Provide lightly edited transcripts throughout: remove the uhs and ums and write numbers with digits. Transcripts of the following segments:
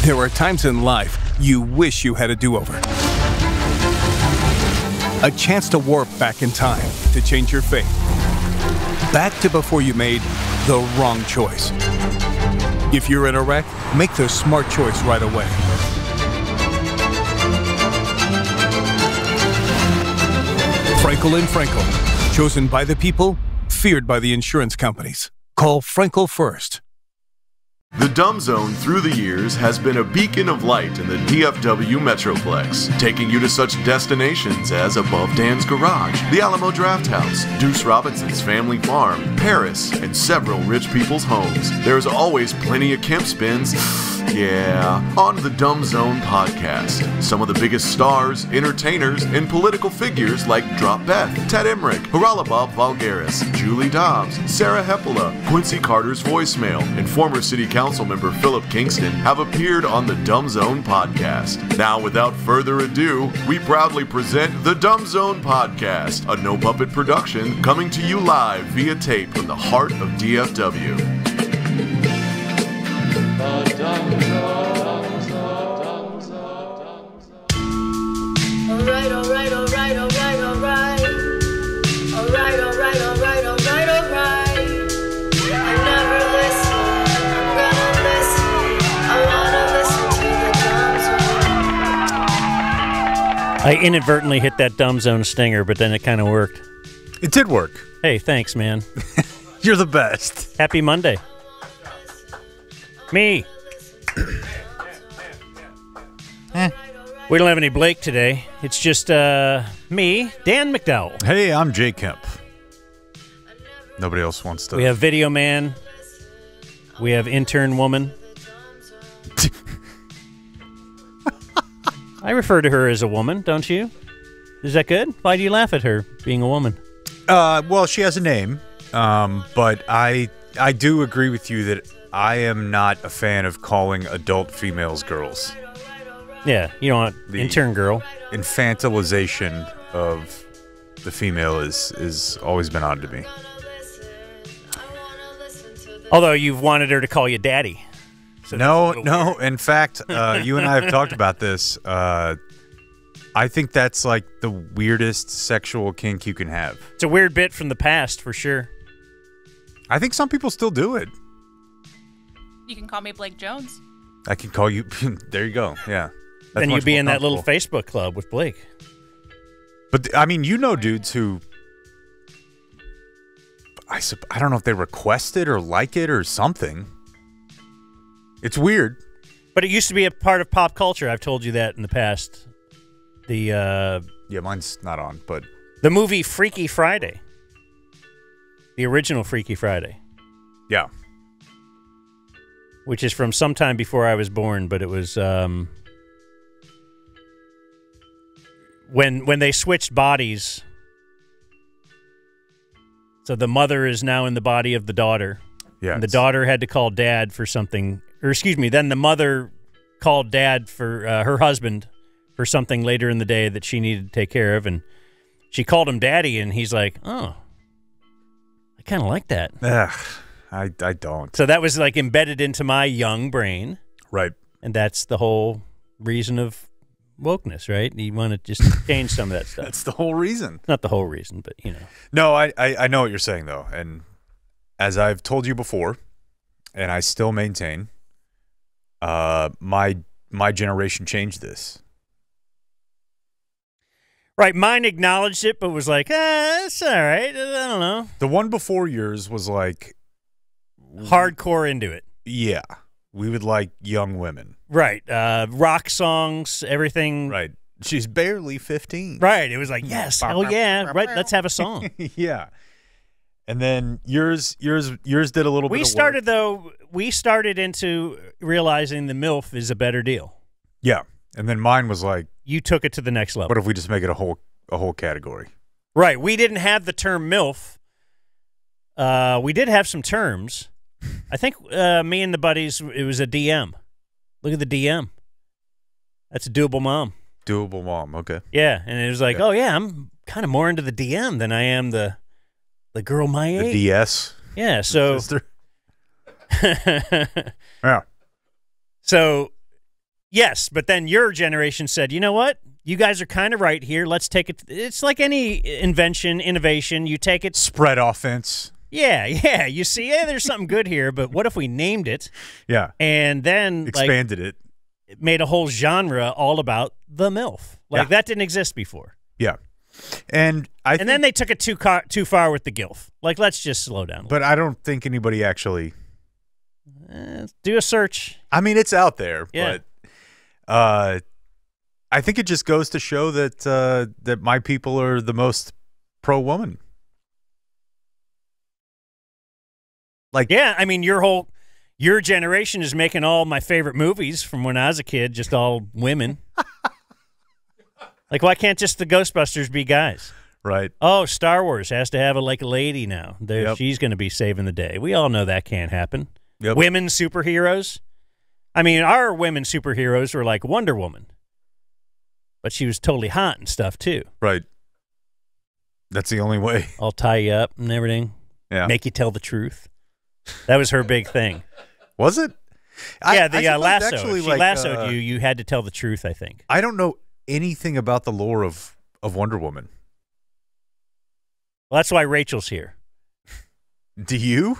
There are times in life you wish you had a do-over. A chance to warp back in time to change your fate. Back to before you made the wrong choice. If you're in a wreck, make the smart choice right away. Frankel and Frankel. Chosen by the people, feared by the insurance companies. Call Frankel first. The Dumb Zone through the years has been a beacon of light in the DFW Metroplex, taking you to such destinations as Above Dan's Garage, the Alamo Draft House, Deuce Robinson's family farm, Paris, and several rich people's homes. There's always plenty of Kemp spins. Yeah, on the Dumb Zone podcast. Some of the biggest stars, entertainers, and political figures like Drop Beth, Ted Emmerich, Haralabob Valgaris, Julie Dobbs, Sarah Heppola, Quincy Carter's voicemail, and former city council member Philip Kingston have appeared on the Dumb Zone podcast. Now, without further ado, we proudly present the Dumb Zone podcast, a no puppet production coming to you live via tape from the heart of DFW. I inadvertently hit that Dumb Zone stinger, but then it kind of worked. It did work. Hey, thanks, man. You're the best. Happy Monday. Me. We don't have any Blake today. It's just me, Dan McDowell. Hey, I'm Jay Kemp. Nobody else wants to. We have Video Man. We have Intern Woman. I refer to her as a woman, don't you? Is that good? Why do you laugh at her being a woman? Well, she has a name, but I do agree with you that I am not a fan of calling adult females girls. Yeah, you don't want The intern girl. Infantilization of the female is always been odd to me. Although you've wanted her to call you daddy. So No. In fact, you and I have talked about this. I think that's like the weirdest sexual kink you can have. It's a weird bit from the past, for sure. I think some people still do it. You can call me Blake Jones. I can call you. There you go. Yeah. Then you'd much be more in that little comfortable. Facebook club with Blake. But, I mean, you know dudes who, I don't know if they request it or like it or something. It's weird. But it used to be a part of pop culture. I've told you that in the past. Yeah, mine's not on, but The movie Freaky Friday. The original Freaky Friday. yeah. Which is from sometime before I was born, but it was when they switched bodies. So the mother is now in the body of the daughter. Yeah. And the daughter had to call dad for something, or excuse me, then the mother called dad for her husband for something later in the day that she needed to take care of, and she called him daddy, and he's like, oh, I kind of like that. Ugh, I don't. So that was like embedded into my young brain. Right. And that's the whole reason of wokeness, right? You want to just change some of that stuff. That's the whole reason. Not the whole reason, but, you know. No, I know what you're saying, though. And as I've told you before, and I still maintain, my generation changed this. Right, mine acknowledged it, but was like, it's all right. I don't know. The one before yours was like... Hardcore into it. Yeah. We would like young women. Right. Rock songs, everything. Right. She's barely 15. Right. It was like, yes, hell yeah. Right, let's have a song. Yeah. And then yours did a little bit of work. We started into realizing the MILF is a better deal. Yeah. And then mine was like, you took it to the next level. what if we just make it a whole category? Right. We didn't have the term MILF. We did have some terms. I think me and the buddies, it was a DM. Look at the DM. That's a doable mom. Doable mom, okay. Yeah, and it was like, oh, yeah, I'm kind of more into the DM than I am the girl my age. The DS. Yeah, so... Yeah. So Yes, but then your generation said, you know what? You guys are kind of right here. Let's take it. It's like any innovation. You take it. Spread offense. Yeah. You see, there's something good here, but what if we named it? Yeah. And then expanded it. Made a whole genre all about the MILF. That didn't exist before. Yeah. And then they took it too far with the GILF. Let's just slow down. But I don't think anybody actually do a search. I mean, it's out there, yeah. But I think it just goes to show that that my people are the most pro-woman. Yeah, I mean, your generation is making all my favorite movies from when I was a kid just all women. Why can't just the Ghostbusters be guys? Right. Oh, Star Wars has to have a lady now. Yep. She's going to be saving the day. We all know that can't happen. Yep. Women superheroes. I mean, our women superheroes were like Wonder Woman. But she was totally hot and stuff, too. Right. That's the only way. I'll tie you up and everything. Yeah. Make you tell the truth. That was her big thing. Was it? Yeah, the lasso. Actually, she lassoed you. You had to tell the truth, I think. I don't know anything about the lore of Wonder Woman. Well, that's why Rachel's here. Do you?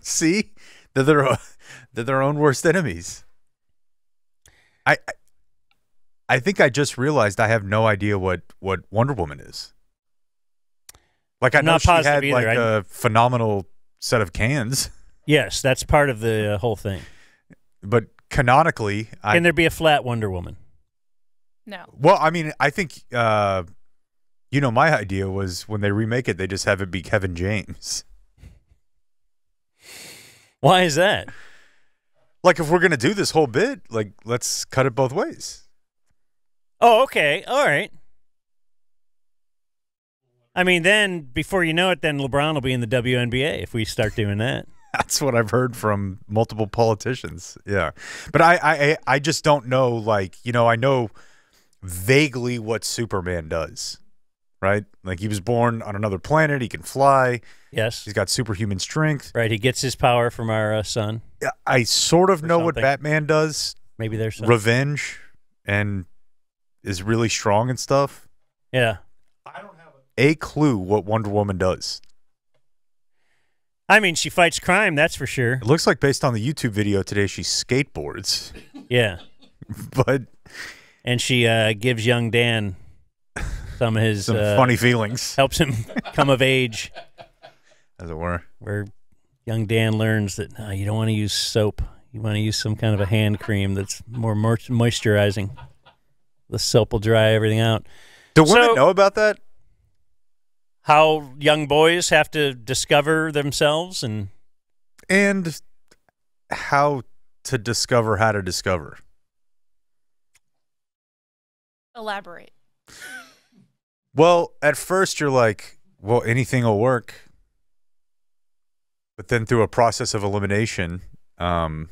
See? They're their own worst enemies. I think I just realized I have no idea what Wonder Woman is. I know she had a phenomenal set of cans. Yes, that's part of the whole thing. But canonically, can there be a flat Wonder Woman? No. Well, I mean, I think my idea was when they remake it, they just have it be Kevin James. Why is that? If we're gonna do this whole bit, let's cut it both ways. Oh, okay, all right. I mean, then before you know it, then LeBron will be in the WNBA if we start doing that. That's what I've heard from multiple politicians. Yeah, but I just don't know. I know vaguely what Superman does, right? He was born on another planet. He can fly. Yes, he's got superhuman strength. Right, he gets his power from our sun. Yeah, I sort of know what Batman does. Maybe there's some revenge and is really strong and stuff. Yeah, I don't have a clue what Wonder Woman does. I mean, she fights crime, that's for sure. It looks like based on the YouTube video today, she skateboards. Yeah. And she gives young Dan some of his funny feelings. Helps him come of age. As it were. Where young Dan learns that you don't want to use soap. You want to use some kind of a hand cream that's more moisturizing. The soap will dry everything out. Do women know about that? How young boys have to discover themselves and how to discover how to discover. Elaborate. Well, at first you're like, well, anything will work. But then through a process of elimination, that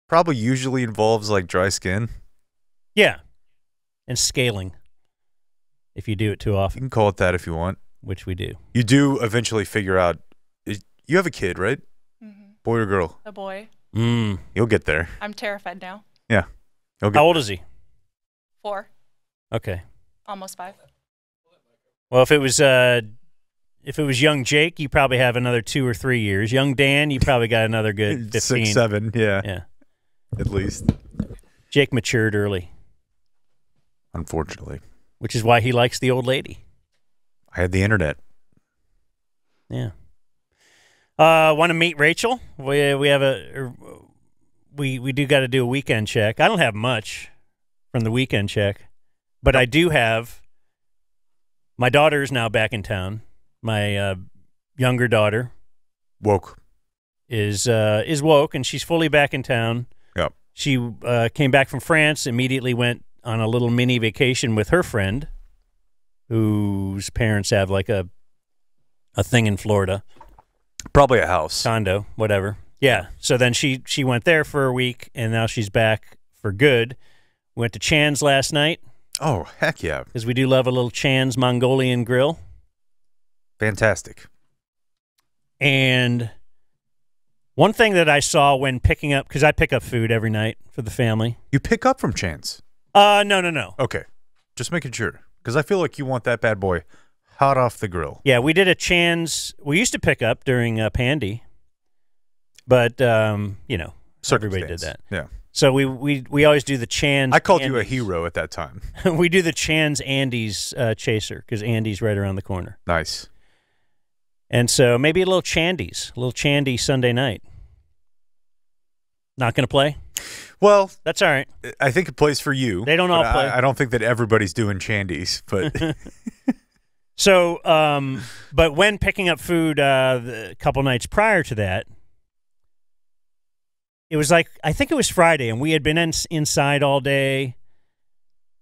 probably usually involves dry skin. Yeah. And scaling. If you do it too often. You can call it that if you want. Which we do. You do eventually figure out. You have a kid, right? Mm-hmm. Boy or girl? A boy. You'll get there. I'm terrified now. Yeah. How old is he? 4. Okay. Almost 5. Well, if it was young Jake, you probably have another 2 or 3 years. Young Dan, you probably got another good 15. 6, 7, yeah. Yeah. At least. Jake matured early. Unfortunately. Which is why he likes the old lady. I had the internet. Yeah. Want to meet Rachel? We have we do got to do a weekend check. I don't have much from the weekend check, but I do have. My daughter is now back in town. My younger daughter woke is woke, and she's fully back in town. Yep. She came back from France, immediately went on a little mini vacation with her friend, whose parents have a thing in Florida. Probably a house. Condo, whatever. Yeah. So then she went there for a week, and now she's back for good. Went to Chan's last night. Oh, heck yeah. Because we do love a little Chan's Mongolian grill. Fantastic. And One thing that I saw when picking up, because I pick up food every night for the family. You pick up from Chan's? No. Okay. Just making sure. Because I feel like you want that bad boy hot off the grill. Yeah, we did a Chan's. We used to pick up during Pandy. But, everybody did that. Yeah. So we always do the Chan's. I called you a Andy's. hero at that time. We do the Chan's Andy's chaser because Andy's right around the corner. Nice. And so maybe a little Chandy Sunday night. Not going to play? Well, that's all right. I think it plays for you. They don't all play. I don't think that everybody's doing Chandies, but So, but when picking up food a couple nights prior to that, it was like, I think it was Friday, and we had been inside all day.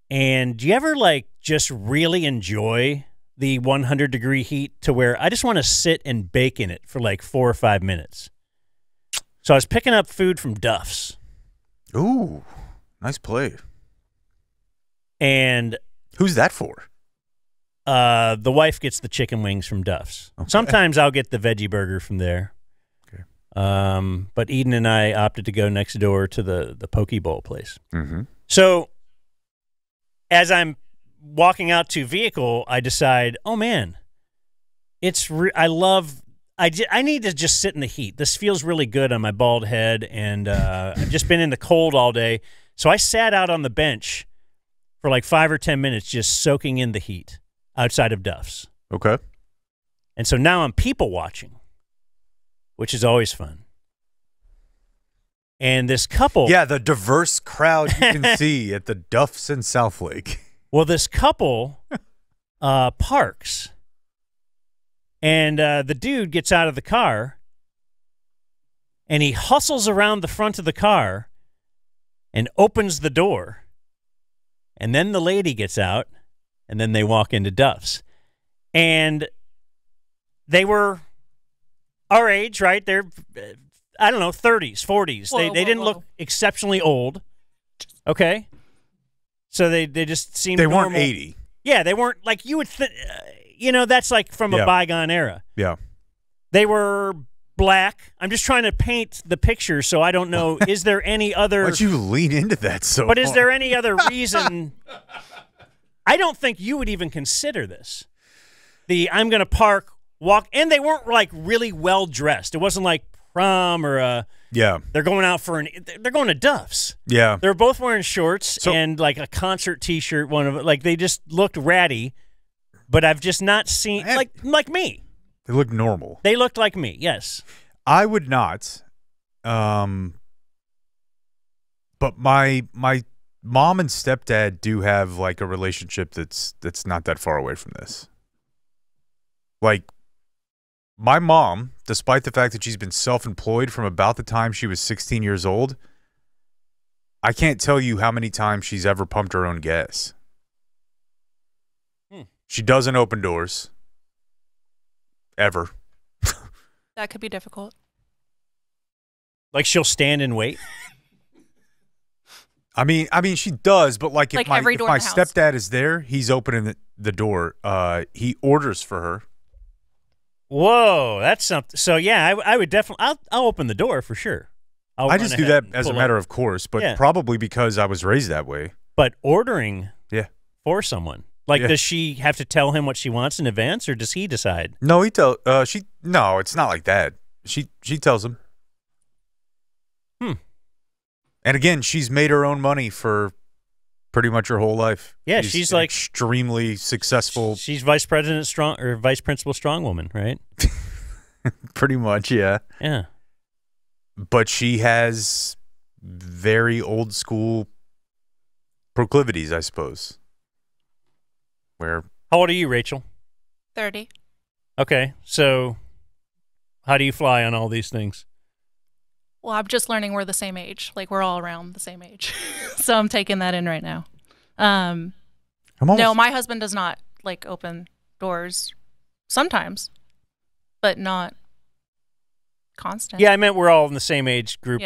And do you ever just really enjoy the 100-degree heat to where I just want to sit and bake in it for 4 or 5 minutes? So I was picking up food from Duff's. Ooh, nice play. And who's that for? The wife gets the chicken wings from Duff's. Okay. Sometimes I'll get the veggie burger from there. Okay. But Eden and I opted to go next door to the Poke Bowl place. Mm-hmm. So as I'm walking out to vehicle, I decide, oh man, I need to just sit in the heat. This feels really good on my bald head, and I've just been in the cold all day. So I sat out on the bench for 5 or 10 minutes just soaking in the heat outside of Duff's. Okay. And so now I'm people watching, which is always fun. And this couple... Yeah, the diverse crowd you can see at the Duff's in Southlake. Well, this couple parks... And the dude gets out of the car, and he hustles around the front of the car and opens the door. And then the lady gets out, and then they walk into Duff's. And they were our age, right? They're, 30s, 40s. They didn't look exceptionally old. Okay? So they just seemed They normal. weren't 80. Yeah, they weren't you would think... that's from a bygone era. Yeah. They were black. I'm just trying to paint the picture, so I don't know. Is there any other... Why'd you lean into that so But hard? is there any other reason... I don't think you would even consider this. I'm going to park, walk... And they weren't, really well-dressed. It wasn't like prom or Yeah. They're going out for They're going to Duff's. Yeah. They're both wearing shorts and, a concert T-shirt. One of it. They just looked ratty. But I've just not seen like me. They look normal. They looked like me. Yes. I would not. But my mom and stepdad do have a relationship that's not that far away from this. My mom, despite the fact that she's been self-employed from about the time she was 16 years old, I can't tell you how many times she's ever pumped her own gas. She doesn't open doors. Ever. That could be difficult. She'll stand and wait? I mean, she does, but if my house. stepdad is there, he's opening the door. He orders for her. Whoa, that's something. So yeah, I would definitely. I'll open the door for sure. I just do that as a matter of course, but probably because I was raised that way. But ordering, for someone. Yeah. Does she have to tell him what she wants in advance, or does he decide? No, No, it's not like that. She tells him. And again, she's made her own money for pretty much her whole life. Yeah, she's extremely successful. She's vice principal strong woman, right? Pretty much, yeah. Yeah. But she has very old school proclivities, I suppose. How old are you, Rachel? 30. Okay, so how do you fly on all these things? Well, I'm just learning we're the same age. We're all around the same age. So I'm taking that in right now. No, my husband does not open doors sometimes, but not constant. Yeah, I meant we're all in the same age group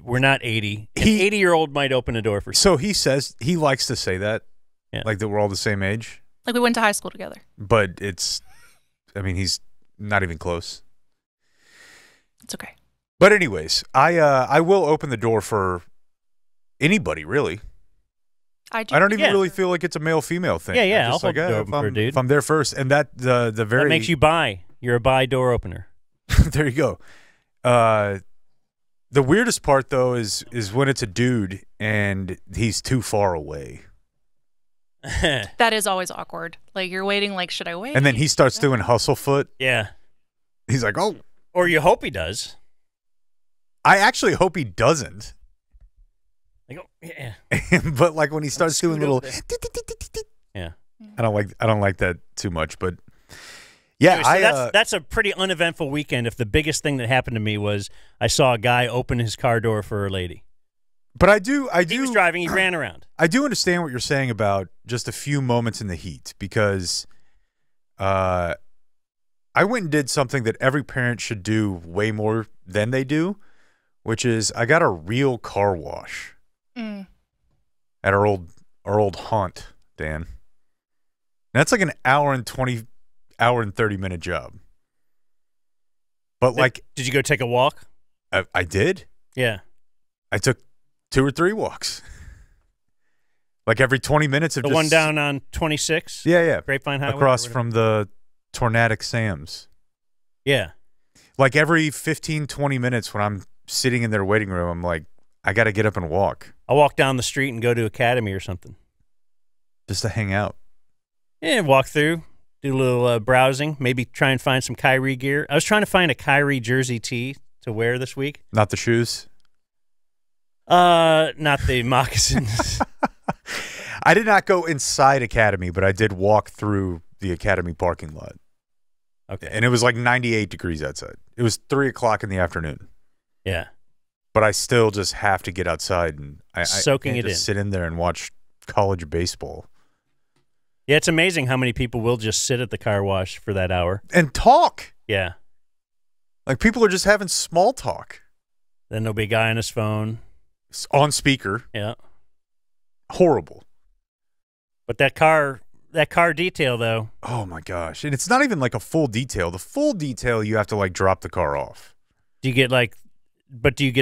we're not 80. An 80-year-old might open a door for So he says, he likes to say that, that we're all the same age. We went to high school together. But he's not even close. It's okay. But anyways, I will open the door for anybody, really. I don't even really feel like it's a male-female thing. Yeah. I'm I'll just hold the door open for a dude. If I'm there first, and that the very that makes you bi. You're a bi door opener. there you go. The weirdest part though is when it's a dude and he's too far away. That is always awkward. Like you're waiting. Like, should I wait? And then he starts doing hustle foot. Yeah. He's like, oh. Or you hope he does. I actually hope he doesn't. Like, oh, yeah. But like when he starts doing little, Yeah. I don't like that too much. But yeah, anyway, so that's a pretty uneventful weekend. If the biggest thing that happened to me was I saw a guy open his car door for a lady. But I do. He was driving. He ran around. I do understand what you're saying about just a few moments in the heat because, I went and did something that every parent should do way more than they do, which is I got a real car wash at our old haunt, Dan. And that's like an hour and 30-minute job. But like, did you go take a walk? I did. Yeah. I took 2 or 3 walks. Like every 20 minutes of the just, one down on 26? Yeah. Grapevine Highway? Across from the Tornadic Sam's. Yeah. Like every 15, 20 minutes when I'm sitting in their waiting room, I'm like, I got to get up and walk. I'll walk down the street and go to Academy or something. Just to hang out. Yeah, walk through, do a little browsing, maybe try and find some Kyrie gear. I was trying to find a Kyrie jersey tee to wear this week. Not the shoes? Not the moccasins. I did not go inside Academy, but I did walk through the Academy parking lot. Okay. And it was like 98 degrees outside. It was 3 o'clock in the afternoon. Yeah. But I still just have to get outside and soaking can't it just in. sit in there and watch college baseball. Yeah, it's amazing how many people will just sit at the car wash for that hour. And talk. Yeah. Like people are just having small talk. Then there'll be a guy on his phone. On speaker. Yeah. Horrible. But that car detail, though. Oh, my gosh. And it's not even like a full detail. The full detail, you have to like drop the car off. Do you get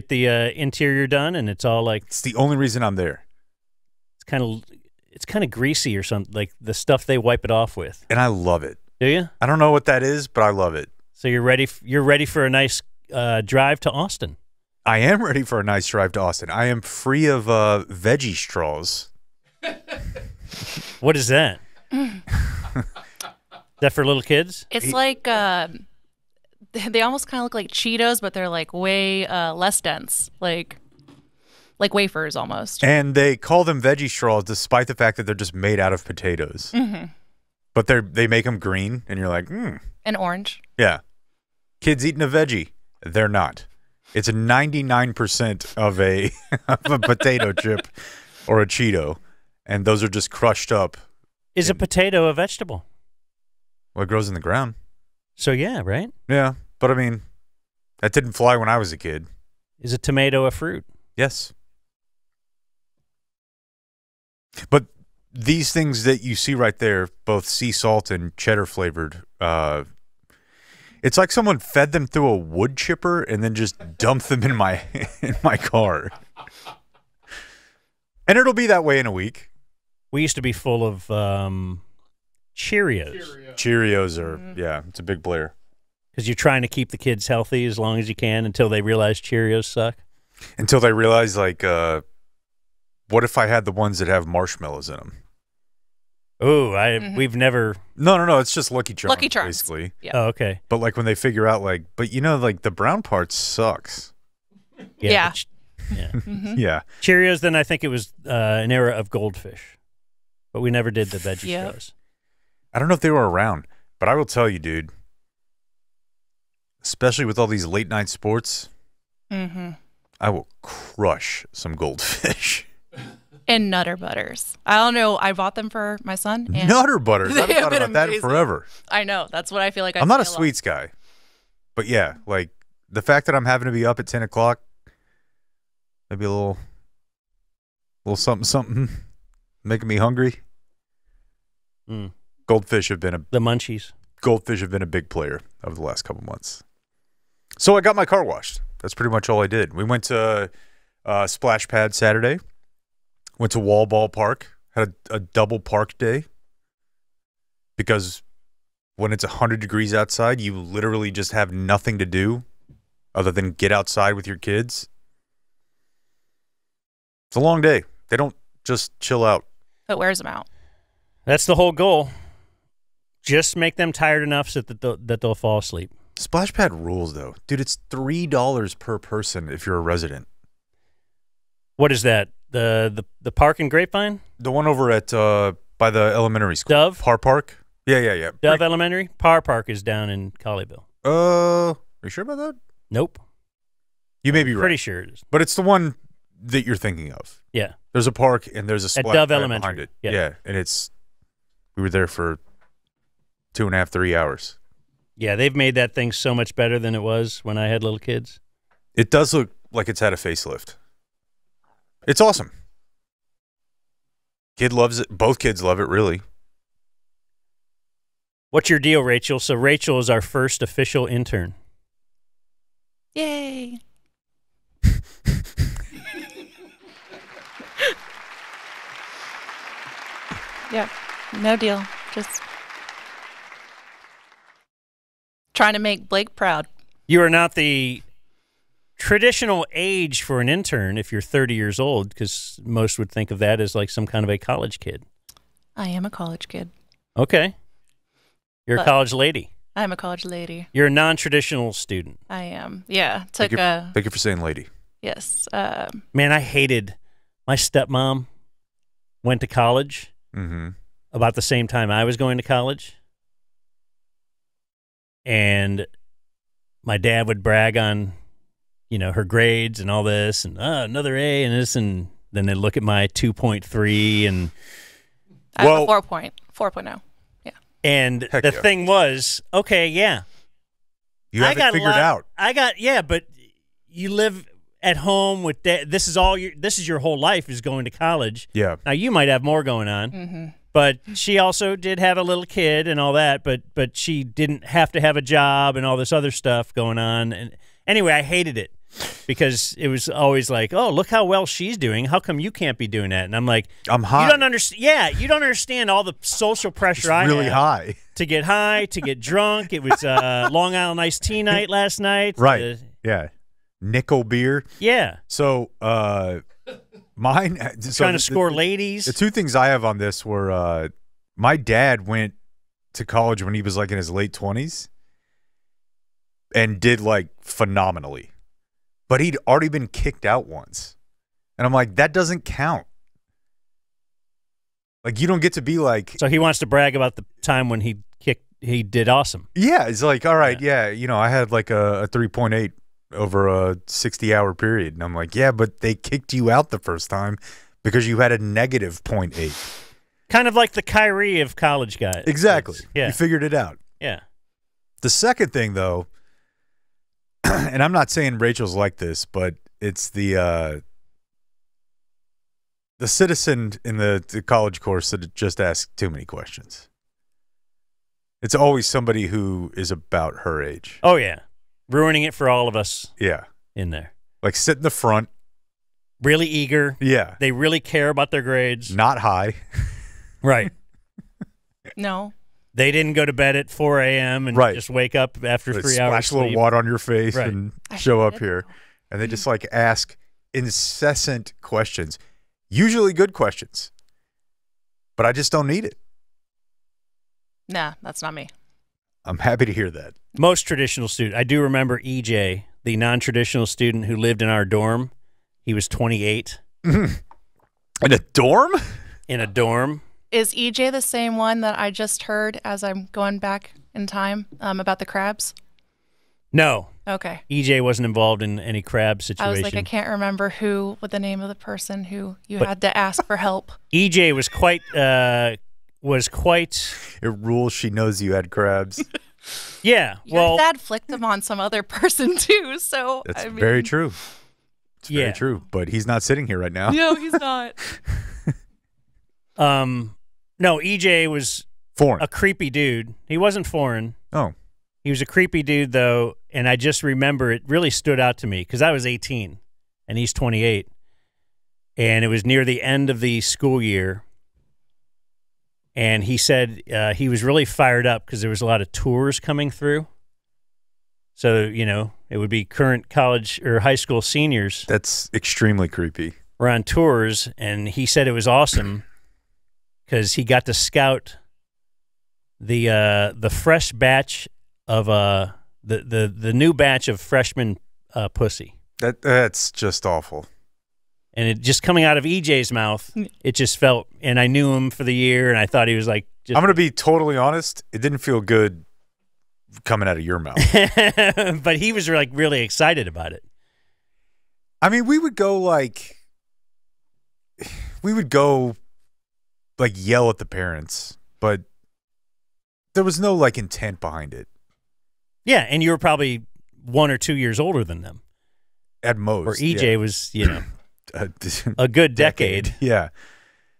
the interior done and it's all like. It's the only reason I'm there. It's kind of greasy or something, like the stuff they wipe it off with. And I love it. Do you? I don't know what that is, but I love it. So you're ready for a nice drive to Austin. I am ready for a nice drive to Austin. I am free of veggie straws. What is that? Is that for little kids? It's like they almost kind of look like Cheetos, but they're like way less dense, like wafers almost. And they call them veggie straws despite the fact that they're just made out of potatoes. Mm-hmm. But they make them green, and you're like, And orange. Yeah. Kids eating a veggie. They're not. It's a 99% of a potato chip or a Cheeto, and those are just crushed up. Is a potato a vegetable? Well, it grows in the ground. So yeah, right? Yeah, but I mean, that didn't fly when I was a kid. Is a tomato a fruit? Yes. But these things that you see right there, both sea salt and cheddar flavored, it's like someone fed them through a wood chipper and then just dumped them in my car. And it'll be that way in a week. We used to be full of Cheerios. Cheerios are, yeah, it's a big player. Because you're trying to keep the kids healthy as long as you can until they realize Cheerios suck. Until they realize, like, what if I had the ones that have marshmallows in them? Oh, we've never. No. It's just Lucky Charms. Lucky Charms, basically. Yeah. Oh, okay. But like when they figure out, like, but you know, like the brown part sucks. Yeah. Yeah. Mm-hmm. Yeah. Cheerios. Then I think it was an era of Goldfish, but we never did the veggie straws. I don't know if they were around, but I will tell you, dude. Especially with all these late night sports, I will crush some Goldfish. And Nutter Butters. I don't know. I bought them for my son. And Nutter Butters. I've they have thought been about that amazing. forever. I know. That's what I feel like. I'm not a say lot. sweets guy, but yeah, like the fact that I'm having to be up at 10 o'clock, maybe a little something, making me hungry. Goldfish have been the munchies. Goldfish have been a big player over the last couple months. So I got my car washed. That's pretty much all I did. We went to Splash Pad Saturday. Went to Wall Ball Park. Had a double park day. Because when it's 100 degrees outside, you literally just have nothing to do other than get outside with your kids. It's a long day. They don't just chill out. It wears them out. That's the whole goal. Just make them tired enough so that they'll fall asleep. Splash Pad rules, though. Dude, it's $3 per person if you're a resident. What is that? The park in Grapevine? The one over at by the elementary school. Dove? Par Park? Yeah. Dove Elementary? Par Park is down in Colleyville. Are you sure about that? Nope. You may be right. Pretty sure it is. But it's the one that you're thinking of. Yeah. There's a park and there's a splash Dove pad Elementary. behind it. Yeah. And we were there for 2.5, 3 hours. Yeah, they've made that thing so much better than it was when I had little kids. It does look like it's had a facelift. It's awesome. Kid loves it. Both kids love it, really. What's your deal, Rachel? So Rachel is our first official intern. Yay. Yeah, no deal. Just trying to make Blake proud. You are not the traditional age for an intern if you're 30 years old, because most would think of that as like some kind of a college kid. I am a college kid. Okay. You're a college lady. I'm a college lady. You're a non-traditional student. I am. Yeah. Thank you for saying lady. Yes. Man, I hated my stepmom went to college about the same time I was going to college. And my dad would brag on, her grades and all this and another A and this, and then they'd look at my 2.3 and I have a 4.0. Yeah. And the thing was, okay, yeah. You have it figured out. But you live at home with dad. This is your whole life is going to college. Yeah. Now you might have more going on. But she also did have a little kid and all that, but she didn't have to have a job and all this other stuff going on. And anyway, I hated it because it was always like, oh, look how well she's doing. How come you can't be doing that? And I'm like, I'm high. You don't understand. Yeah, you don't understand all the social pressure I really have high. To get high, to get drunk. It was Long Island iced tea night last night. Right. Yeah. Nickel beer. Yeah. So, mine. Trying to score ladies. The two things I have on this were my dad went to college when he was like in his late 20s and did like phenomenally. But he'd already been kicked out once. And I'm like, that doesn't count. Like, you don't get to be like. So he wants to brag about the time when he did awesome. Yeah. It's like, all right, yeah, I had like a 3.8 over a 60-hour period. And I'm like, yeah, but they kicked you out the first time because you had a negative 0.8. Kind of like the Kyrie of college guys. Exactly. Yeah. You figured it out. Yeah. The second thing, though, and I'm not saying Rachel's like this, but it's the citizen in the college course that just asks too many questions. It's always somebody who is about her age. Oh, yeah. Ruining it for all of us. Yeah. In there. Like sit in the front. Really eager. Yeah. They really care about their grades. Not high. Right. No. They didn't go to bed at 4 a.m. and just wake up after 3 hours splash a little sleep. water on your face and show up here. And they just like ask incessant questions. Usually good questions. But I just don't need it. Nah, that's not me. I'm happy to hear that. Most traditional student. I do remember EJ, the non-traditional student who lived in our dorm. He was 28. In a dorm? In a dorm. Is EJ the same one that I just heard as I'm going back in time about the crabs? No. Okay. EJ wasn't involved in any crab situation. I was like, I can't remember what the name of the person who you had to ask for help. EJ was quite It rules she knows you had crabs. Yeah. Your dad flicked them on some other person too, so that's very true. It's very true. But he's not sitting here right now. No, he's not. No, EJ was foreign. A creepy dude. He wasn't foreign. Oh. He was a creepy dude, though, and I just remember it really stood out to me because I was 18 and he's 28. And it was near the end of the school year. And he said he was really fired up because there was a lot of tours coming through. So, it would be current college or high school seniors. That's extremely creepy. Were on tours, and he said it was awesome because he got to scout the fresh batch of the new batch of freshman pussy. That's just awful. And it just coming out of EJ's mouth, it just felt. And I knew him for the year, and I thought he was like. I'm going to be totally honest. It didn't feel good coming out of your mouth. But he was like really excited about it. I mean, we would go yell at the parents, but there was no like intent behind it. Yeah, and you were probably 1 or 2 years older than them. At most. Or EJ was, a good decade. Yeah.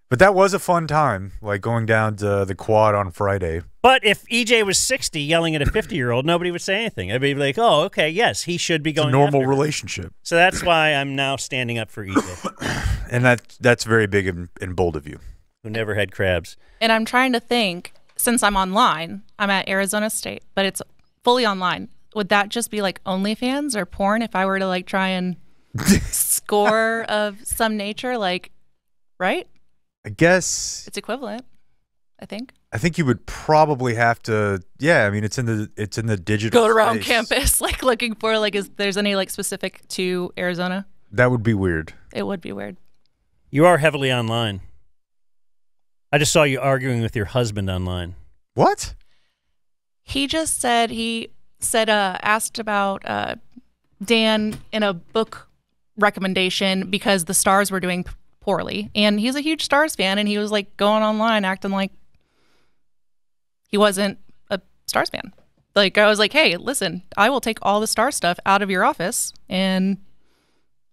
But that was a fun time, like going down to the quad on Friday. But if EJ was 60 yelling at a 50-year-old, nobody would say anything. I'd be like, oh, okay, yes, he should be going It's a normal after relationship. So that's why I'm now standing up for EJ. And that's very big and bold of you. Who never had crabs. And I'm trying to think, since I'm online, I'm at Arizona State, but it's fully online. Would that just be like OnlyFans or porn if I were to like try and score of some nature? Like, right? I guess It's equivalent, I think. I think you would probably have to. Yeah, I mean it's in the digital. Go around space. campus like looking for like is there's any like specific to Arizona? That would be weird. It would be weird. You are heavily online. I just saw you arguing with your husband online. What? He just said asked about Dan in a book recommendation because the Stars were doing poorly, and he's a huge Stars fan, and he was like going online acting like he wasn't a Stars fan. Like I was like, hey, listen, I will take all the Star stuff out of your office, and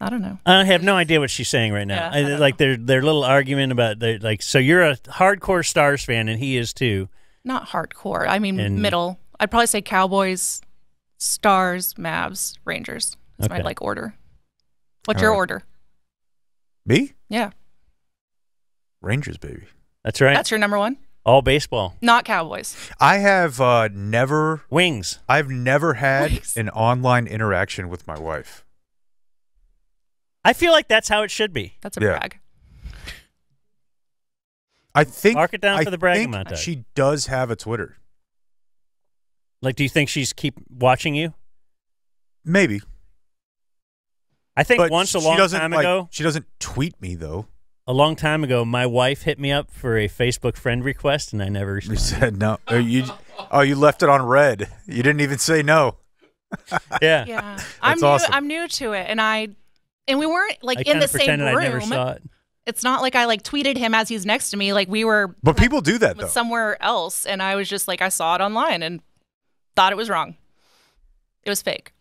I don't know. I have no idea what she's saying right now. Yeah, like their little argument about so you're a hardcore Stars fan and he is too. Not hardcore. I mean middle. I'd probably say Cowboys, Stars, Mavs, Rangers. That's my like order. What's your order? Me? Yeah. Rangers, baby. That's right. That's your number one? All baseball. Not Cowboys. I have never Wings. I've never had an online interaction with my wife. I feel like that's how it should be. That's a brag. I think Mark it down for the bragging think montage. she does have a Twitter. Like, do you think she's keep watching you? Maybe. I think But once a she long doesn't, time like, ago. she doesn't tweet me though. A long time ago, my wife hit me up for a Facebook friend request, and I never You responded. said no. You left it on red. You didn't even say no. Yeah. Yeah. Awesome. I'm new to it, and we weren't like I in kinda the same pretended room. I never saw it. It's not like I like tweeted him as he's next to me. Like we were But people do that though. somewhere else, and I was just like I saw it online and thought it was wrong. It was fake.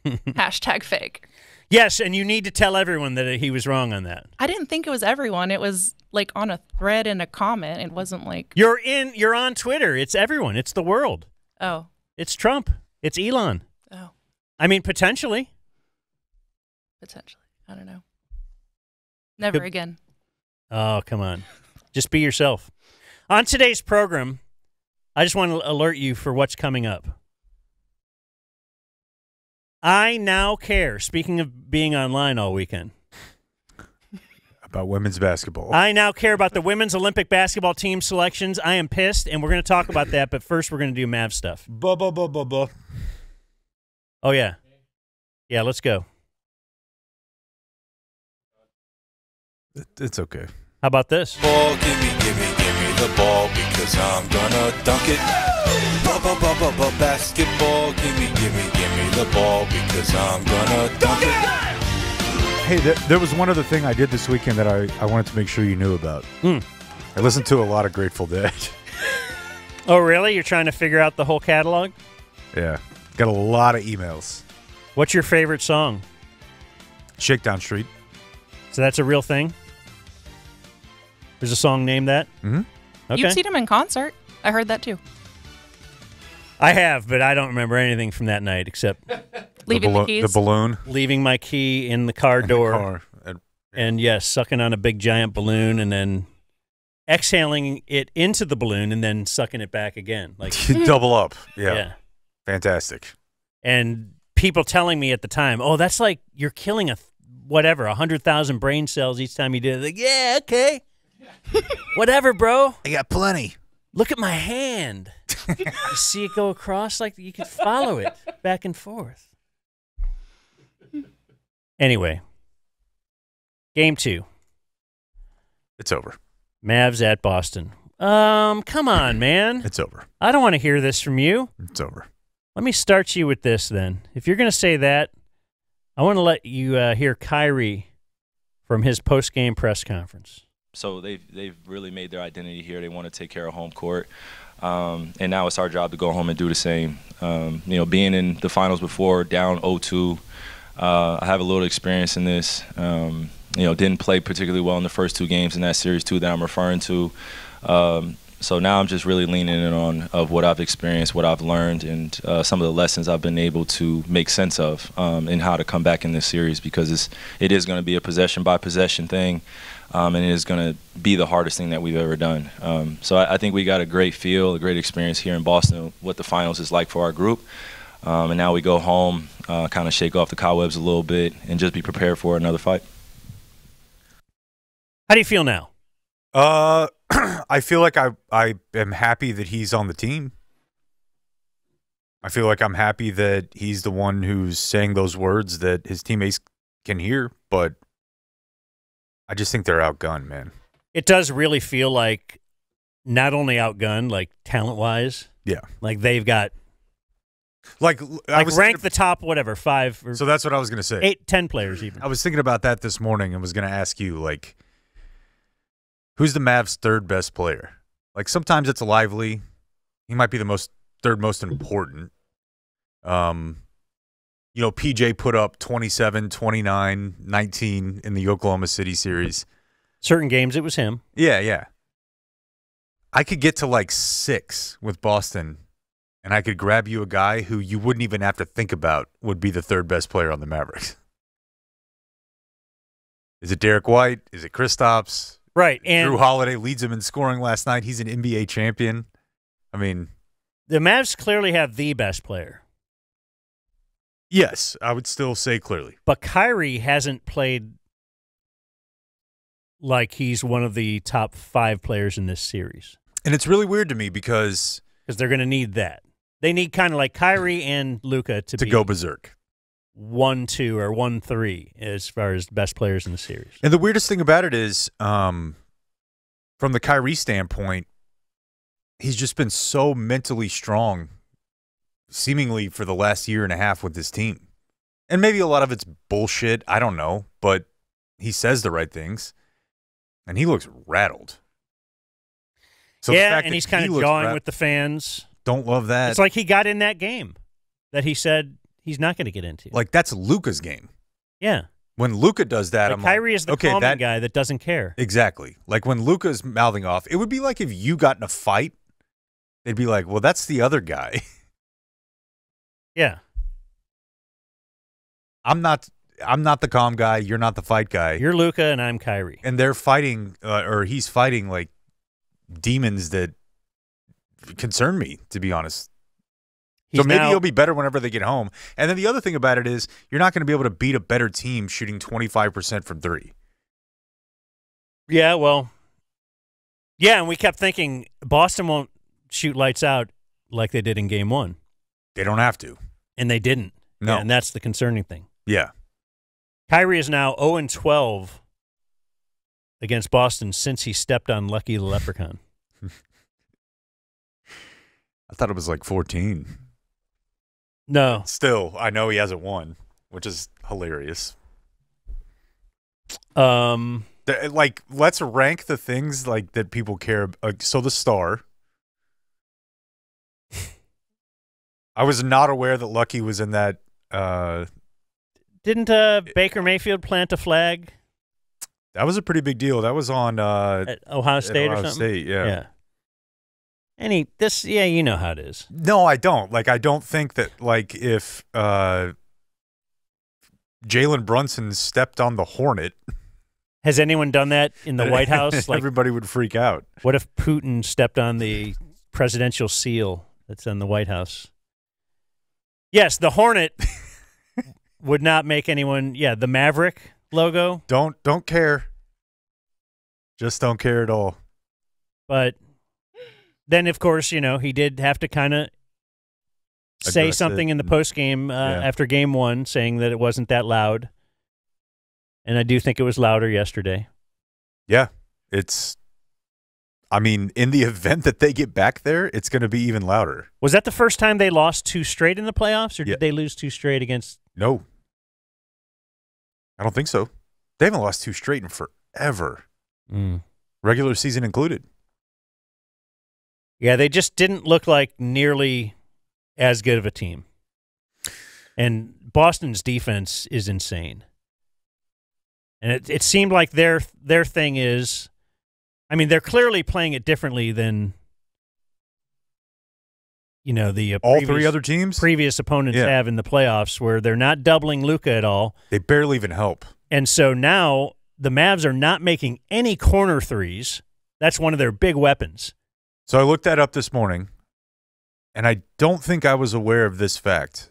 Hashtag fake. Yes, and you need to tell everyone that he was wrong on that. I didn't think it was everyone. It was like on a thread and a comment. It wasn't like You're on Twitter. It's everyone. It's the world. oh It's Trump. It's Elon. oh I mean, potentially. potentially. I don't know. Never again. Oh, come on. Just be yourself. On today's program, I just want to alert you for what's coming up. I now care, speaking of being online all weekend, About women's basketball. I now care about the women's Olympic basketball team selections. I am pissed, and we're going to talk about that, but first we're going to do Mavs stuff. Oh, yeah. Yeah, let's go. It's okay. How about this? Ball, give me the ball because I'm gonna dunk it. Basketball, give me the ball because I'm gonna dunk it. Hey, there was one other thing I did this weekend that I wanted to make sure you knew about. I listened to a lot of Grateful Dead. Oh, really? You're trying to figure out the whole catalog? Yeah. Got a lot of emails. What's your favorite song? Shakedown Street. So that's a real thing? There's a song named that? Mm-hmm. Okay. You've seen him in concert. I heard that too. I have, but I don't remember anything from that night except Leaving the keys. The balloon. leaving my key in the car door. Car. And yes, sucking on a big giant balloon and then exhaling it into the balloon and then sucking it back again. Like Double up. Yeah. yeah. Fantastic. And people telling me at the time, oh, that's like you're killing 100,000 brain cells each time you do it. Like, yeah, okay. Whatever, bro. I got plenty. Look at my hand. You see it go across? Like you can follow it back and forth. Anyway, game 2. It's over. Mavs at Boston. Come on, man. It's over. I don't want to hear this from you. It's over. Let me start you with this then. If you're going to say that, I want to let you hear Kyrie from his post-game press conference. So they've really made their identity here. They want to take care of home court. And now it's our job to go home and do the same. Being in the finals before, down 0-2, I have a little experience in this. Didn't play particularly well in the first 2 games in that series too that I'm referring to. So now I'm just really leaning in on of what I've experienced, what I've learned, and some of the lessons I've been able to make sense of in how to come back in this series, because it is going to be a possession-by-possession thing, and it is going to be the hardest thing that we've ever done. So I think we got a great feel, a great experience here in Boston, what the finals is like for our group. And now we go home, kind of shake off the cobwebs a little bit, and just be prepared for another fight. How do you feel now? I feel like I am happy that he's on the team. I feel like I'm happy that he's the one who's saying those words that his teammates can hear, but I just think they're outgunned, man. It does really feel like not only outgunned, like talent-wise. Yeah. Like they've got like rank the top, whatever, 5 or so that's what I was going to say. 8, 10 players even. I was thinking about that this morning and was going to ask you, like, who's the Mavs' third best player? Like, sometimes it's Lively. He might be the third most important. PJ put up 27, 29, 19 in the Oklahoma City series. Certain games it was him. Yeah. I could get to like 6 with Boston, and I could grab you a guy who you wouldn't even have to think about would be the third best player on the Mavericks. Is it Derek White? Is it Kristaps? Right. And Drew Holiday leads him in scoring last night. He's an NBA champion. I mean, the Mavs clearly have the best player. Yes, I would still say clearly. But Kyrie hasn't played like he's one of the top 5 players in this series. And it's really weird to me because they're going to need that. They need kind of like Kyrie and Luka to go berserk. 1-2 or 1-3 as far as best players in the series. And the weirdest thing about it is, from the Kyrie standpoint, he's just been so mentally strong, seemingly for the last year and a half with this team. And maybe a lot of it's bullshit, I don't know, but he says the right things, and he looks rattled. So yeah, and he's kind of jawing with the fans. Don't love that. It's like he got in that game that he said he's not going to get into. Like, that's Luka's game. Yeah. When Luka does that, like Kyrie is the calming guy that doesn't care. Exactly. Like when Luka's mouthing off, it would be like if you got in a fight, they'd be like, well, that's the other guy. Yeah. I'm not the calm guy. You're not the fight guy. You're Luka and I'm Kyrie. And they're fighting, or he's fighting like demons that concern me, to be honest. So maybe he'll be better whenever they get home. And then the other thing about it is you're not going to be able to beat a better team shooting 25% from 3. Yeah, well, yeah, and we kept thinking Boston won't shoot lights out like they did in Game 1. They don't have to. And they didn't. No. Yeah, and that's the concerning thing. Yeah. Kyrie is now 0-12 against Boston since he stepped on Lucky the Leprechaun. I thought it was like 14. No. Still, I know he hasn't won, which is hilarious. Like, let's rank the things like that people care about. So the star. I was not aware that Lucky was in that. Didn't Baker Mayfield plant a flag? That was a pretty big deal. That was on at Ohio State or something? State, yeah. you know how it is. No, I don't. Like, I don't think that, like, if Jalen Brunson stepped on the Hornet, has anyone done that in the White House? Like, everybody would freak out. What if Putin stepped on the presidential seal that's on the White House? Yes, the Hornet would not make anyone. Yeah, the Maverick logo. Don't care. Just don't care at all. But then, of course, he did have to kind of say something in the post game after game one, saying that it wasn't that loud. And I do think it was louder yesterday. Yeah, in the event that they get back there, it's going to be even louder. Was that the first time they lost 2 straight in the playoffs, or did they lose 2 straight against? No. I don't think so. They haven't lost 2 straight in forever. Regular season included. Yeah, they just didn't look like nearly as good of a team. And Boston's defense is insane. And it seemed like their thing is, they're clearly playing it differently than, the all 3 other teams? Previous opponents have in the playoffs, where they're not doubling Luka at all. They barely even help. And so now the Mavs are not making any corner threes. That's one of their big weapons. So I looked that up this morning, and I don't think I was aware of this fact.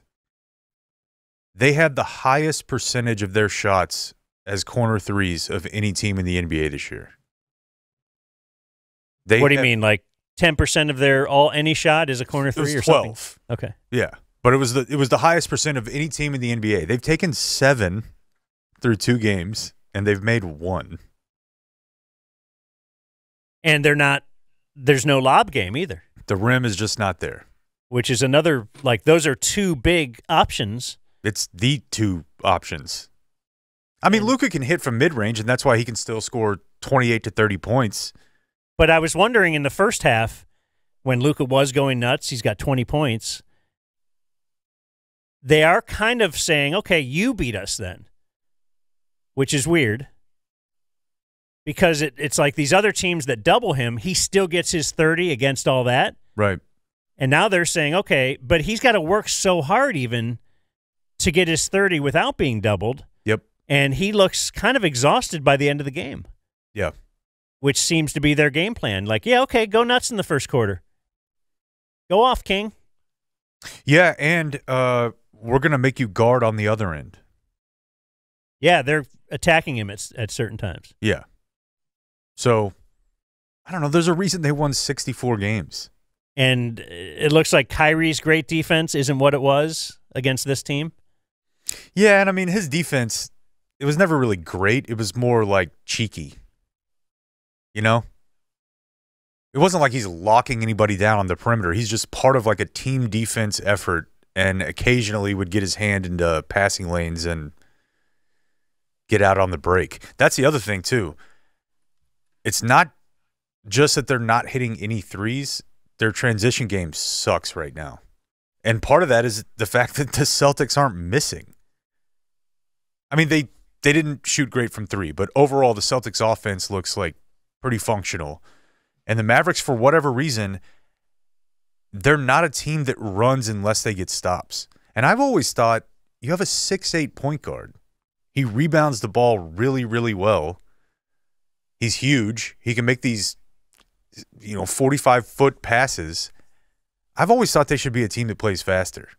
They had the highest percentage of their shots as corner threes of any team in the NBA this year. What do you mean, like 10% of their any shot is a corner three or 12. Something? Okay. Yeah, but it was the highest percent of any team in the NBA. They've taken 7 through 2 games, and they've made 1. And there's no lob game either. The rim is just not there. Which is another, those are 2 big options. It's the 2 options. Luka can hit from mid-range, and that's why he can still score 28 to 30 points. But I was wondering in the first half, when Luka was going nuts, he's got 20 points, they are kind of saying, okay, you beat us then, which is weird. Because it's like these other teams that double him, he still gets his 30 against all that. Right. And now they're saying, okay, but he's got to work so hard even to get his 30 without being doubled. Yep. And he looks kind of exhausted by the end of the game. Yeah. Which seems to be their game plan. Okay, go nuts in the first quarter. Go off, King. Yeah, and we're going to make you guard on the other end. Yeah, they're attacking him at certain times. Yeah. So, I don't know. There's a reason they won 64 games. And it looks like Kyrie's great defense isn't what it was against this team. Yeah, and his defense, it was never really great. It was more like cheeky. It wasn't like he's locking anybody down on the perimeter. He's just part of a team defense effort, and occasionally would get his hand into passing lanes and get out on the break. That's the other thing, too. It's not just that they're not hitting any threes. Their transition game sucks right now. And part of that is the fact that the Celtics aren't missing. They didn't shoot great from 3, but overall the Celtics offense looks pretty functional. And the Mavericks, for whatever reason, they're not a team that runs unless they get stops. And I've always thought you have a 6'8" point guard. He rebounds the ball really, really well. He's huge. He can make these 45-foot passes. I've always thought they should be a team that plays faster.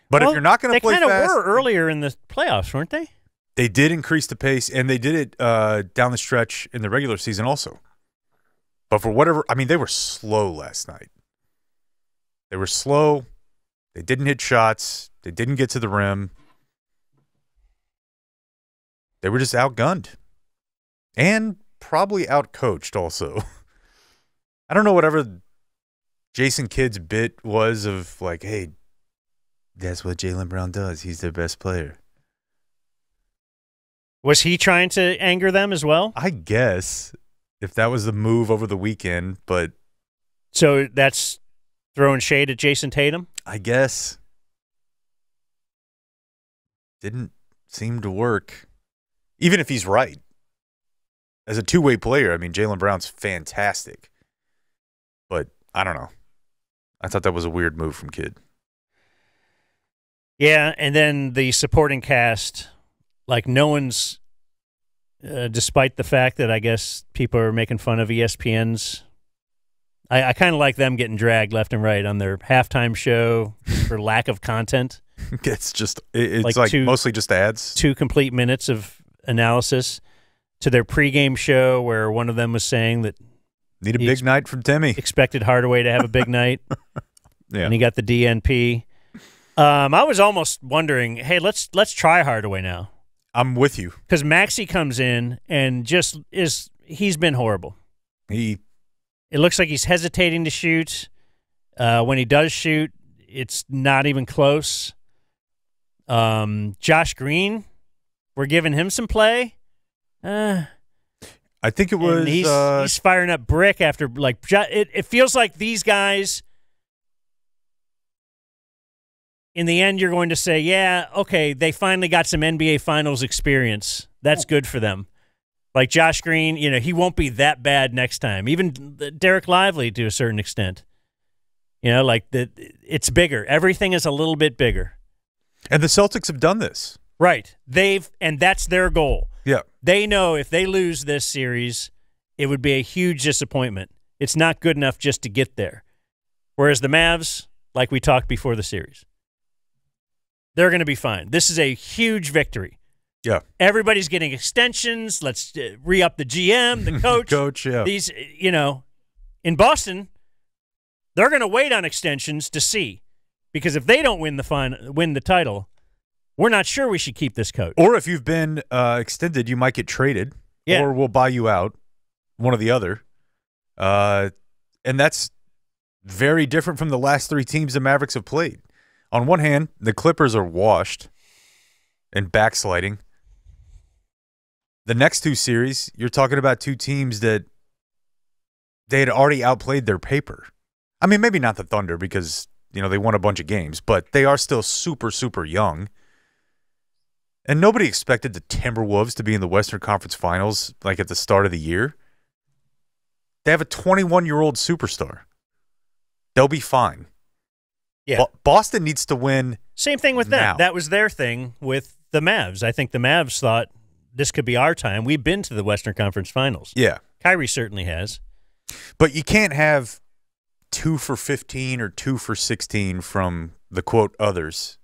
But if you're not going to play fast, they kind of were earlier in the playoffs, weren't they? They did increase the pace, and they did it down the stretch in the regular season also. But for whatever, they were slow last night. They were slow. They didn't hit shots. They didn't get to the rim. They were just outgunned. And probably outcoached also. I don't know whatever Jason Kidd's bit was of hey, that's what Jaylen Brown does. He's their best player. Was he trying to anger them as well? I guess, if that was the move over the weekend, but... So that's throwing shade at Jason Tatum? I guess. Didn't seem to work. Even if he's right. As a two-way player, Jaylen Brown's fantastic. But I don't know. I thought that was a weird move from Kidd. Yeah, and then the supporting cast, like no one's, despite the fact that I guess people are making fun of ESPN's, I kind of like them getting dragged left and right on their halftime show for lack of content. It's like mostly just ads. 2 complete minutes of analysis to their pregame show where one of them was saying that need a big night from Timmy. Expected Hardaway to have a big night. Yeah. And he got the DNP. I was almost wondering, hey, let's try Hardaway now. I'm with you. Because Maxey comes in and he's been horrible. It looks like he's hesitating to shoot. When he does shoot, it's not even close. Josh Green, we're giving him some play. I think it was. He's firing up brick after it feels like these guys. In the end, you're going to say, yeah, okay, they finally got some NBA Finals experience. That's good for them. Like Josh Green, he won't be that bad next time. Even Derek Lively to a certain extent. It's bigger. Everything is a little bit bigger. And the Celtics have done this. Right. And that's their goal. Yeah. They know if they lose this series, it would be a huge disappointment. It's not good enough just to get there. Whereas the Mavs, like we talked before the series, they're going to be fine. This is a huge victory. Yeah. Everybody's getting extensions. Let's re-up the GM, the coach. Coach, yeah. These, in Boston, they're going to wait on extensions to see. Because if they don't win the title, we're not sure we should keep this coach. Or if you've been extended, you might get traded. Yeah. Or we'll buy you out, one or the other. And that's very different from the last 3 teams the Mavericks have played. On one hand, the Clippers are washed and backsliding. The next 2 series, you're talking about 2 teams that they had already outplayed their paper. I mean, maybe not the Thunder because, they won a bunch of games, but they are still super, super young. And nobody expected the Timberwolves to be in the Western Conference Finals like at the start of the year. They have a 21-year-old superstar. They'll be fine. Yeah. Boston needs to win. Same thing with now. them. That was their thing with the Mavs. I think the Mavs thought this could be our time. We've been to the Western Conference Finals. Yeah. Kyrie certainly has. But you can't have 2 for 15 or 2 for 16 from the quote others.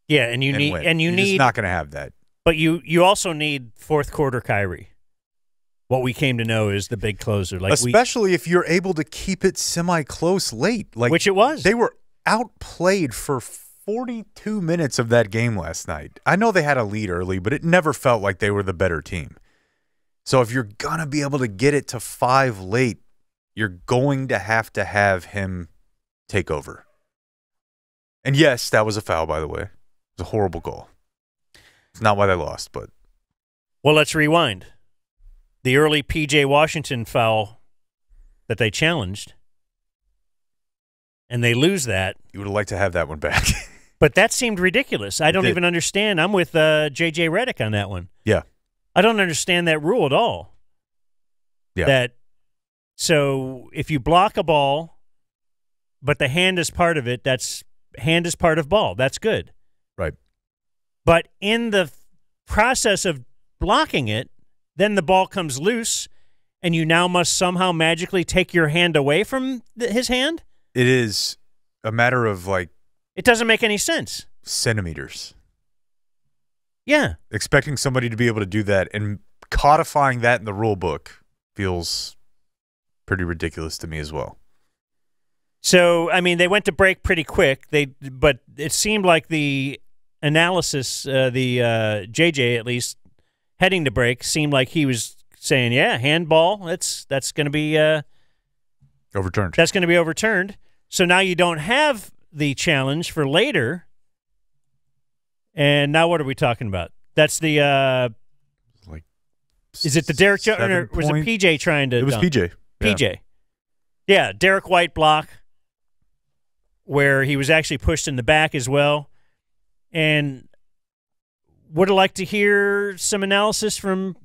Yeah, and you need You're just not going to have that. But you also need fourth quarter Kyrie. What we came to know is the big closer, especially if you're able to keep it semi-close late, which it was. They were outplayed for 42 minutes of that game last night. I know they had a lead early, but it never felt like they were the better team. So if you're going to be able to get it to 5 late, you're going to have him take over. And yes, that was a foul, by the way. It was a horrible goal. It's not why they lost, but. Well, let's rewind. The early P.J. Washington foul that they challenged, and they lose that. You would have liked to have that one back. But that seemed ridiculous. I don't even understand. I'm with J.J. Redick on that one. Yeah. I don't understand that rule at all. Yeah. So if you block a ball, but the hand is part of it, hand is part of ball. That's good. Right. But in the process of blocking it, then the ball comes loose, and you now must somehow magically take your hand away from his hand? It is a matter of it doesn't make any sense. Centimeters. Yeah. Expecting somebody to be able to do that and codifying that in the rule book feels pretty ridiculous to me as well. So, I mean, they went to break pretty quick. But it seemed like the analysis, JJ at least, heading to break, seemed like he was saying, yeah, handball, that's going to be overturned. That's going to be overturned. So now you don't have the challenge for later. And now what are we talking about? That's the is it the Derek Jones, or was it PJ trying to It was dunk? PJ. PJ. Yeah, Derek White block where he was actually pushed in the back as well. And would have liked to hear some analysis from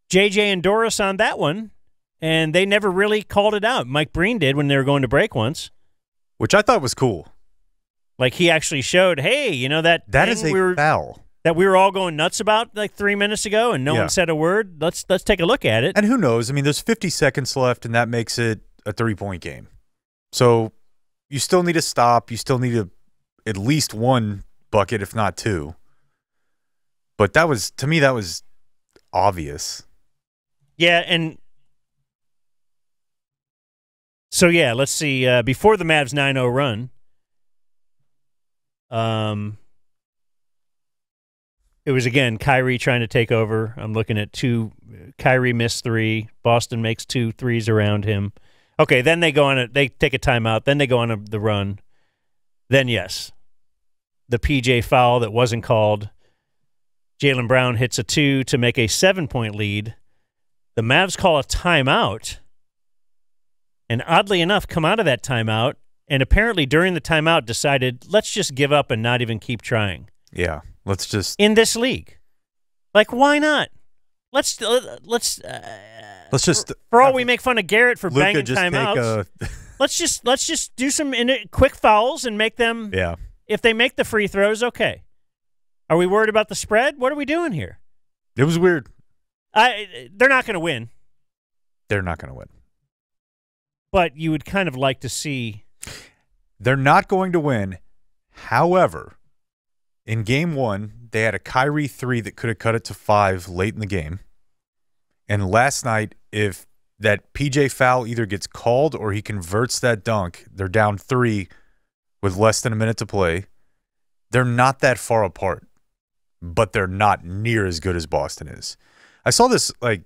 JJ and Doris on that one. and they never really called it out. Mike Breen did when they were going to break once. Which I thought was cool. Like, he actually showed, hey, you know that is a foul. That we were all going nuts about like 3 minutes ago, and no one said a word. Let's take a look at it. And who knows? I mean, there's 50 seconds left, and that makes it a 3-point game. So you still need to stop. You still need at least one bucket, if not two. But to me, that was obvious. Yeah, and so let's see. Before the Mavs 9-0 run, it was, again, Kyrie trying to take over. I'm looking at two. Kyrie missed 3. Boston makes 2 threes around him. Okay, then they take a timeout. Then they go on the run. Then, yes, the PJ foul that wasn't called. Jaylen Brown hits a 2 to make a 7-point lead. The Mavs call a timeout, and oddly enough, come out of that timeout, and apparently during the timeout decided, let's just give up and not even keep trying. Yeah. Let's just in this league, like, why not? Let's just for all we make fun of Garrett for Luka banging timeouts. let's just do some quick fouls and make them. Yeah. If they make the free throws, okay. Are we worried about the spread? What are we doing here? It was weird. They're not going to win. They're not going to win. But you would kind of like to see. They're not going to win. However, in game 1, they had a Kyrie 3 that could have cut it to 5 late in the game. And last night, if that PJ foul either gets called or he converts that dunk, they're down 3 with less than a minute to play. They're not that far apart, but they're not near as good as Boston is. I saw this, I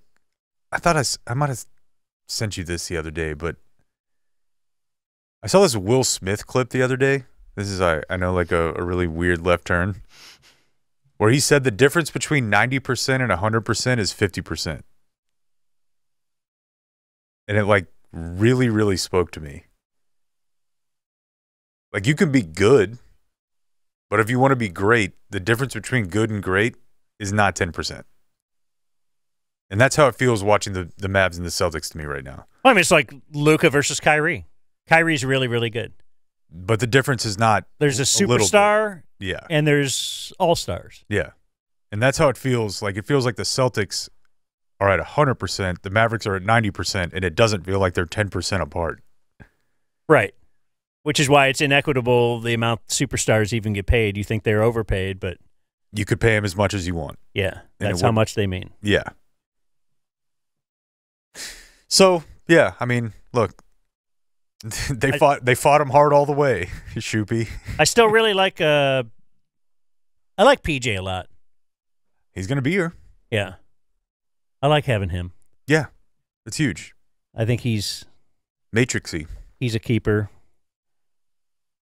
thought I might have sent you this the other day, but I saw this Will Smith clip the other day. This is, I know, like a really weird left turn, where he said the difference between 90% and 100% is 50%. And it, really, really spoke to me. Like, you can be good, but if you want to be great, the difference between good and great is not 10%. And that's how it feels watching the Mavs and the Celtics to me right now. Well, I mean, it's like Luka versus Kyrie. Kyrie's really, really good. But the difference is not. There's a superstar, yeah, and there's all-stars. Yeah. And that's how it feels. Like, it feels like the Celtics are at 100%, the Mavericks are at 90%, and it doesn't feel like they're 10% apart. Right. Which is why it's inequitable the amount superstars even get paid. You think they're overpaid, but you could pay them as much as you want. Yeah, that's how much they mean. Yeah. So, yeah, I mean, look. They fought him hard all the way, Shoopy. I still really like I like PJ a lot. He's gonna be here. Yeah. I like having him. Yeah. It's huge. I think he's Matrixy. He's a keeper.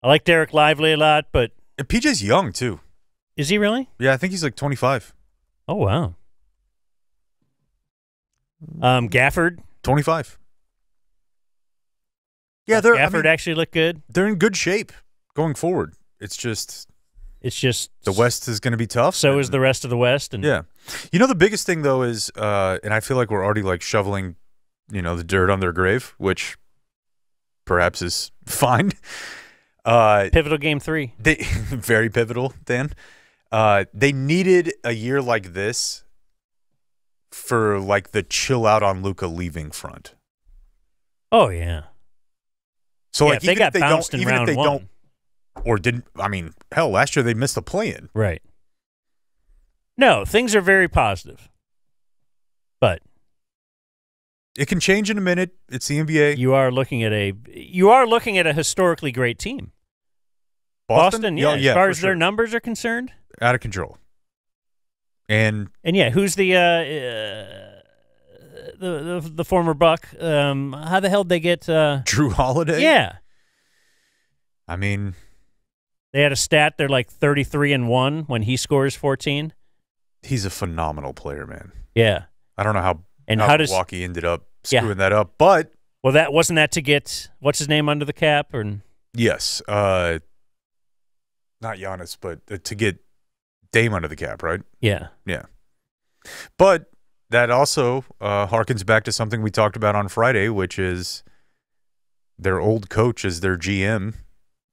I like Derek Lively a lot, but and PJ's young too. Is he really? Yeah, I think he's like 25. Oh wow. Gafford? 25. Yeah, Gafford actually looked good. They're in good shape going forward. It's just the West is going to be tough. So is the rest of the West. And yeah, you know the biggest thing though is, and I feel like we're already like shoveling, the dirt on their grave, which perhaps is fine. Pivotal game 3. They very pivotal, Dan. They needed a year like this for like the chill out on Luka leaving front. Oh yeah. So yeah, like they got bounced in round 1. Or didn't, I mean, hell, last year they missed the play-in. Right. No, things are very positive. But it can change in a minute. It's the NBA. You are looking at a historically great team. Boston, yeah, as far as their numbers are concerned, out of control. And yeah, who's the former Buck? How the hell did they get Drew Holiday? Yeah. I mean, they had a stat. They're like 33-1 when he scores 14. He's a phenomenal player, man. Yeah. I don't know how Milwaukee ended up screwing that up, but well, wasn't that to get what's his name under the cap? Or yes, not Giannis, but to get Dame under the cap, right? Yeah. Yeah. But that also harkens back to something we talked about on Friday, which is their old coach is their GM,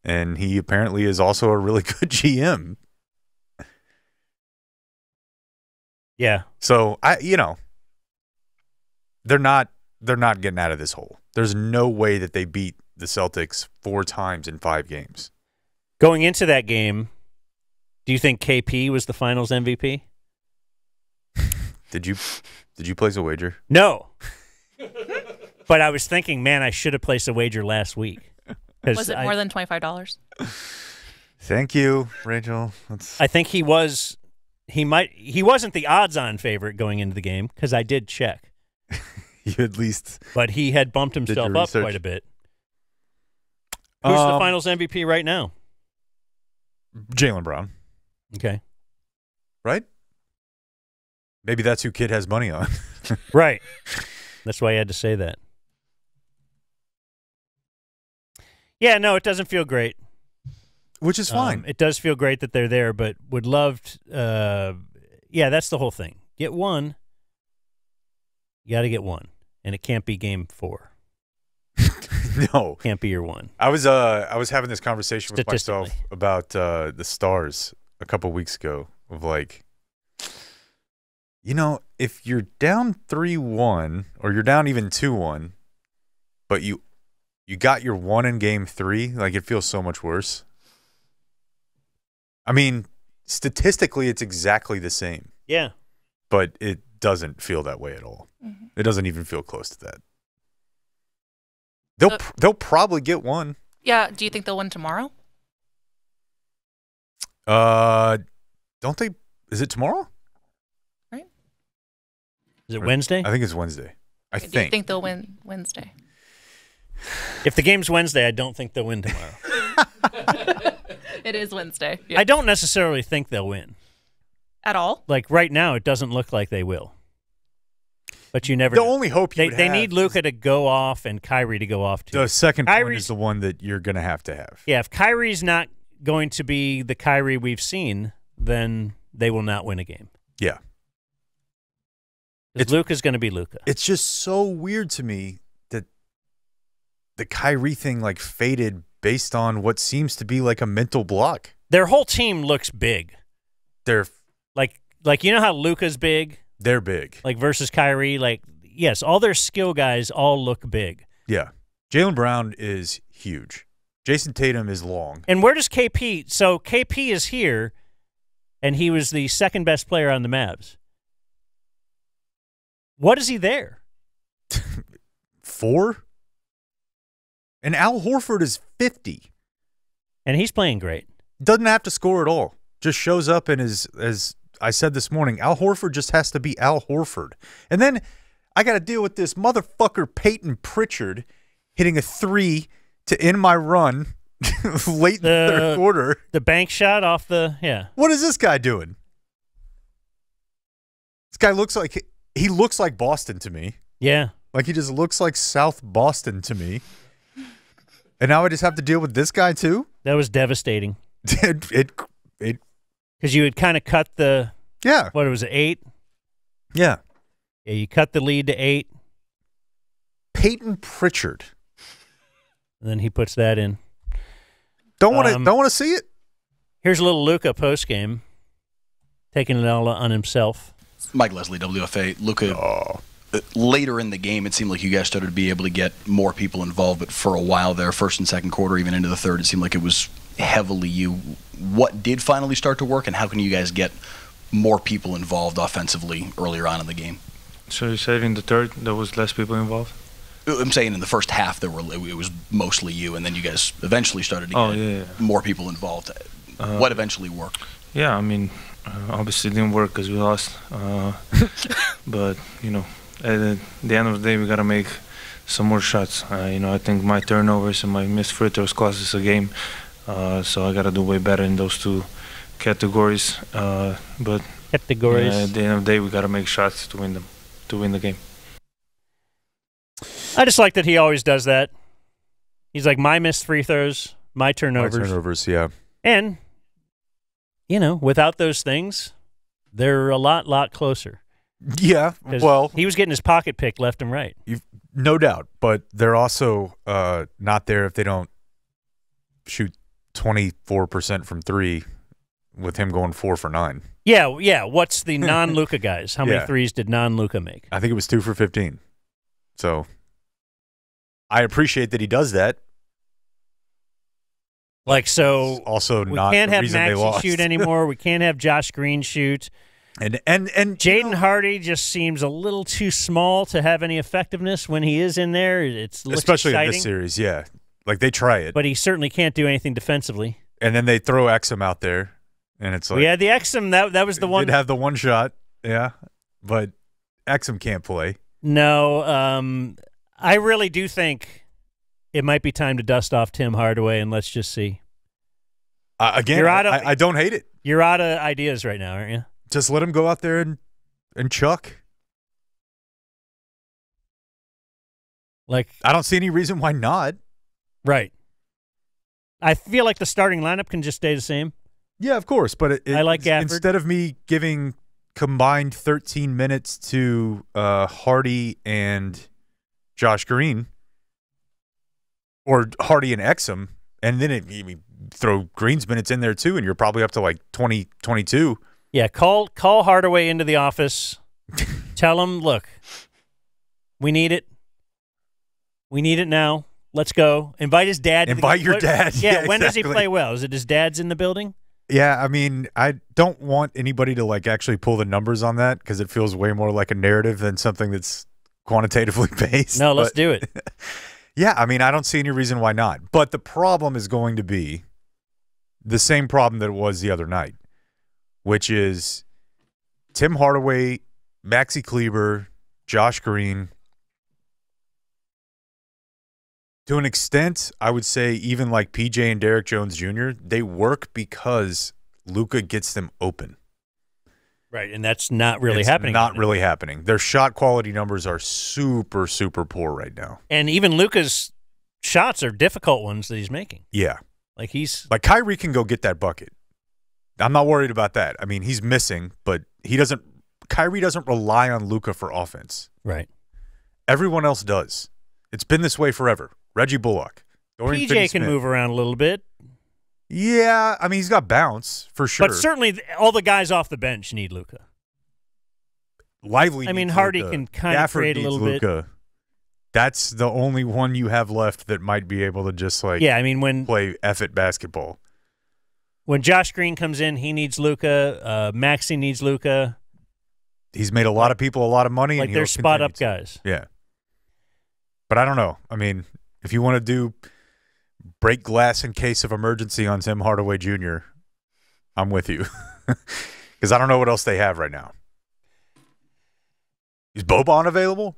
and he apparently is also a really good GM. Yeah. So they're not getting out of this hole. There's no way that they beat the Celtics 4 times in 5 games. Going into that game, do you think KP was the Finals MVP? Did you place a wager? No. But I was thinking, man, I should have placed a wager last week. Was it more than $25? Thank you, Rachel. I think he was. He wasn't the odds-on favorite going into the game because I did check. You at least. But he had bumped himself up quite a bit. Who's the Finals MVP right now? Jaylen Brown. Okay. Right? Maybe that's who Kid has money on. Right. That's why I had to say that. Yeah, no, it doesn't feel great. Which is fine. It does feel great that they're there, but would love to, yeah, that's the whole thing. Get one. You got to get one. And it can't be game 4. No. Can't be your one. I was having this conversation with myself about the Stars a couple weeks ago of like, if you're down 3-1 or you're down even 2-1, but you got your one in game 3, like it feels so much worse. I mean, statistically, it's exactly the same. Yeah. But it doesn't feel that way at all. Mm-hmm. It doesn't even feel close to that. They'll probably get one. Yeah. Do you think they'll win tomorrow? Don't they? Is it tomorrow? Right. Is it Wednesday? I think it's Wednesday. Do you think they'll win Wednesday? If the game's Wednesday, I don't think they'll win tomorrow. It is Wednesday. Yeah. I don't necessarily think they'll win. At all? Like right now, it doesn't look like they will. But you never know. The only hope they need Luka to go off and Kyrie to go off too. The second point is the one that you're going to have. Yeah, if Kyrie's not going to be the Kyrie we've seen, then they will not win a game. Yeah. Luka's going to be Luka. It's just so weird to me that the Kyrie thing like faded based on what seems to be like a mental block. Their whole team looks big. They're like you know how Luka's big? They're big. Like versus Kyrie, like yes, all their skill guys all look big. Yeah. Jaylen Brown is huge. Jason Tatum is long. And where does KP? So KP is here, and he was the second best player on the Mavs. What is he there? 4? And Al Horford is 50. And he's playing great. Doesn't have to score at all. Just shows up and is, as I said this morning, Al Horford just has to be Al Horford. And then I got to deal with this motherfucker Peyton Pritchard hitting a 3 to end my run late in the third quarter. The bank shot off the, yeah. What is this guy doing? This guy looks like Boston to me. Yeah. Like he just looks like South Boston to me. And now I just have to deal with this guy too? That was devastating. It because you had kind of cut the, yeah. What was it, 8? Yeah. Yeah, you cut the lead to 8. Peyton Pritchard. And then he puts that in. Don't want to see it. Here's a little Luka post game, taking it all on himself. Mike Leslie, WFA. Luka, later in the game, it seemed like you guys started to be able to get more people involved, but for a while there, first and second quarter, even into the third, it seemed like it was heavily you. What did finally start to work, and how can you guys get more people involved offensively earlier on in the game? So you said in the third there was less people involved? I'm saying in the first half it was mostly you, and then you guys eventually started to get more people involved. What eventually worked? Yeah, I mean, obviously it didn't work because we lost. But, at the end of the day, we got to make some more shots. I think my turnovers and my missed free throws cost us a game. So I got to do way better in those two categories. But at the end of the day, we got to make shots to win the game. I just like that he always does that. He's like, my missed free throws, my turnovers. My turnovers, yeah. And, without those things, they're a lot closer. Yeah, 'Cause well, he was getting his pocket picked left and right. no doubt, but they're also not there if they don't shoot 24% from three with him going 4 for 9. Yeah. What's the non-Luka guys? How many threes did non-Luka make? I think it was 2 for 15. So I appreciate that he does that. Like, so also we not can't the have reason they Maxey lost. shoot anymore. We can't have Josh Green shoot. And Jaden Hardy just seems a little too small to have any effectiveness when he is in there. It's especially exciting, in this series, yeah. Like they try it, but he certainly can't do anything defensively. And then they throw Exum out there, and it's like the Exum that was the one. Did have the one shot, yeah, but Exum can't play. No, I really do think it might be time to dust off Tim Hardaway, and let's just see. Again, I don't hate it. You're out of ideas right now, aren't you? Just let him go out there and chuck. Like, I don't see any reason why not. Right. I feel like the starting lineup can just stay the same. Yeah, of course. But I like Gafford. Instead of me giving combined 13 minutes to Hardy and Josh Green, or Hardy and Exum, and then you throw Green's minutes in there too, and you're probably up to like 20, 22. Yeah, call Hardaway into the office. Tell him, look, we need it. We need it now. Let's go. Invite his dad. Invite your dad. Yeah, when does he play well? Is it his dad's in the building? Yeah, I mean, I don't want anybody to like actually pull the numbers on that because it feels way more like a narrative than something that's quantitatively based. No, let's do it. Yeah, I mean, I don't see any reason why not. But the problem is going to be the same problem that it was the other night, which is Tim Hardaway, Maxi Kleber, Josh Green. To an extent, I would say even like PJ and Derek Jones Jr., they work because Luka gets them open. Right, and that's not really happening. Not really happening. Their shot quality numbers are super, super poor right now. And even Luka's shots are difficult ones that he's making. Yeah. Like Kyrie can go get that bucket. I'm not worried about that. I mean, he's missing, but Kyrie doesn't rely on Luka for offense. Right. Everyone else does. It's been this way forever. Reggie Bullock. Dorian PJ Finney-Smith. can move around a little bit. Yeah, I mean, he's got bounce for sure. But certainly all the guys off the bench need Luka. Lively. I mean, needs Hardy Luka. can kind of Gafford create a needs little Luka. bit. That's the only one you have left that might be able to just like play effort basketball. When Josh Green comes in, he needs Luka. Maxey needs Luka. He's made a lot of people a lot of money. Like and they're spot up guys. Yeah. But I don't know. I mean, if you want to do break glass in case of emergency on Tim Hardaway Jr., I'm with you. Because I don't know what else they have right now. Is Boban available?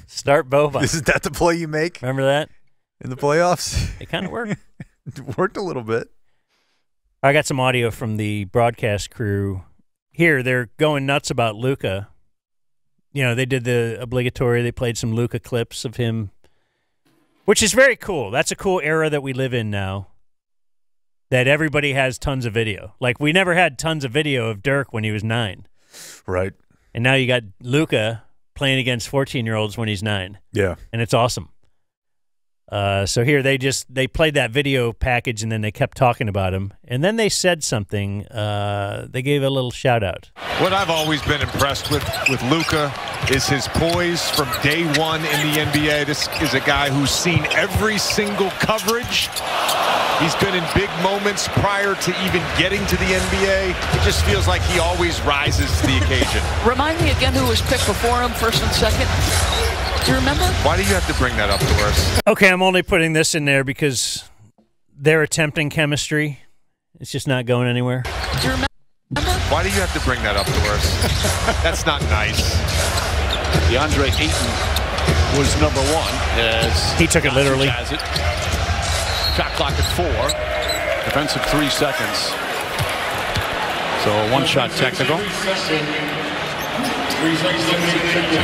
Start Boban. Isn't that the play you make? Remember that? In the playoffs? It kind of worked. It worked a little bit. I got some audio from the broadcast crew. Here, they're going nuts about Luka. You know, they did the obligatory. They played some Luka clips of him, which is very cool. That's a cool era that we live in now, that everybody has tons of video. Like, we never had tons of video of Dirk when he was 9. Right. And now you got Luka playing against 14-year-olds when he's 9. Yeah. And it's awesome. So here they played that video package and then they kept talking about him. And then they said something. They gave a little shout out. What I've always been impressed with Luka is his poise from day one in the NBA. This is a guy who's seen every single coverage. He's been in big moments prior to even getting to the NBA. It just feels like he always rises to the occasion. Remind me again who was picked before him, first and second. Do you remember? Why do you have to bring that up to us? Okay, I'm only putting this in there because they're attempting chemistry. It's just not going anywhere. Do you remember? Why do you have to bring that up to us? That's not nice. DeAndre Ayton was number 1 as he took it literally. Has it. Shot clock at 4. Defensive 3 seconds. So a one-shot technical.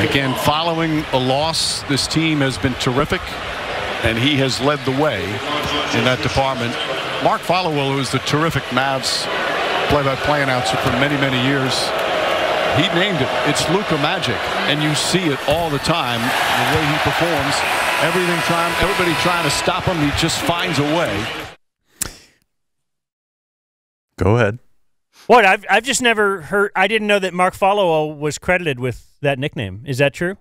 Again, following a loss, this team has been terrific, and he has led the way in that department. Mark Followell, who is the terrific Mavs play-by-play announcer for many, many years, He named it. It's Luka magic, and you see it all the time. The way he performs, everybody trying to stop him. He just finds a way. Go ahead. What? I've just never heard. I didn't know that Mark Followill was credited with that nickname. Is that true?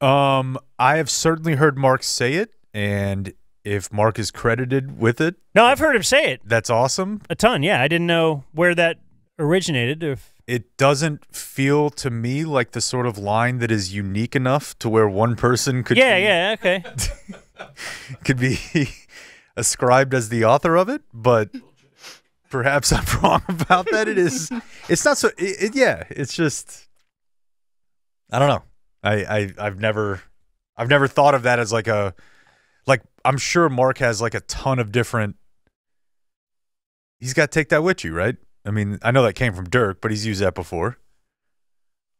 I have certainly heard Mark say it, and if Mark is credited with it, no, I've heard him say it. That's awesome. A ton, yeah. I didn't know where that originated. It doesn't feel to me like the sort of line that is unique enough to where one person could okay. could be ascribed as the author of it, but perhaps I'm wrong about that. It's not so. It's just. I don't know. I've never thought of that as like I'm sure Mark has like a ton of different. He's got to take that with you, right? I mean, I know that came from Dirk, but he's used that before.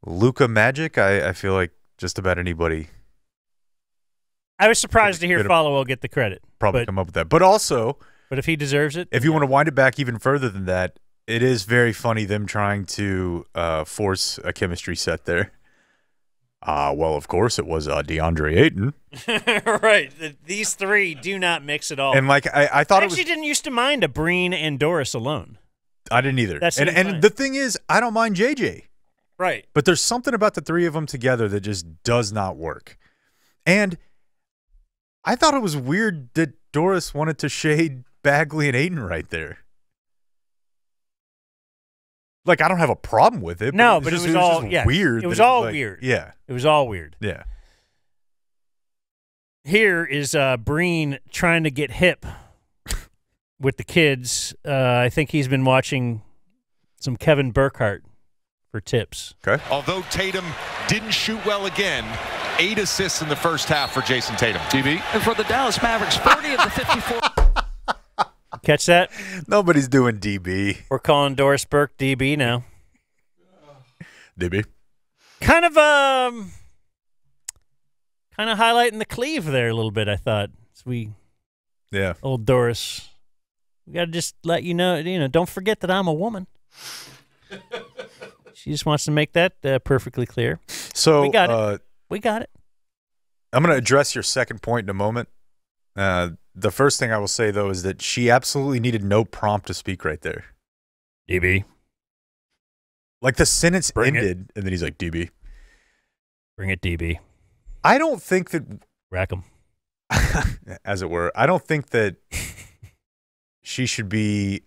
Luka Magic, I feel like just about anybody. I was surprised to hear Followill get the credit. Probably come up with that. But also, if he deserves it. If you want to wind it back even further than that, it is very funny them trying to force a chemistry set there. Well, of course, it was DeAndre Ayton. Right. These three do not mix at all. And like I thought I actually didn't used to mind a Breen and Doris alone. I didn't either. And the thing is, I don't mind JJ. Right. But there's something about the three of them together that just does not work. And I thought it was weird that Doris wanted to shade Bagley and Ayton right there. Like, I don't have a problem with it. No, but it was all weird. It was all weird. Yeah. It was all weird. Yeah. Here is Breen trying to get hip with the kids. I think he's been watching some Kevin Burkhardt for tips. Okay. Although Tatum didn't shoot well again, 8 assists in the first half for Jason Tatum. TV. And for the Dallas Mavericks, 40 of the 54. Catch that? Nobody's doing DB. We're calling Doris Burke DB now. DB. Kind of highlighting the cleave there a little bit, I thought. Yeah. Old Doris. We got to just let you know, don't forget that I'm a woman. She just wants to make that perfectly clear. So we got it. We got it. I'm going to address your second point in a moment. The first thing I will say, though, is that she absolutely needed no prompt to speak right there. DB. Like the sentence ended, and then he's like, DB. Bring it, DB. I don't think that. Rack 'em. As it were. I don't think that she should be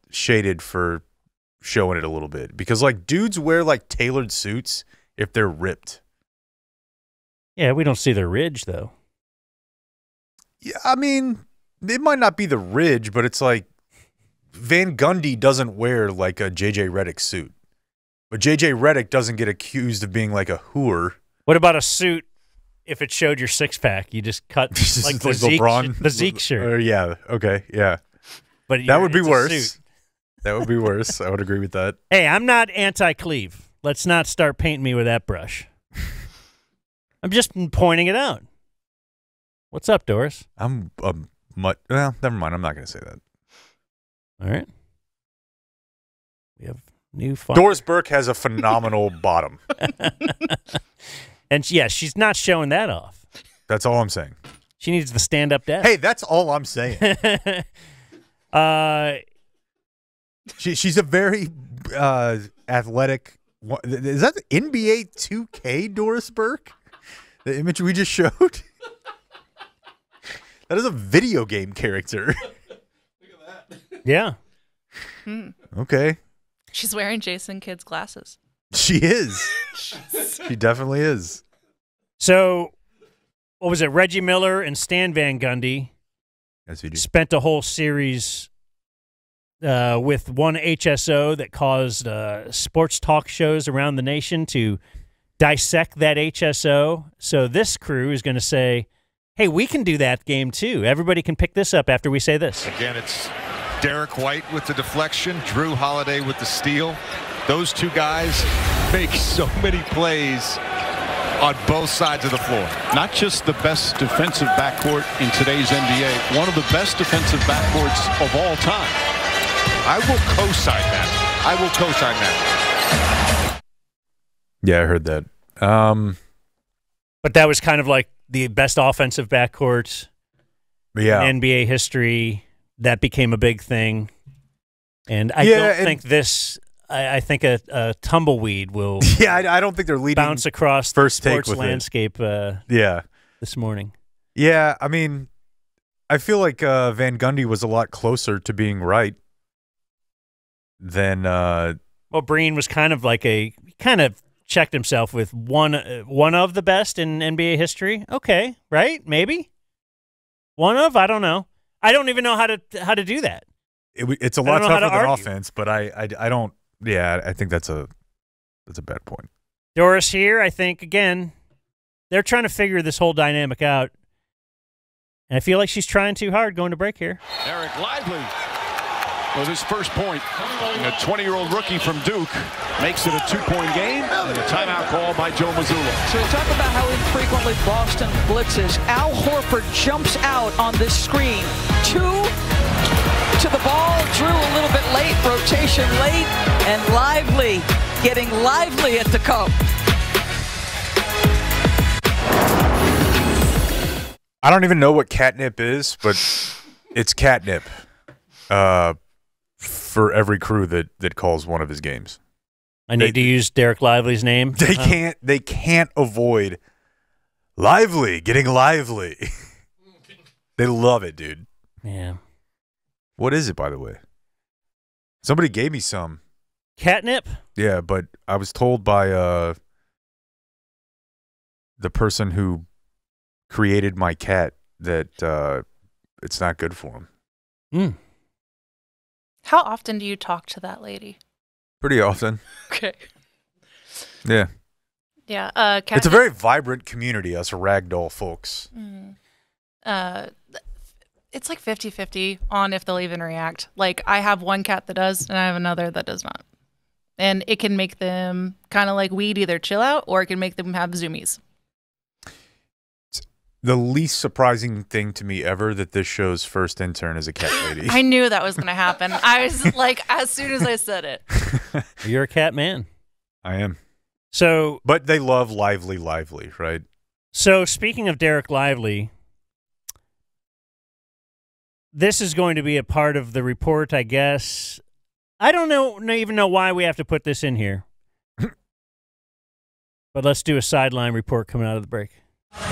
shaded for showing it a little bit. Because, like, dudes wear, like, tailored suits if they're ripped. Yeah, we don't see the ridge, though. Yeah, I mean, it might not be the ridge, but it's like Van Gundy doesn't wear, like, a J.J. Redick suit. But J.J. Redick doesn't get accused of being, like, a whoor. What about a suit if it showed your six-pack? You just cut, like, the Zeke shirt. Yeah, okay, yeah. But that would be worse. That would be worse. I would agree with that. Hey, I'm not anti-cleave. Let's not start painting me with that brush. I'm just pointing it out. What's up, Doris? Well, never mind. I'm not going to say that. All right. We have new fun. Doris Burke has a phenomenal bottom. And, yeah, she's not showing that off. That's all I'm saying. She needs the stand-up desk. Hey, that's all I'm saying. She's a very athletic. Is that the NBA 2K Doris Burke? The image we just showed? That is a video game character. Look at that. Yeah. Okay. She's wearing Jason Kidd's glasses. She is. She definitely is. So, what was it? Reggie Miller and Stan Van Gundy spent a whole series with one HSO that caused sports talk shows around the nation to dissect that HSO. So this crew is going to say, hey, we can do that game too. Everybody can pick this up after we say this. Again, it's Derek White with the deflection, Drew Holiday with the steal. Those two guys make so many plays on both sides of the floor. Not just the best defensive backcourt in today's NBA, one of the best defensive backcourts of all time. I will co-sign that. Yeah, I heard that. But that was kind of like the best offensive backcourt in NBA history. That became a big thing. And I don't think this. I think a tumbleweed will. Yeah, I don't think they're leading. Bounce across first the take sports with landscape. This morning. Yeah, I mean, I feel like Van Gundy was a lot closer to being right than. Well, Breen was kind of like he kind of checked himself with one of the best in NBA history. Okay, right? Maybe one of. I don't know. I don't even know how to do that. It's a lot tougher than offense, but I don't. Yeah, I think that's a bad point. Doris here, I think, again, they're trying to figure this whole dynamic out. And I feel like she's trying too hard going to break here. Eric Lively with his first point. A 20-year-old rookie from Duke makes it a 2-point game. And a timeout call by Joe Mazzulla. So we talk about how infrequently Boston blitzes. Al Horford jumps out on this screen. 2 to the ball, Drew a little bit late, rotation late, and Lively getting lively at the cup. I don't even know what catnip is, but it's catnip for every crew that calls one of his games. I need to use Derek Lively's name. They can't avoid Lively getting lively. They love it, dude. Yeah. What is it, by the way? Somebody gave me some. Catnip? Yeah, but I was told by the person who created my cat that it's not good for him. How often do you talk to that lady? Pretty often. Okay. Yeah. Yeah. It's a very vibrant community, us ragdoll folks. It's like 50-50 on if they'll even react. Like, I have one cat that does, and I have another that does not. And it can make them kind of like weed, either chill out, or it can make them have zoomies. The least surprising thing to me ever that this show's first intern is a cat lady. I knew that was going to happen. I was like, as soon as I said it. You're a cat man. I am. So, but they love lively, right? So, speaking of Derek Lively, this is going to be a part of the report, I guess. I don't even know why we have to put this in here. But let's do a sideline report coming out of the break.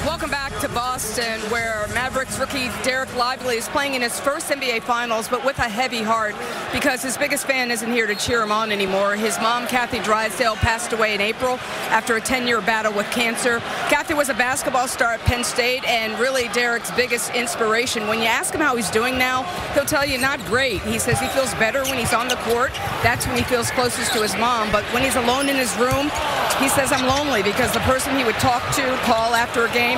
Welcome back to Boston, where Mavericks rookie Derek Lively is playing in his first NBA Finals, but with a heavy heart because his biggest fan isn't here to cheer him on anymore. His mom, Kathy Drysdale, passed away in April after a 10-year battle with cancer. Kathy was a basketball star at Penn State and really Derek's biggest inspiration. When you ask him how he's doing now, he'll tell you not great. He says he feels better when he's on the court. That's when he feels closest to his mom. But when he's alone in his room, he says, I'm lonely because the person he would talk to, call after a game,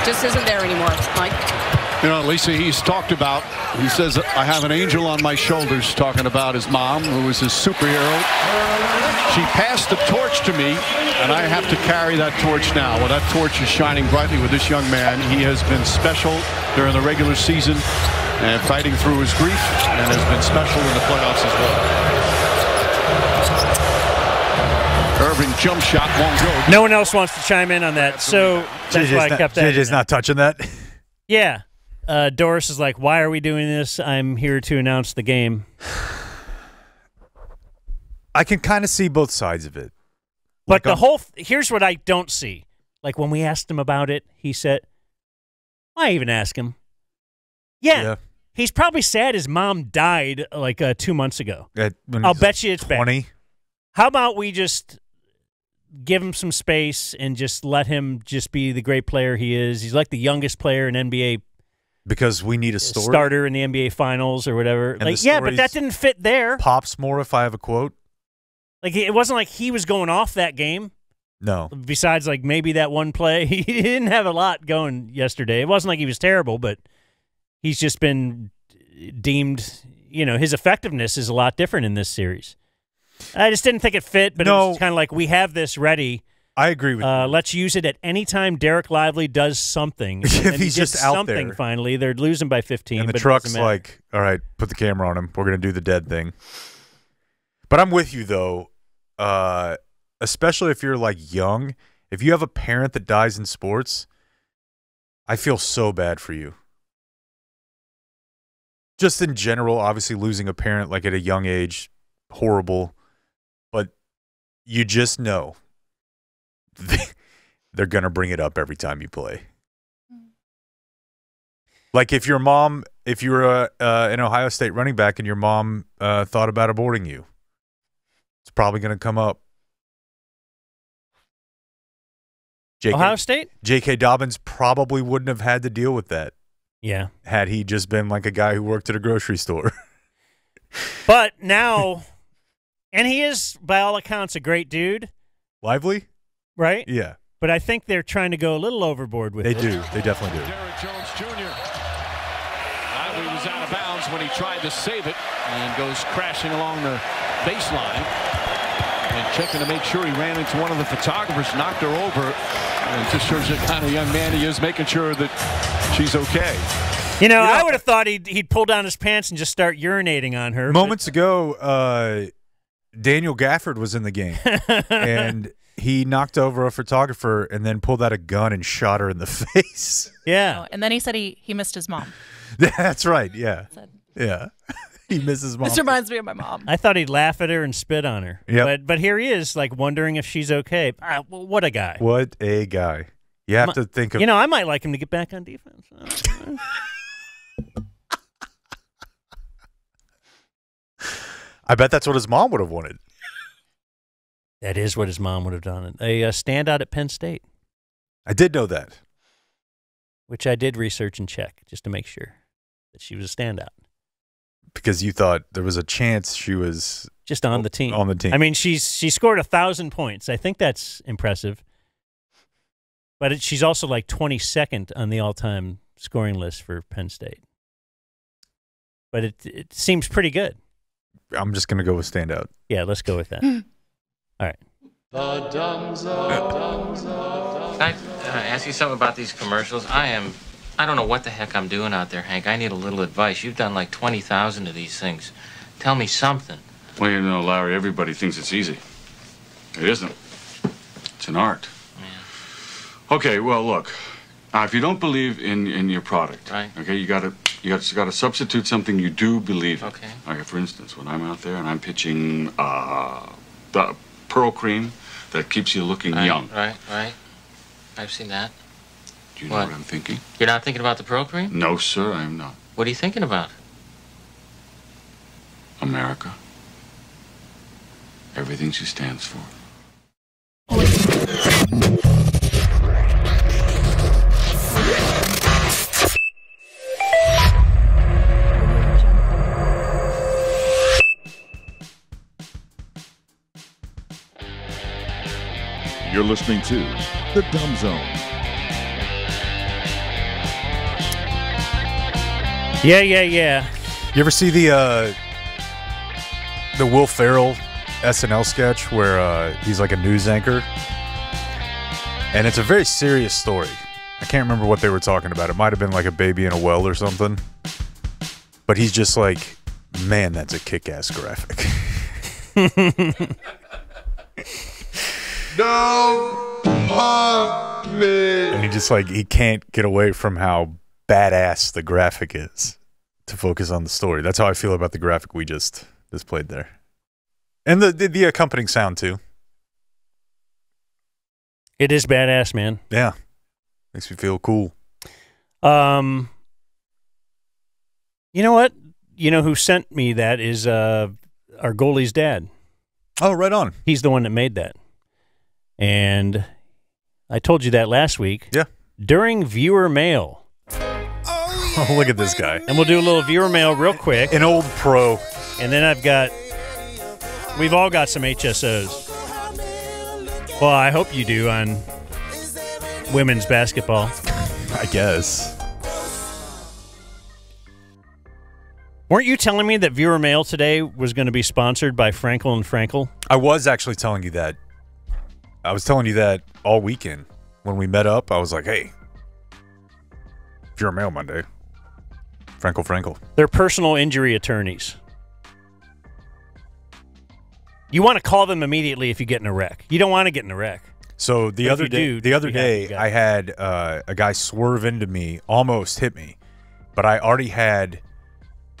just isn't there anymore. Mike? You know, Lisa, he's talked about, he says, I have an angel on my shoulders, talking about his mom, who was his superhero. She passed the torch to me, and I have to carry that torch now. Well, that torch is shining brightly with this young man. He has been special during the regular season and fighting through his grief, and has been special in the playoffs as well. Irving jump shot won't go. No one else wants to chime in on that, so that's why I kept that. JJ's not touching that. Yeah. Doris is like, why are we doing this? I'm here to announce the game. I can kind of see both sides of it. But here's what I don't see. Like when we asked him about it, he said, why even ask him? Yeah. He's probably sad his mom died like 2 months ago. I'll bet you it's 20. bad. How about we just give him some space and just let him just be the great player he is? He's like the youngest player in NBA. Because we need a story. Starter in the NBA Finals or whatever. And like, yeah, but that didn't fit there. Pops more if I have a quote. Like, it wasn't like he was going off that game. No. Besides, like, maybe that one play. He didn't have a lot going yesterday. It wasn't like he was terrible, but he's just been deemed, his effectiveness is a lot different in this series. I just didn't think it fit, but it was kind of like, we have this ready. I agree with you. Let's use it at any time Derek Lively does something. If he's just out something, there. Finally. They're losing by 15. And the but truck's like, all right, put the camera on him. We're going to do the dead thing. But I'm with you, though. especially if you're like young, if you have a parent that dies in sports, I feel so bad for you. Just in general, obviously losing a parent like at a young age, horrible. But you just know they're going to bring it up every time you play. Like if your mom, if you were an Ohio State running back and your mom thought about aborting you, it's probably going to come up. Ohio State? J.K. Dobbins probably wouldn't have had to deal with that. Yeah. Had he just been like a guy who worked at a grocery store. But now, and he is, by all accounts, a great dude. Lively? Right? Yeah. But I think they're trying to go a little overboard with it. They do. They definitely do. Derek Jones Jr. He was out of bounds when he tried to save it and goes crashing along the baseline. And checking to make sure he ran into one of the photographers, knocked her over. And it just shows you the kind of young man he is, making sure that she's okay. You know, I would have thought he'd pull down his pants and just start urinating on her. Moments ago, Daniel Gafford was in the game. And he knocked over a photographer and then pulled out a gun and shot her in the face. Yeah. Oh, and then he said he missed his mom. That's right, yeah. Yeah. He misses mom. This reminds me of my mom. I thought he'd laugh at her and spit on her. Yep. But here he is, like, wondering if she's okay. Well, what a guy. What a guy. You have to think of... You know, I might like him to get back on defense. I bet that's what his mom would have wanted. That is what his mom would have done. A standout at Penn State. I did know that. Which I did research and check just to make sure that she was a standout. Because you thought there was a chance she was just on the team. On the team. I mean, she scored 1,000 points. I think that's impressive. But she's also like 22nd on the all-time scoring list for Penn State. But it seems pretty good. I'm just going to go with standout. Yeah, let's go with that. All right. The Dumb Zone. Can I ask you something about these commercials? I don't know what the heck I'm doing out there, Hank. I need a little advice. You've done like 20,000 of these things. Tell me something. Well, you know, Larry, everybody thinks it's easy. It isn't. It's an art. Yeah. Okay, well, look. If you don't believe in your product, right? Okay, you got to substitute something you do believe in. Okay. Okay, for instance, when I'm out there and I'm pitching the Pearl Cream that keeps you looking young. Right. I've seen that. Do you know what I'm thinking? You're not thinking about the Pearl Cream? No, sir, I'm not. What are you thinking about? America. Everything she stands for. You're listening to The Dumb Zone. Yeah. You ever see the Will Ferrell SNL sketch where he's like a news anchor? And it's a very serious story. I can't remember what they were talking about. It might have been like a baby in a well or something. But he's just like, man, that's a kick-ass graphic. No, and he can't get away from how badass the graphic is to focus on the story. That's how I feel about the graphic we just played there. And the accompanying sound too. It is badass, man. Yeah. Makes me feel cool. You know what? You know who sent me that is our goalie's dad. Oh, right on. He's the one that made that. And I told you that last week. Yeah. During viewer mail. Oh, look at this guy. And we'll do a little viewer mail real quick. An old pro. And then we've all got some HSOs. Well, I hope you do on women's basketball. I guess. Weren't you telling me that viewer mail today was going to be sponsored by Frankel and Frankel? I was actually telling you that. I was telling you that all weekend when we met up. I was like, hey, viewer mail Monday. Frankel. They're personal injury attorneys. You want to call them immediately if you get in a wreck. You don't want to get in a wreck. So the other day, I had a guy swerve into me, almost hit me, but I already had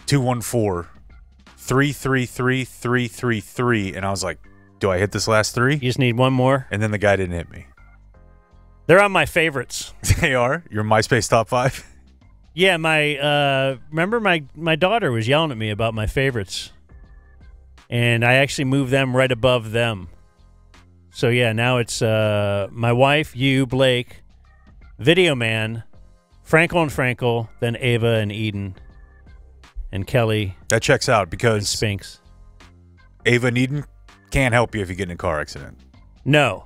214-333-333, and I was like, do I hit this last three? You just need one more? And then the guy didn't hit me. They're on my favorites. They are? Your MySpace top 5? Yeah, remember my daughter was yelling at me about my favorites, and I actually moved them right above them. So, yeah, now it's my wife, you, Blake, Video Man, Frankel and Frankel, then Ava and Eden, and Kelly. That checks out because Spinks. Ava and Eden can't help you if you get in a car accident. No.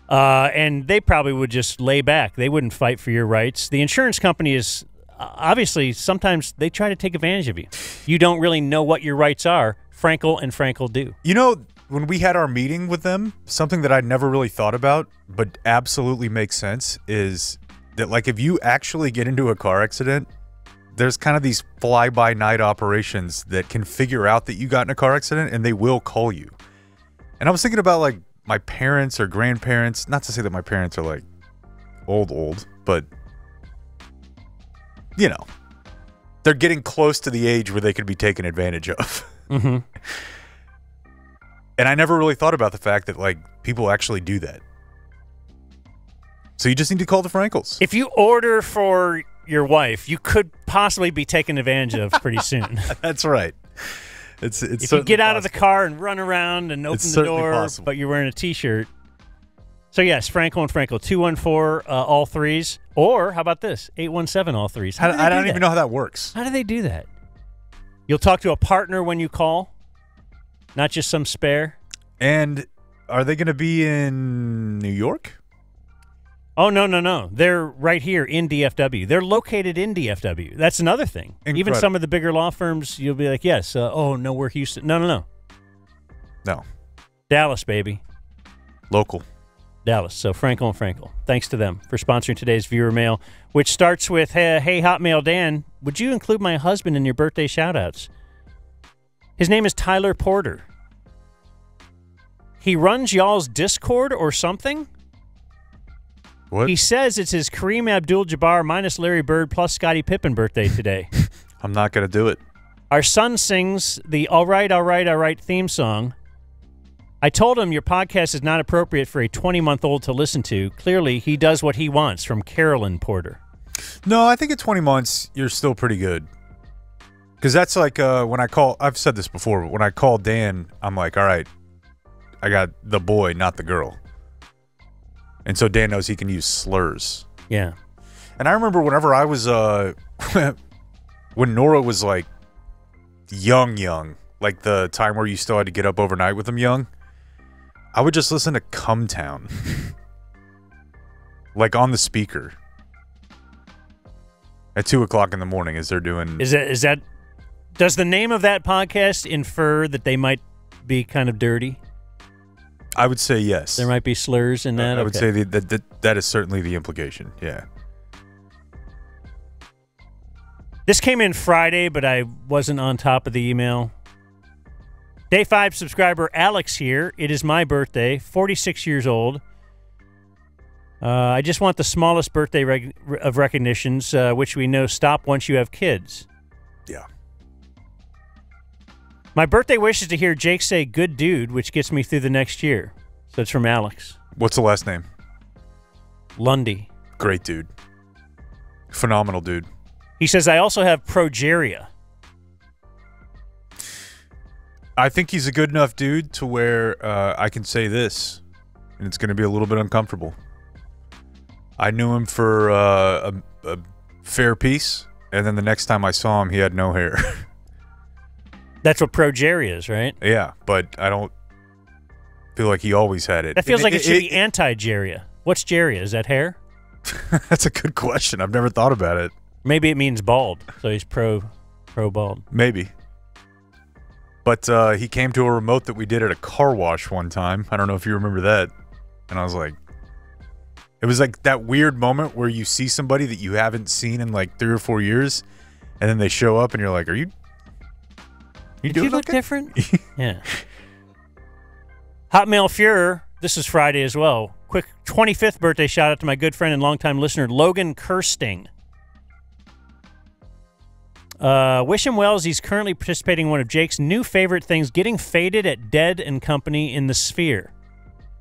And they probably would just lay back. They wouldn't fight for your rights. The insurance company is obviously sometimes they try to take advantage of you. You don't really know what your rights are. Frankel and Frankel do. You know, when we had our meeting with them, something that I never really thought about but absolutely makes sense is that, like, if you actually get into a car accident, there's kind of these fly-by-night operations that can figure out that you got in a car accident, and they will call you. And I was thinking about, like, my parents or grandparents. Not to say that my parents are, like, old, but, you know, they're getting close to the age where they could be taken advantage of. Mm-hmm. And I never really thought about the fact that, like, people actually do that. So you just need to call the Frankels. If you order for your wife, you could possibly be taken advantage of pretty soon. That's right. It's if you get out of the car and run around and open the door, but you're wearing a T-shirt. So, yes, Frankel and Frankel, 214 all threes. Or, how about this, 817 all threes. I don't even know how that works. How do they do that? You'll talk to a partner when you call? Not just some spare? And are they going to be in New York? Oh, no. They're right here in DFW. They're located in DFW. That's another thing. Incredible. Even some of the bigger law firms, you'll be like, yes. Oh, no, we're Houston. No. No. Dallas, baby. Local. Dallas. So Frankel and Frankel. Thanks to them for sponsoring today's viewer mail, which starts with, hey, Hotmail Dan, would you include my husband in your birthday shout-outs? His name is Tyler Porter. He runs y'all's Discord or something? What? He says it's his Kareem Abdul-Jabbar minus Larry Bird plus Scottie Pippen birthday today. I'm not going to do it. Our son sings the All Right theme song. I told him your podcast is not appropriate for a 20-month-old to listen to. Clearly, he does what he wants, from Carolyn Porter. No, I think at 20 months, you're still pretty good. Because that's like when I call, I've said this before, but when I call Dan, I'm like, all right, I got the boy, not the girl. And so Dan knows he can use slurs. Yeah. And I remember whenever I was, when Nora was like young, like the time where you still had to get up overnight with them young, I would just listen to Come Town. Like on the speaker. At 2 o'clock in the morning as they're doing. Is that does the name of that podcast infer that they might be kind of dirty? I would say yes. There might be slurs in that? I would say that is certainly the implication, yeah. This came in Friday, but I wasn't on top of the email. Day 5 subscriber Alex here. It is my birthday, 46 years old. I just want the smallest birthday of recognitions, which we know stop once you have kids. Yeah. My birthday wish is to hear Jake say good dude, which gets me through the next year. So it's from Alex. What's the last name? Lundy. Great dude. Phenomenal dude. He says, I also have progeria. I think he's a good enough dude to where I can say this, and it's going to be a little bit uncomfortable. I knew him for a fair piece, and then the next time I saw him, he had no hair. That's what progeria is, right? Yeah, but I don't feel like he always had it. That feels like it should be anti-geria. What's geria? Is that hair? That's a good question. I've never thought about it. Maybe it means bald, so he's pro-bald. Maybe. But he came to a remote that we did at a car wash one time. I don't know if you remember that. And I was like, it was like that weird moment where you see somebody that you haven't seen in like 3 or 4 years, and then they show up and you're like, are you Did you look different? Yeah. Hotmail Fuhrer, this is Friday as well. Quick 25th birthday shout out to my good friend and longtime listener, Logan Kirsting. Wish him well as he's currently participating in one of Jake's new favorite things, getting faded at Dead and Company in the Sphere.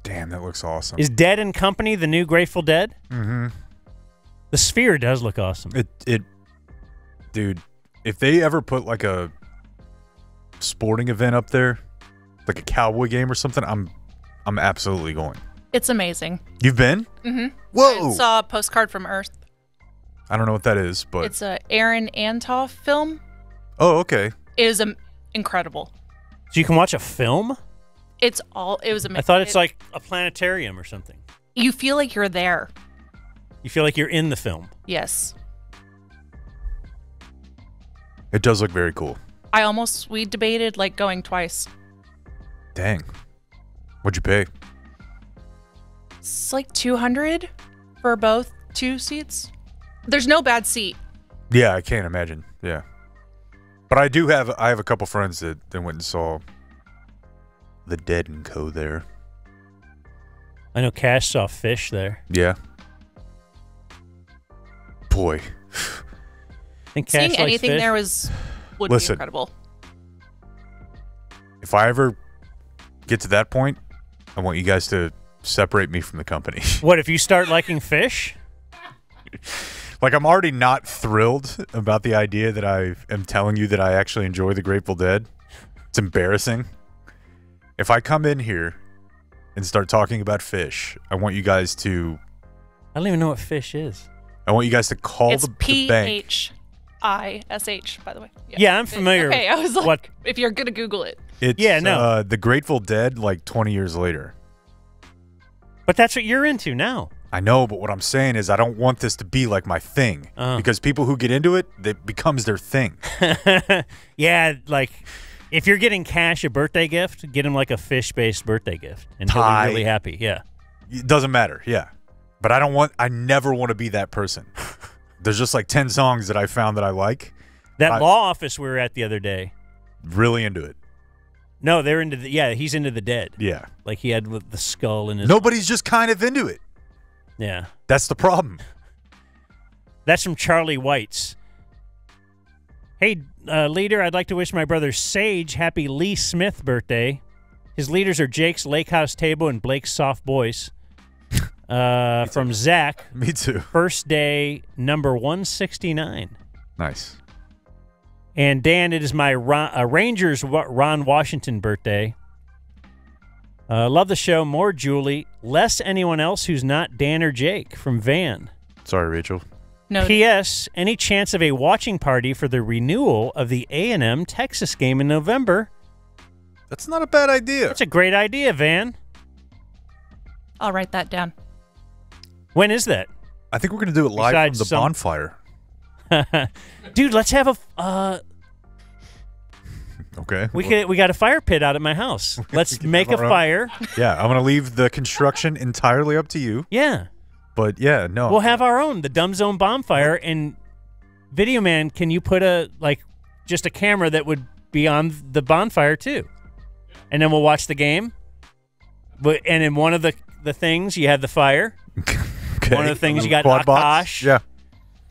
Damn, that looks awesome. Is Dead and Company the new Grateful Dead? Mm-hmm. The Sphere does look awesome. Dude, if they ever put like a sporting event up there, like a cowboy game or something, I'm absolutely going. It's amazing. You've been? Mm-hmm. Whoa! I saw a postcard from Earth. I don't know what that is, but It's a Aaron Antoff film. oh, okay. It is incredible. So you can watch a film? It was amazing. I thought it's like a planetarium or something. You feel like you're there. You feel like you're in the film. Yes. It does look very cool. We debated like going twice. Dang. What'd you pay? It's like $200 for both 2 seats. There's no bad seat. Yeah, I can't imagine. Yeah. But I have a couple friends that went and saw The Dead and Co. there. I know Cash saw Fish there. Yeah. Boy. I think Cash Seeing likes anything Fish. there would be Listen. incredible. If I ever get to that point, I want you guys to separate me from the company. What, if you start liking Fish? Like, I'm already not thrilled about the idea that I am telling you that I actually enjoy the Grateful Dead. It's embarrassing. If I come in here and start talking about Fish, I want you guys to... I don't even know what Fish is. I want you guys to call It's the bank. P-H-I-S-H, by the way. Yeah, I'm familiar. Okay, I was like, what? if you're going to Google it. It's, Yeah, no. the Grateful Dead, like 20 years later. But that's what you're into now. I know, but what I'm saying is I don't want this to be like my thing. Because people who get into it, it becomes their thing. Yeah, like if you're getting Cash a birthday gift, get him like a fish-based birthday gift, and he'll Pie. be really happy. Yeah. It doesn't matter, yeah. But I never want to be that person. There's just like 10 songs that I found that I like. That law office we were at the other day. Really into it. No, they're into he's into the Dead. Yeah. Like he had the skull in his... Nobody's just kind of into it. Yeah. That's the problem. That's from Charlie White's. Hey, leader, I'd like to wish my brother Sage happy Lee Smith birthday. His leaders are Jake's Lake House Table and Blake's Soft Voice. From Zach. Me too. First day, number 169. Nice. And Dan, it is my Rangers Ron Washington birthday. Love the show. More Julie. Less anyone else who's not Dan or Jake from Van. Sorry, Rachel. No. P.S. Any chance of a watching party for the renewal of the A&M Texas game in November? That's not a bad idea. That's a great idea, Van. I'll write that down. When is that? I think we're going to do it live Besides from the bonfire. Dude, let's have a... Okay. We got a fire pit out at my house. Let's make a fire. Yeah, I'm going to leave the construction entirely up to you. Yeah. But yeah, no. We'll have our own, the Dumb Zone bonfire. And Video Man, can you put just a camera that would be on the bonfire too? And then we'll watch the game. And in one of the things, you have the fire. Okay. One of the things you got Quad box. Akash. Yeah.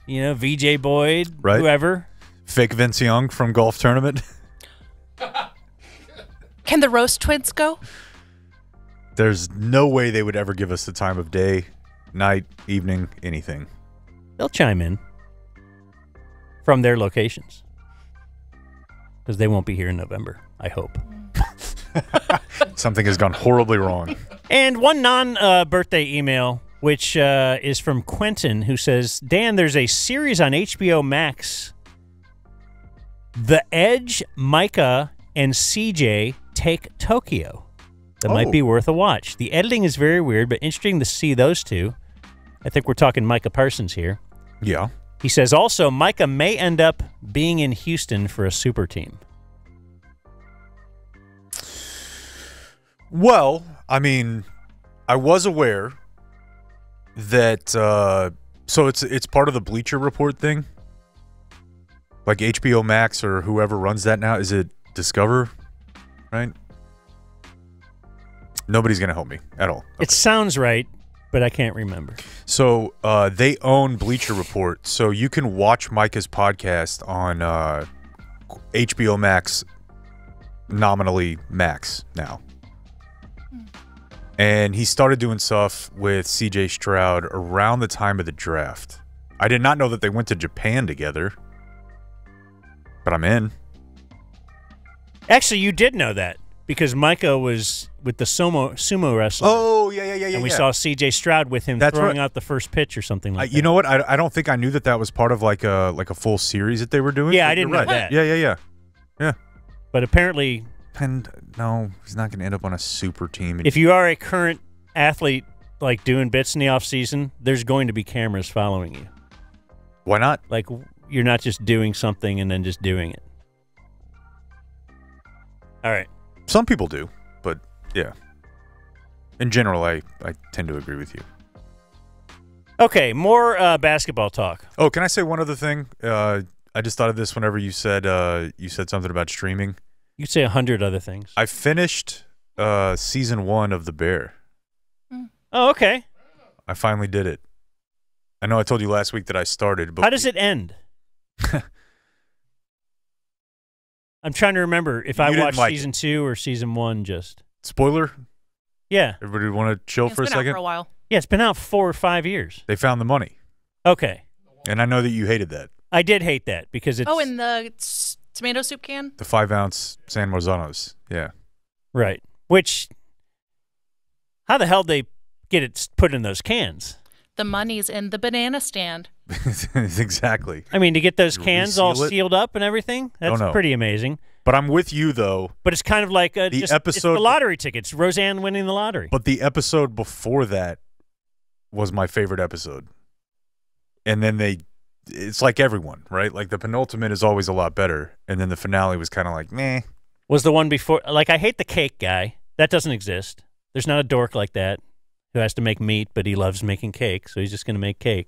You know, VJ Boyd, right. Whoever. Fake Vince Young from golf tournament. Can the Roast Twins go? There's no way they would ever give us the time of day, night, evening, anything. They'll chime in from their locations. Because they won't be here in November, I hope. Something has gone horribly wrong. And one non-birthday email, which is from Quentin, who says, Dan, there's a series on HBO Max. The Edge, Micah, and CJ take Tokyo. That might be worth a watch. The editing is very weird, but interesting to see those two. I think we're talking Micah Parsons here. Yeah. He says also Micah may end up being in Houston for a super team. Well, I mean, I was aware that so it's part of the Bleacher Report thing. Like HBO Max or whoever runs that now. Is it Discover? Right? Nobody's going to help me at all. Okay. It sounds right, but I can't remember. So they own Bleacher Report, so you can watch Micah's podcast on HBO Max, nominally Max now. And he started doing stuff with CJ Stroud around the time of the draft. I did not know that they went to Japan together, but I'm in. Actually, you did know that because Micah was with the sumo wrestler. Oh, yeah. And we saw CJ Stroud with him throwing out the first pitch or something like that. You know what? I don't think I knew that was part of like a full series that they were doing. Yeah, I didn't know that. Yeah. But apparently... And no, he's not going to end up on a super team. If you are a current athlete, like doing bits in the off season, there's going to be cameras following you. Why not? Like you're not just doing something and then just doing it. All right. Some people do, but yeah. In general, I tend to agree with you. Okay, more basketball talk. Oh, can I say one other thing? I just thought of this whenever you said something about streaming. You could say 100 other things. I finished season 1 of The Bear. Oh, okay. I finally did it. I know I told you last week that I started, but how does it end? I'm trying to remember if I watched season 2 or season 1 just. Spoiler? Yeah. Everybody want to chill for a second? It's been out for a while. Yeah, it's been out 4 or 5 years. They found the money. Okay. And I know that you hated that. I did hate that because it's... Oh, in the tomato soup can? The 5-ounce San Marzanos. Yeah. Right. Which, how the hell they get it put in those cans? The money's in the banana stand. Exactly. I mean, to get those cans all sealed up and everything, that's pretty amazing. But I'm with you, though. But it's kind of like episode, it's the lottery tickets. Roseanne winning the lottery. But the episode before that was my favorite episode. And then it's like everyone, right? Like the penultimate is always a lot better. And then the finale was kind of like, meh. Was the one before, like I hate the cake guy. That doesn't exist. There's not a dork like that who has to make meat, but he loves making cake, so he's just going to make cake.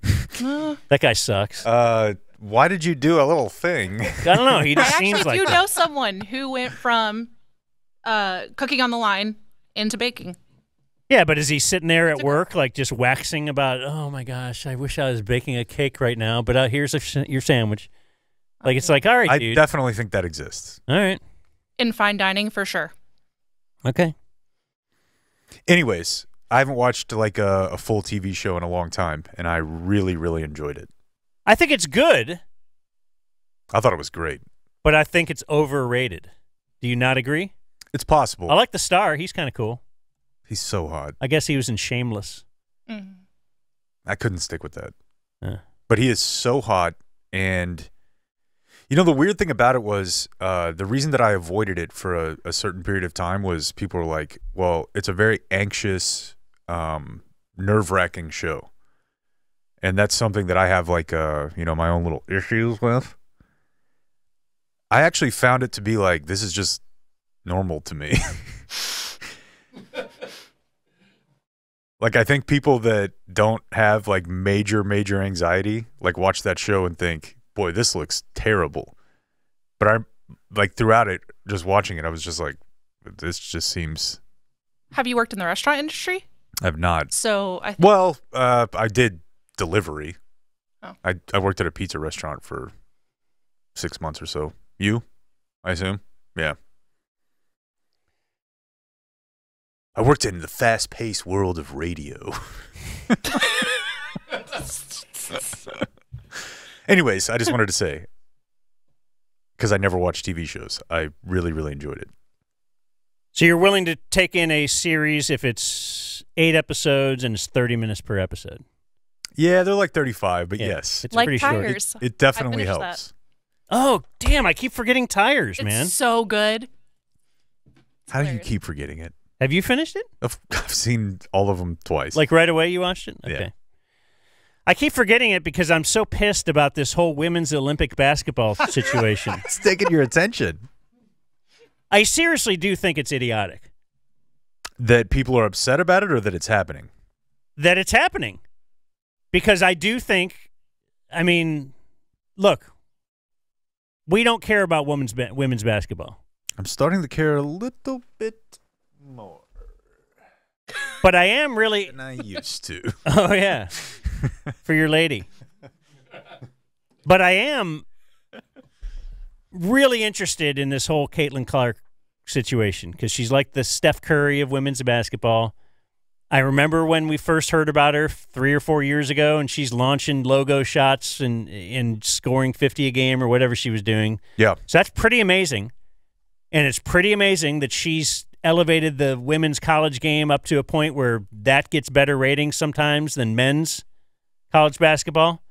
That guy sucks. Why did you do a little thing? I don't know. He just seems like I know someone who went from cooking on the line into baking. Yeah, but is he sitting there at work, like just waxing about, oh my gosh, I wish I was baking a cake right now, but here's your sandwich. Like, it's like, all right, dude. I definitely think that exists. All right. In fine dining, for sure. Okay. Anyways, I haven't watched like a full TV show in a long time, and I really, really enjoyed it. I think it's good. I thought it was great. But I think it's overrated. Do you not agree? It's possible. I like the star. He's kind of cool. He's so hot. I guess he was in Shameless. I couldn't stick with that. But he is so hot. And, you know, the weird thing about it was the reason that I avoided it for a certain period of time was people were like, well, it's a very anxious, nerve-wracking show. And that's something that I have like, my own little issues with. I actually found it to be like, this is just normal to me. Like, I think people that don't have like major anxiety, like watch that show and think, boy, this looks terrible. But I like throughout it, just watching it, I was just like, this just seems. Have you worked in the restaurant industry? I've not. So I did delivery. Oh. I worked at a pizza restaurant for 6 months or so. You, I assume? Yeah. I worked in the fast-paced world of radio. Anyways, I just wanted to say, because I never watched TV shows, I really, really enjoyed it. So you're willing to take in a series if it's 8 episodes and it's 30 minutes per episode? Yeah, they're like 35, but yes. It's like pretty Tires. short. It definitely helps. That. Oh, damn, I keep forgetting Tires, man. It's so good. How do you keep forgetting it? Have you finished it? I've seen all of them twice. Like right away you watched it? Okay. Yeah. I keep forgetting it because I'm so pissed about this whole women's Olympic basketball situation. It's taking your attention. I seriously do think it's idiotic. That people are upset about it or that it's happening? That it's happening. Because I do think, I mean, look, we don't care about women's basketball. I'm starting to care a little bit more. But I am really. And I used to. Oh, yeah. For your lady. But I am really interested in this whole Caitlyn Clark situation because she's like the Steph Curry of women's basketball. I remember when we first heard about her 3 or 4 years ago, and she's launching logo shots and scoring 50 a game or whatever she was doing. Yeah. So that's pretty amazing. And it's pretty amazing that she's elevated the women's college game up to a point where that gets better ratings sometimes than men's college basketball.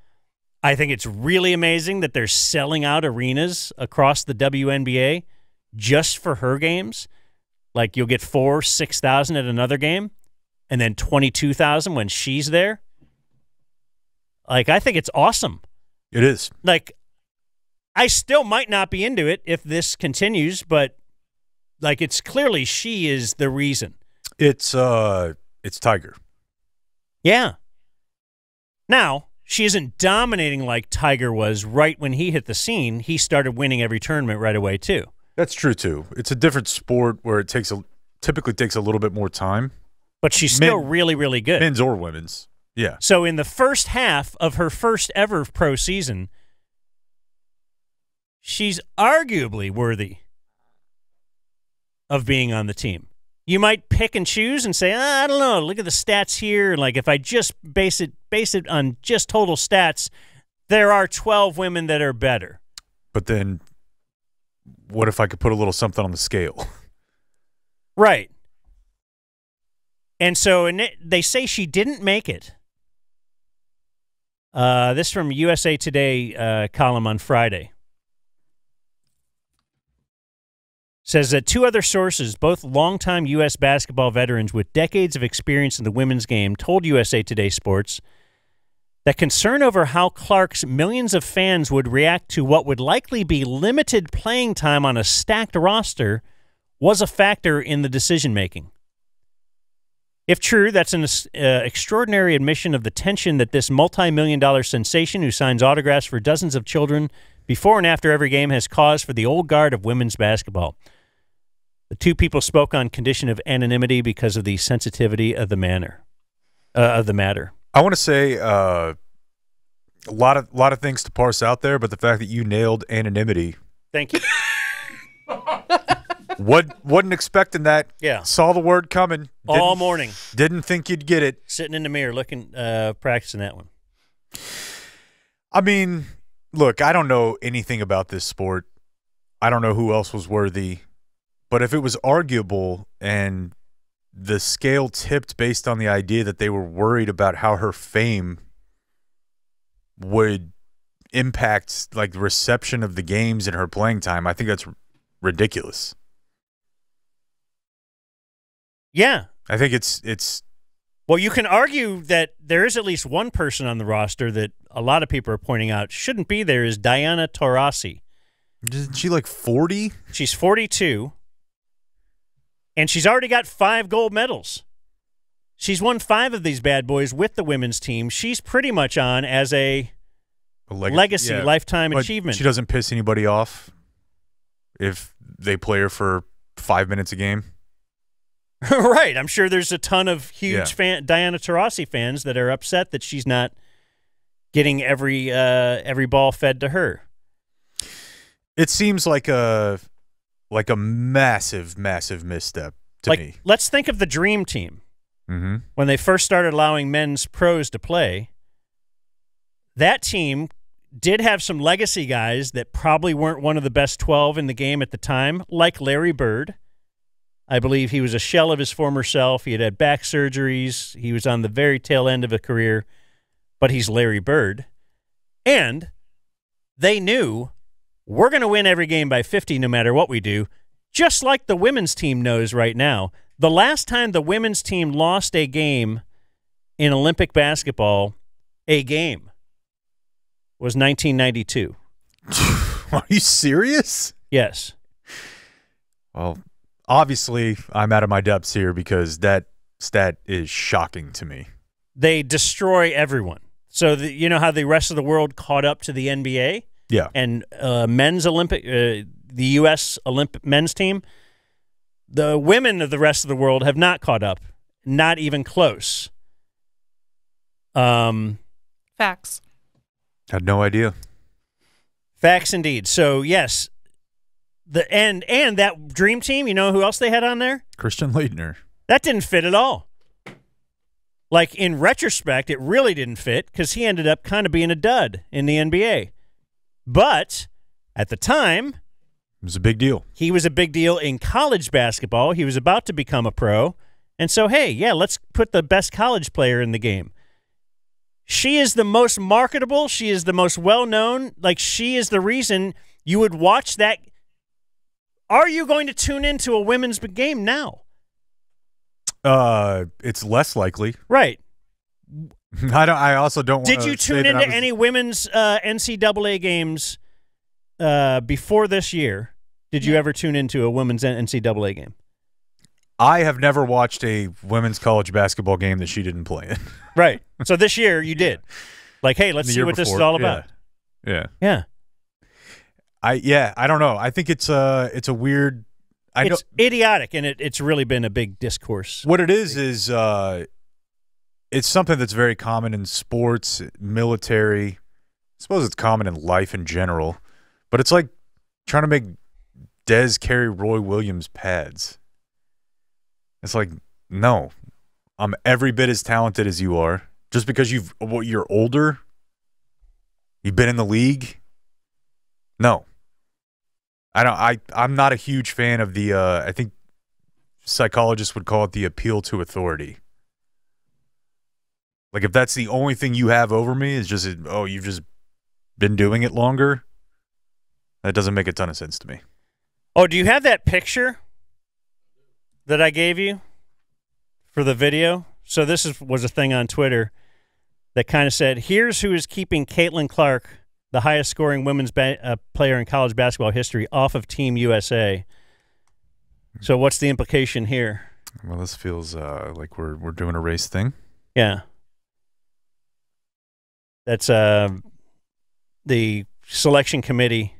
I think it's really amazing that they're selling out arenas across the WNBA just for her games. Like you'll get 4,000-6,000 at another game and then 22,000 when she's there. Like, I think it's awesome. It is. Like, I still might not be into it if this continues, but like it's clearly she is the reason. It's Tiger. Yeah. Now, she isn't dominating like Tiger was right when he hit the scene. He started winning every tournament right away, too. That's true, too. It's a different sport where it typically takes a little bit more time. But she's still really, really good. Men's or women's. Yeah. So in the first half of her first ever pro season, she's arguably worthy of being on the team. You might pick and choose and say, I don't know, look at the stats here. Like if I just base it on just total stats, there are 12 women that are better. But then what if I could put a little something on the scale? Right. And so they say she didn't make it. This from USA Today column on Friday. Says that 2 other sources, both longtime U.S. basketball veterans with decades of experience in the women's game, told USA Today Sports that concern over how Clark's millions of fans would react to what would likely be limited playing time on a stacked roster was a factor in the decision-making. If true, that's an extraordinary admission of the tension that this multi-million-dollar sensation who signs autographs for dozens of children before and after every game has caused for the old guard of women's basketball. The 2 people spoke on condition of anonymity because of the sensitivity of the matter. I want to say a lot of things to parse out there, but the fact that you nailed anonymity. Thank you. Wasn't expecting that. Yeah. Saw the word coming. All morning. Didn't think you'd get it. Sitting in the mirror looking, practicing that one. I mean, look, I don't know anything about this sport. I don't know who else was worthy. But if it was arguable and the scale tipped based on the idea that they were worried about how her fame would impact like the reception of the games and her playing time, I think that's ridiculous. Yeah. I think it's well, you can argue that there is at least one person on the roster that a lot of people are pointing out shouldn't be there is Diana Taurasi. Isn't she like 40? She's 42. And she's already got 5 gold medals. She's won 5 of these bad boys with the women's team. She's pretty much on as a legacy, lifetime achievement. She doesn't piss anybody off if they play her for 5 minutes a game. Right. I'm sure there's a ton of huge Diana Taurasi fans that are upset that she's not getting every ball fed to her. It seems like a massive misstep to me. Let's think of the Dream Team. Mm-hmm. When they first started allowing men's pros to play, that team did have some legacy guys that probably weren't one of the best 12 in the game at the time, like Larry Bird. I believe he was a shell of his former self. He had back surgeries. He was on the very tail end of a career, but he's Larry Bird. And they knew we're going to win every game by 50 no matter what we do, just like the women's team knows right now. The last time the women's team lost a game in Olympic basketball, was 1992. Are you serious? Yes. Well, obviously, I'm out of my depths here because that stat is shocking to me. They destroy everyone. So you know how the rest of the world caught up to the NBA? Yeah. And men's Olympic, the U.S. Olympic men's team, the women of the rest of the world have not caught up. not even close. Facts. Had no idea. Facts indeed. So yes, and that dream team. You know who else they had on there? Christian Laettner. That didn't fit at all. Like, in retrospect, it really didn't fit because he ended up kind of being a dud in the NBA. But at the time, it was a big deal. He was a big deal in college basketball. He was about to become a pro. And so, hey, yeah, let's put the best college player in the game. She is the most marketable. She is the most well-known. Like, she is the reason you would watch that. Are you going to tune into a women's game now? It's less likely. Right. I also don't want to. Did you tune into any women's NCAA games before this year? Did you ever tune into a women's NCAA game? I have never watched a women's college basketball game that she didn't play in. Right. So this year you did. Like, hey, let's see what this is all about. Yeah. Yeah. I don't know. I think it's a weird. It's idiotic, and it's really been a big discourse. What it is it's something that's very common in sports, military. I suppose it's common in life in general, but it's like trying to make Dez carry Roy Williams pads. It's like, no, I'm every bit as talented as you are. Just because you're older, you've been in the league. No. I'm not a huge fan of the I think psychologists would call it the appeal to authority. Like, if that's the only thing you have over me is just, oh, you've just been doing it longer, that doesn't make a ton of sense to me. Oh, do you have that picture that I gave you for the video? So this was a thing on Twitter that kind of said, here's who is keeping Caitlyn Clark, the highest scoring women's player in college basketball history, off of Team USA. So what's the implication here? Well, this feels like we're doing a race thing. Yeah. That's the selection committee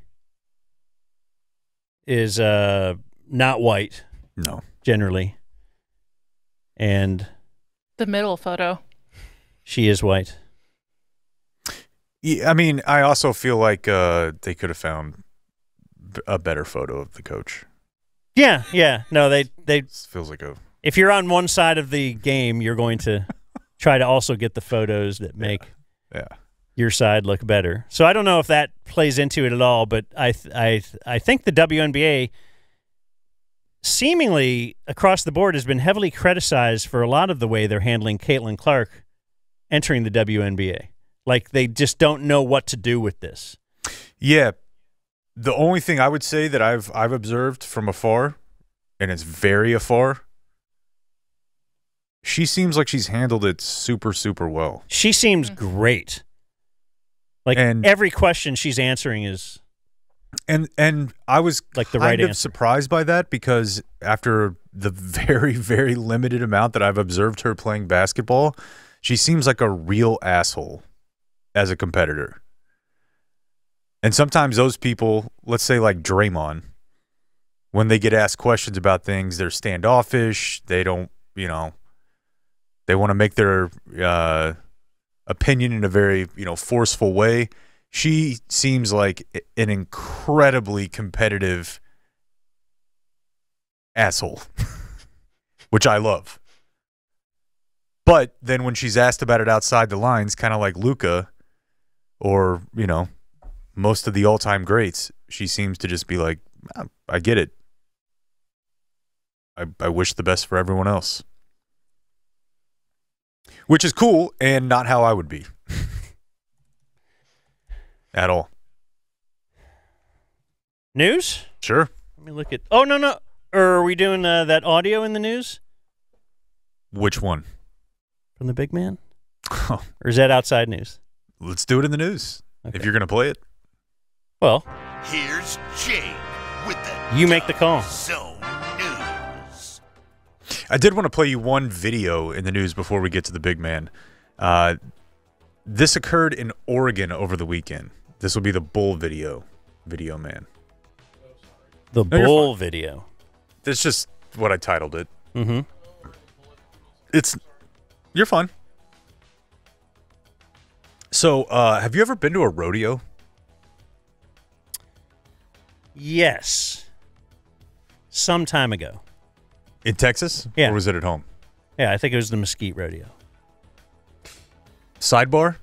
is not white. No. Generally. And the middle photo. She is white. Yeah, I mean, I also feel like they could have found a better photo of the coach. Yeah. No, they feels like a. If you're on one side of the game, you're going to try to also get the photos that make your side look better. So I don't know if that plays into it at all, but I think the WNBA seemingly across the board has been heavily criticized for a lot of the way they're handling Caitlyn Clark entering the WNBA. Like, they just don't know what to do with this. Yeah. The only thing I would say that I've observed from afar, and it's very afar, she seems like she's handled it super, super well. She seems great. Like, every question she's answering is... And I was like the right kind of answer. surprised by that, because after the very, very limited amount that I've observed her playing basketball, she seems like a real asshole as a competitor. And sometimes those people, let's say like Draymond, when they get asked questions about things, they're standoffish. They don't, they want to make their opinion in a very, forceful way. She seems like an incredibly competitive asshole, which I love. But then when she's asked about it outside the lines, kind of like Luka or, most of the all-time greats, she seems to just be like, I get it. I wish the best for everyone else. Which is cool and not how I would be. At all. News? Sure. Let me look at... Oh, no. Are we doing that audio in the news? Which one? From the big man? Or is that outside news? Let's do it in the news. Okay. If you're going to play it. Well. Here's Jake with the You make the call. Zone News. I did want to play you one video in the news before we get to the big man. This occurred in Oregon over the weekend. This will be the bull video man. The bull video. That's just what I titled it. Mm-hmm. You're fun. So, have you ever been to a rodeo? Yes. Some time ago. In Texas? Yeah. Or was it at home? Yeah, I think it was the Mesquite Rodeo. Sidebar?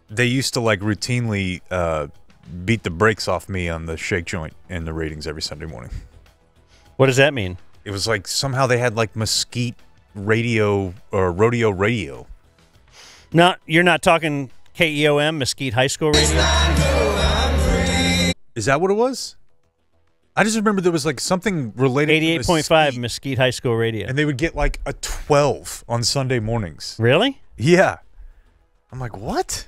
They used to routinely beat the brakes off me on the shake joint in the ratings every Sunday morning. What does that mean? It was somehow they had Mesquite radio or rodeo radio. You're not talking KEOM, Mesquite High School Radio? Is that what it was? I just remember there was something related 88.5 Mesquite High School Radio. And they would get a 12 on Sunday mornings. Really? Yeah. I'm like, what?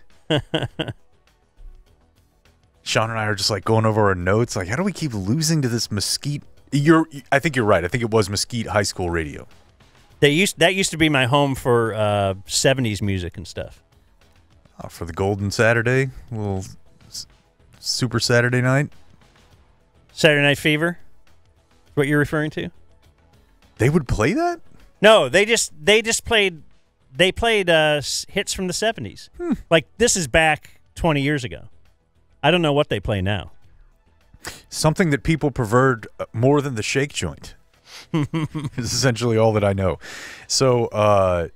Sean and I are just going over our notes. How do we keep losing to this Mesquite? I think you're right. I think it was Mesquite High School Radio. That used to be my home for 70s music and stuff. For the Golden Saturday, little Super Saturday night. Saturday Night Fever? What you're referring to? They would play that? No, they just played hits from the 70s. This is back 20 years ago. I don't know what they play now. Something that people preferred more than the shake joint. Is essentially all that I know. So,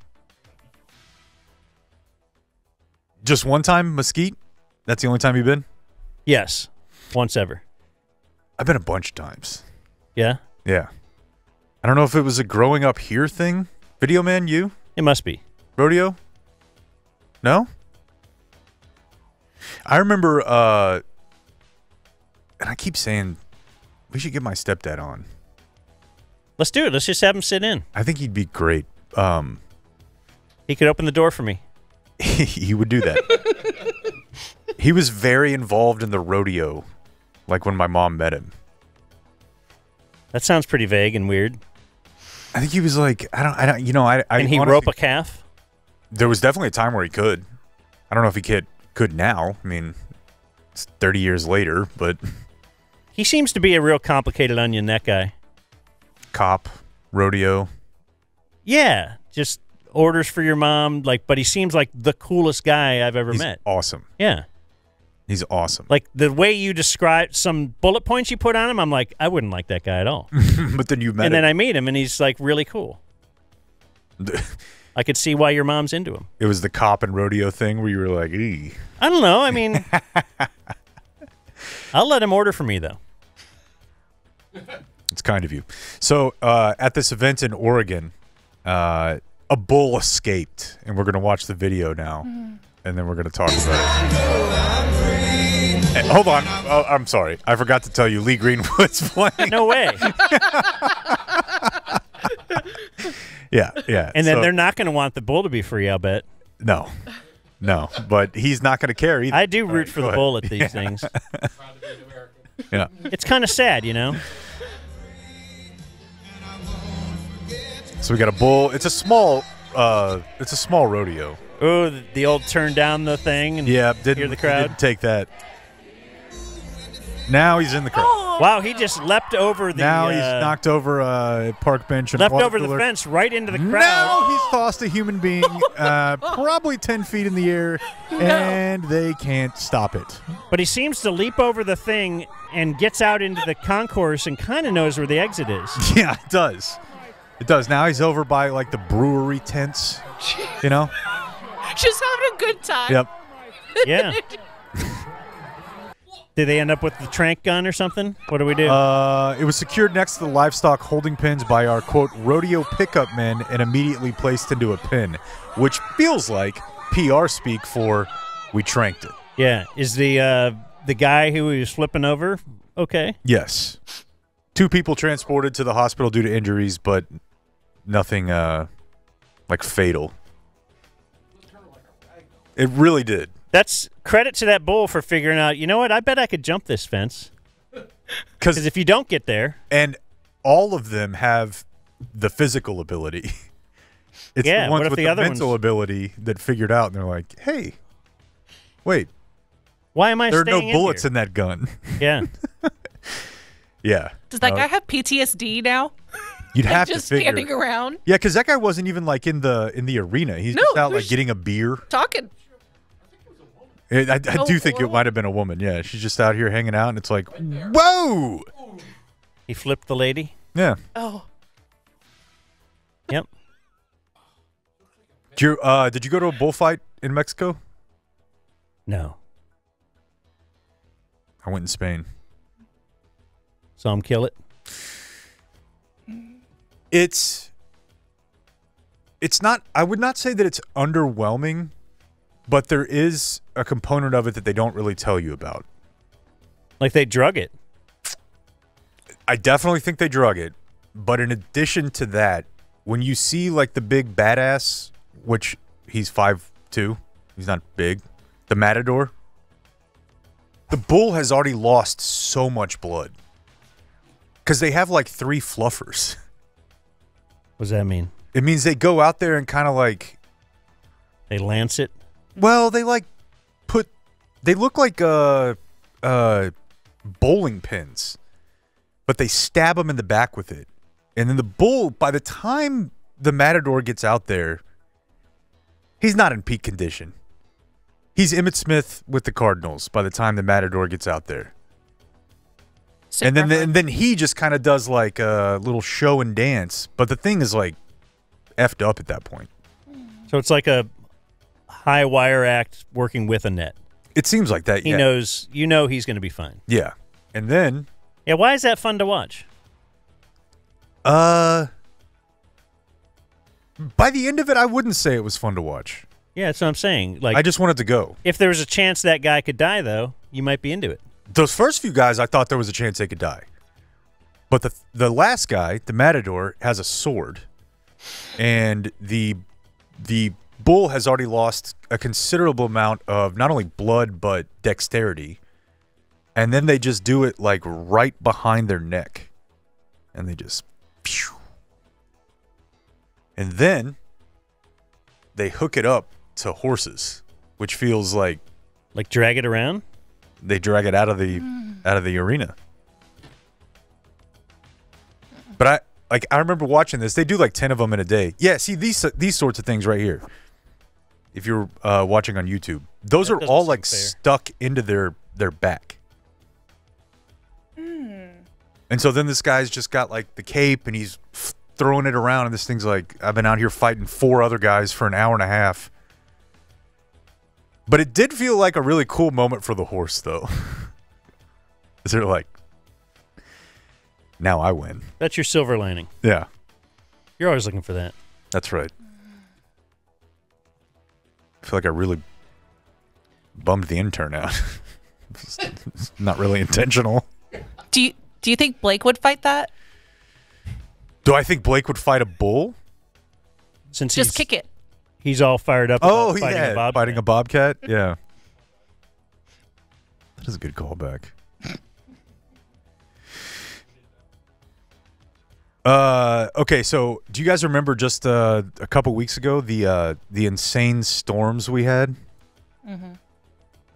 just one time, Mesquite? That's the only time you've been? Yes, once ever. I've been a bunch of times. Yeah? Yeah. I don't know if it was a growing up here thing. Video Man, you? It must be. Rodeo? No? I remember, and I keep saying, we should get my stepdad on. Let's do it. Let's just have him sit in. I think he'd be great. He could open the door for me. He would do that. He was very involved in the rodeo, when my mom met him. That sounds pretty vague and weird. I think he was I don't, And he honestly, rope a calf? There was definitely a time where he could. I don't know if he could now. I mean, it's 30 years later, but. He seems to be a real complicated onion, that guy. Cop, rodeo. Yeah, just orders for your mom, but he seems like the coolest guy I've ever met. Awesome. Yeah. He's awesome. The way you describe some bullet points you put on him, I'm like, I wouldn't like that guy at all. But then you met him. And then I meet him, and he's really cool. I could see why your mom's into him. It was the cop and rodeo thing where you were like, eee. I don't know. I mean, I'll let him order for me, though. It's kind of you. So at this event in Oregon, a bull escaped, and we're going to watch the video now, and then we're going to talk about it. Hey, hold on. Oh, I'm sorry. I forgot to tell you Lee Greenwood's playing. No way. Yeah. And then they're not going to want the bull to be free, I'll bet. No, but he's not going to care either. I do root for the bull at these things. Yeah. It's kind of sad, So we got a bull. It's a small rodeo. Oh, the old turn down the thing and hear the crowd. Didn't take that. Now he's in the crowd. Oh. Wow, he just leapt over the. Now he's knocked over a park bench and leapt over the fence right into the crowd. Now he's tossed a human being probably 10 feet in the air, and they can't stop it. But he seems to leap over the thing and gets out into the concourse and kind of knows where the exit is. Yeah, it does. It does. Now he's over by the brewery tents, Just having a good time. Yep. Yeah. Did they end up with the trank gun or something? What do we do? It was secured next to the livestock holding pens by our, quote, rodeo pickup men and immediately placed into a pen, which feels like PR speak for we tranked it. Yeah. Is the guy who was flipping over okay? Yes. 2 people transported to the hospital due to injuries, but nothing fatal. It really did. That's credit to that bull for figuring out, you know what, I bet I could jump this fence. Because if you don't get there. And all of them have the physical ability. It's the ones with the mental ability that figured out, and they're like, hey, wait. Why am I there are staying no bullets in that gun. Yeah. Yeah. Does that guy have PTSD now? You'd have just to figure. standing around. Yeah, because that guy wasn't even like in the arena. He's just out like getting a beer. Talking. I do think it might have been a woman. Yeah, she's just out here hanging out, and it's like, whoa! He flipped the lady. Yeah. Oh. Yep. Did you go to a bullfight in Mexico? No. I went in Spain. Saw him kill it. It's not. I would not say that it's underwhelming, but there is a component of it that they don't really tell you about. Like they drug it. I definitely think they drug it, but in addition to that, when you see like the big badass, which he's 5'2", he's not big, the Matador, the bull has already lost so much blood because they have like 3 fluffers. What does that mean? It means they go out there and kind of like they lance it. Well, they like they look like bowling pins, but they stab them in the back with it. And then the bull, by the time the Matador gets out there, he's not in peak condition. He's Emmitt Smith with the Cardinals by the time the Matador gets out there. And then he just kind of does like a little show and dance, but the thing is like effed up at that point. So it's like a high wire act working with a net. It seems like that. He knows, he's going to be fine. Yeah, and then why is that fun to watch? By the end of it, I wouldn't say it was fun to watch. Yeah, that's what I'm saying. Like, I just wanted to go. If there was a chance that guy could die, though, you might be into it. Those first few guys, I thought there was a chance they could die. But the last guy, the Matador, has a sword. And the bull has already lost a considerable amount of not only blood, but dexterity. And then they just do it like right behind their neck. And they just... Phew. And then they hook it up to horses, which feels like drag it around. They drag it out of the arena. But I remember watching this. They do like 10 of them in a day. Yeah, see these sorts of things right here. If you're watching on YouTube, those are all like stuck into their back. And so then this guy's just got like the cape and he's throwing it around, and this thing's like, I've been out here fighting 4 other guys for an hour and a half. But it did feel like a really cool moment for the horse, though. Is they're like, now I win. That's your silver lining. Yeah. You're always looking for that. That's right. I feel like I really bummed the intern out. It's not really intentional. Do you think Blake would fight that? Do I think Blake would fight a bull? Since just kick it. He's all fired up about fighting a bobcat. Yeah. That is a good callback. Okay, so do you guys remember just a couple weeks ago the insane storms we had? Mm-hmm.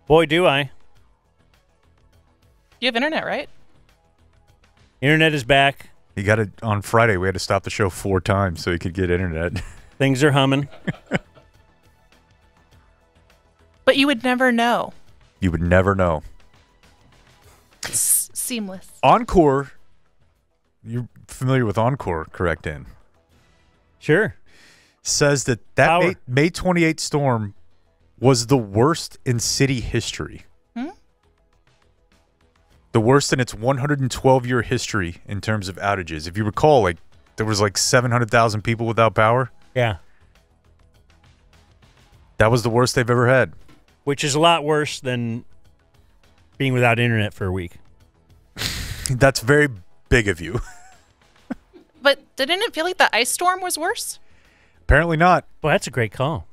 Boy, do I. You have internet, right? Internet is back. He got it on Friday. We had to stop the show 4 times so he could get internet. Things are humming. But you would never know. You would never know. It's seamless. Encore. You're familiar with Encore, correct, Dan? Sure. Says that May 28th storm was the worst in city history. The worst in its 112-year history in terms of outages. If you recall, like there was like 700,000 people without power. Yeah. That was the worst they've ever had. Which is a lot worse than being without internet for a week. That's very big of you. But didn't it feel like the ice storm was worse? Apparently not. Well, that's a great call.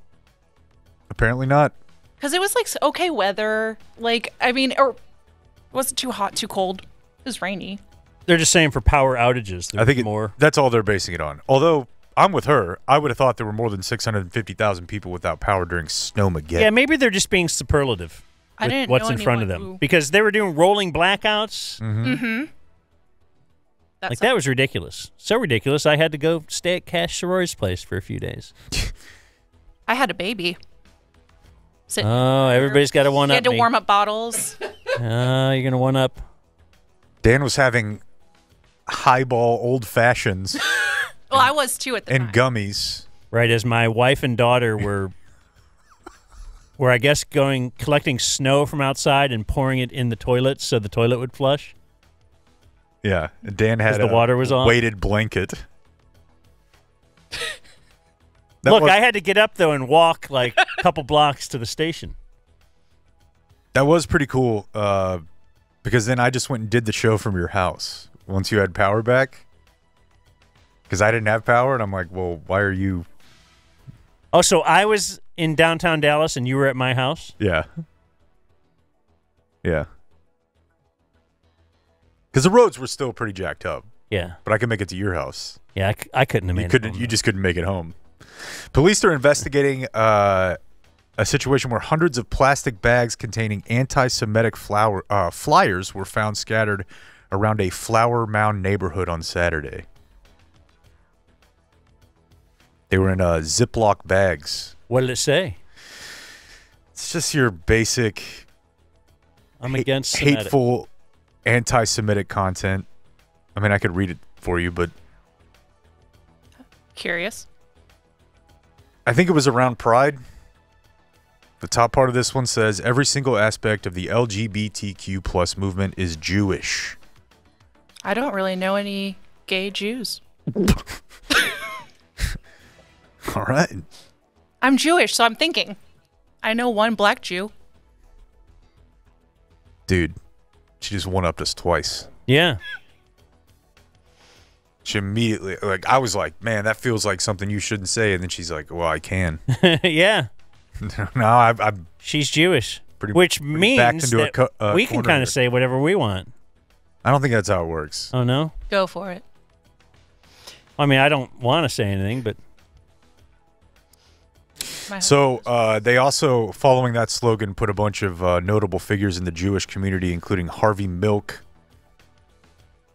Apparently not. Because it was like okay weather. Like, I mean, or it wasn't too hot, too cold. It was rainy. They're just saying for power outages. I think that's all they're basing it on. Although I'm with her. I would have thought there were more than 650,000 people without power during Snowmageddon. Yeah, maybe they're just being superlative. I didn't what's know in front of them who... because they were doing rolling blackouts. Mm-hmm. Like, that was ridiculous. So ridiculous, I had to go stay at Cash Soroy's place for a few days. I had a baby. Oh, everybody's got to one-up You had to me. warm up bottles. You're going to one-up. Dan was having highball old fashions. Well, I was too at the and gummies. Right, as my wife and daughter were I guess collecting snow from outside and pouring it in the toilet so the toilet would flush. Yeah, Dan had the water was on. Weighted blanket. Look, I had to get up, though, and walk like a couple blocks to the station. That was pretty cool because then I just went and did the show from your house once you had power back because I didn't have power, and I'm like, well, why are you? Oh, so I was in downtown Dallas, and you were at my house? Yeah. Yeah. Because the roads were still pretty jacked up. Yeah. But I could make it to your house. Yeah, I couldn't have made it home. You just couldn't make it home. Police are investigating a situation where hundreds of plastic bags containing anti-Semitic flyers were found scattered around a Flower Mound neighborhood on Saturday. They were in Ziploc bags. What did it say? It's just your basic I'm against Semitic. hateful anti-Semitic content. I mean, I could read it for you, but Curious. I think it was around Pride. The top part of this one says, every single aspect of the LGBTQ plus movement is Jewish. I don't really know any gay Jews. All right. I'm Jewish, so I'm thinking. I know one black Jew. Dude, she just one-upped us twice. Yeah. She immediately, I was like, man, that feels like something you shouldn't say. And then she's like, well, I can. Yeah. No, I'm She's Jewish, pretty which backed means into that we can corner kind here. of say whatever we want. I don't think that's how it works. Oh, no? Go for it. I mean, I don't want to say anything, but... So they also, following that slogan, put a bunch of notable figures in the Jewish community, including Harvey Milk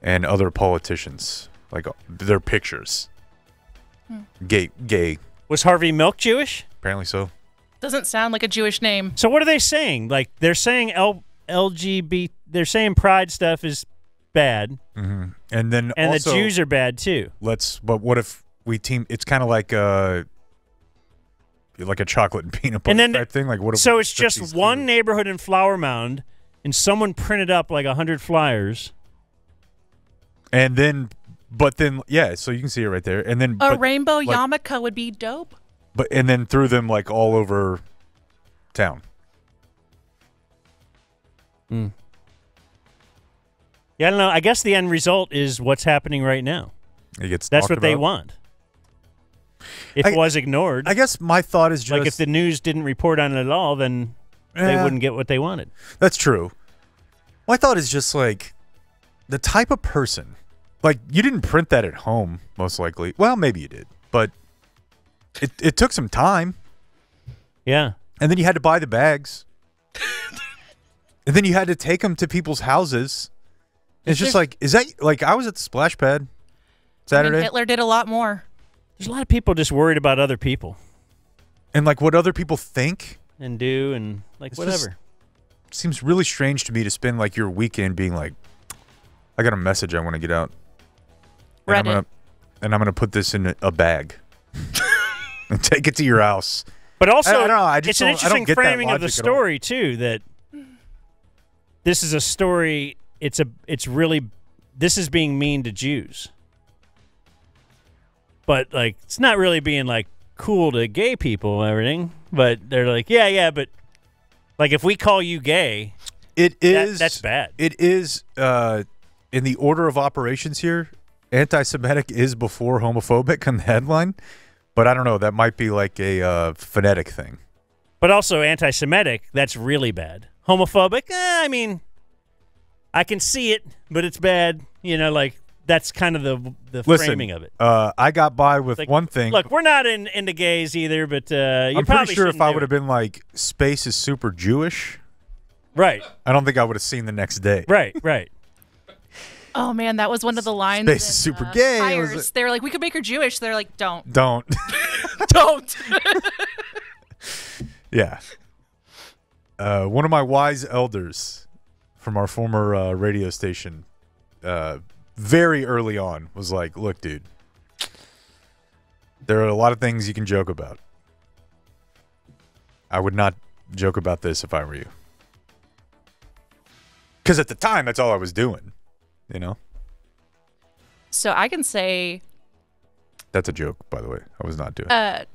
and other politicians. Like, their pictures. Gay. Was Harvey Milk Jewish? Apparently so. Doesn't sound like a Jewish name. So what are they saying? Like, they're saying LGBT... They're saying pride stuff is bad. Mm-hmm. And then and also, the Jews are bad, too. But what if we team... It's kind of like a chocolate and peanut butter type thing. Like, what if so it's just one neighborhood in Flower Mound, and someone printed up like 100 flyers. And then... But then, yeah, so you can see it right there. And then A rainbow yarmulke would be dope. And then threw them like all over town. Yeah, I don't know. I guess the end result is what's happening right now. That's what they want. If it was ignored. I guess my thought is just... Like, if the news didn't report on it at all, then they wouldn't get what they wanted. That's true. My thought is just like the type of person... Like, you didn't print that at home, most likely. Well, maybe you did, but it took some time. Yeah. And then you had to buy the bags. And then you had to take them to people's houses. It's just like, is that, like, I was at the splash pad Saturday. I mean, Hitler did a lot more. There's a lot of people just worried about other people. And, like, what other people think. And do, and, like, It's whatever. Just seems really strange to me to spend, like, your weekend being like, I got a message I want to get out. And I'm gonna put this in a bag and take it to your house. But also, I don't know. it's an interesting framing of the story too. That this is a story. It's really this is being mean to Jews, but like it's not really being like cool to gay people and everything. But they're like, yeah, but like if we call you gay, it is that's bad. It is in the order of operations here. Anti-Semitic is before homophobic on the headline, but I don't know. That might be like a phonetic thing. But also anti-Semitic, that's really bad. Homophobic, I mean, I can see it, but it's bad. You know, like that's kind of the framing of it. I got by with like, one thing. Look, we're not into gays either, but I'm pretty sure if I would have been like, space is super Jewish. Right. I don't think I would have seen the next day. Right. Oh man, that was one of the lines. Space is super gay. Hires. They were like, we could make her Jewish. They're like, don't. Don't. Don't. Yeah. One of my wise elders from our former radio station, very early on, was like, look, dude, there are a lot of things you can joke about. I would not joke about this if I were you. Because at the time, that's all I was doing, you know? So I can say... That's a joke, by the way. I was not doing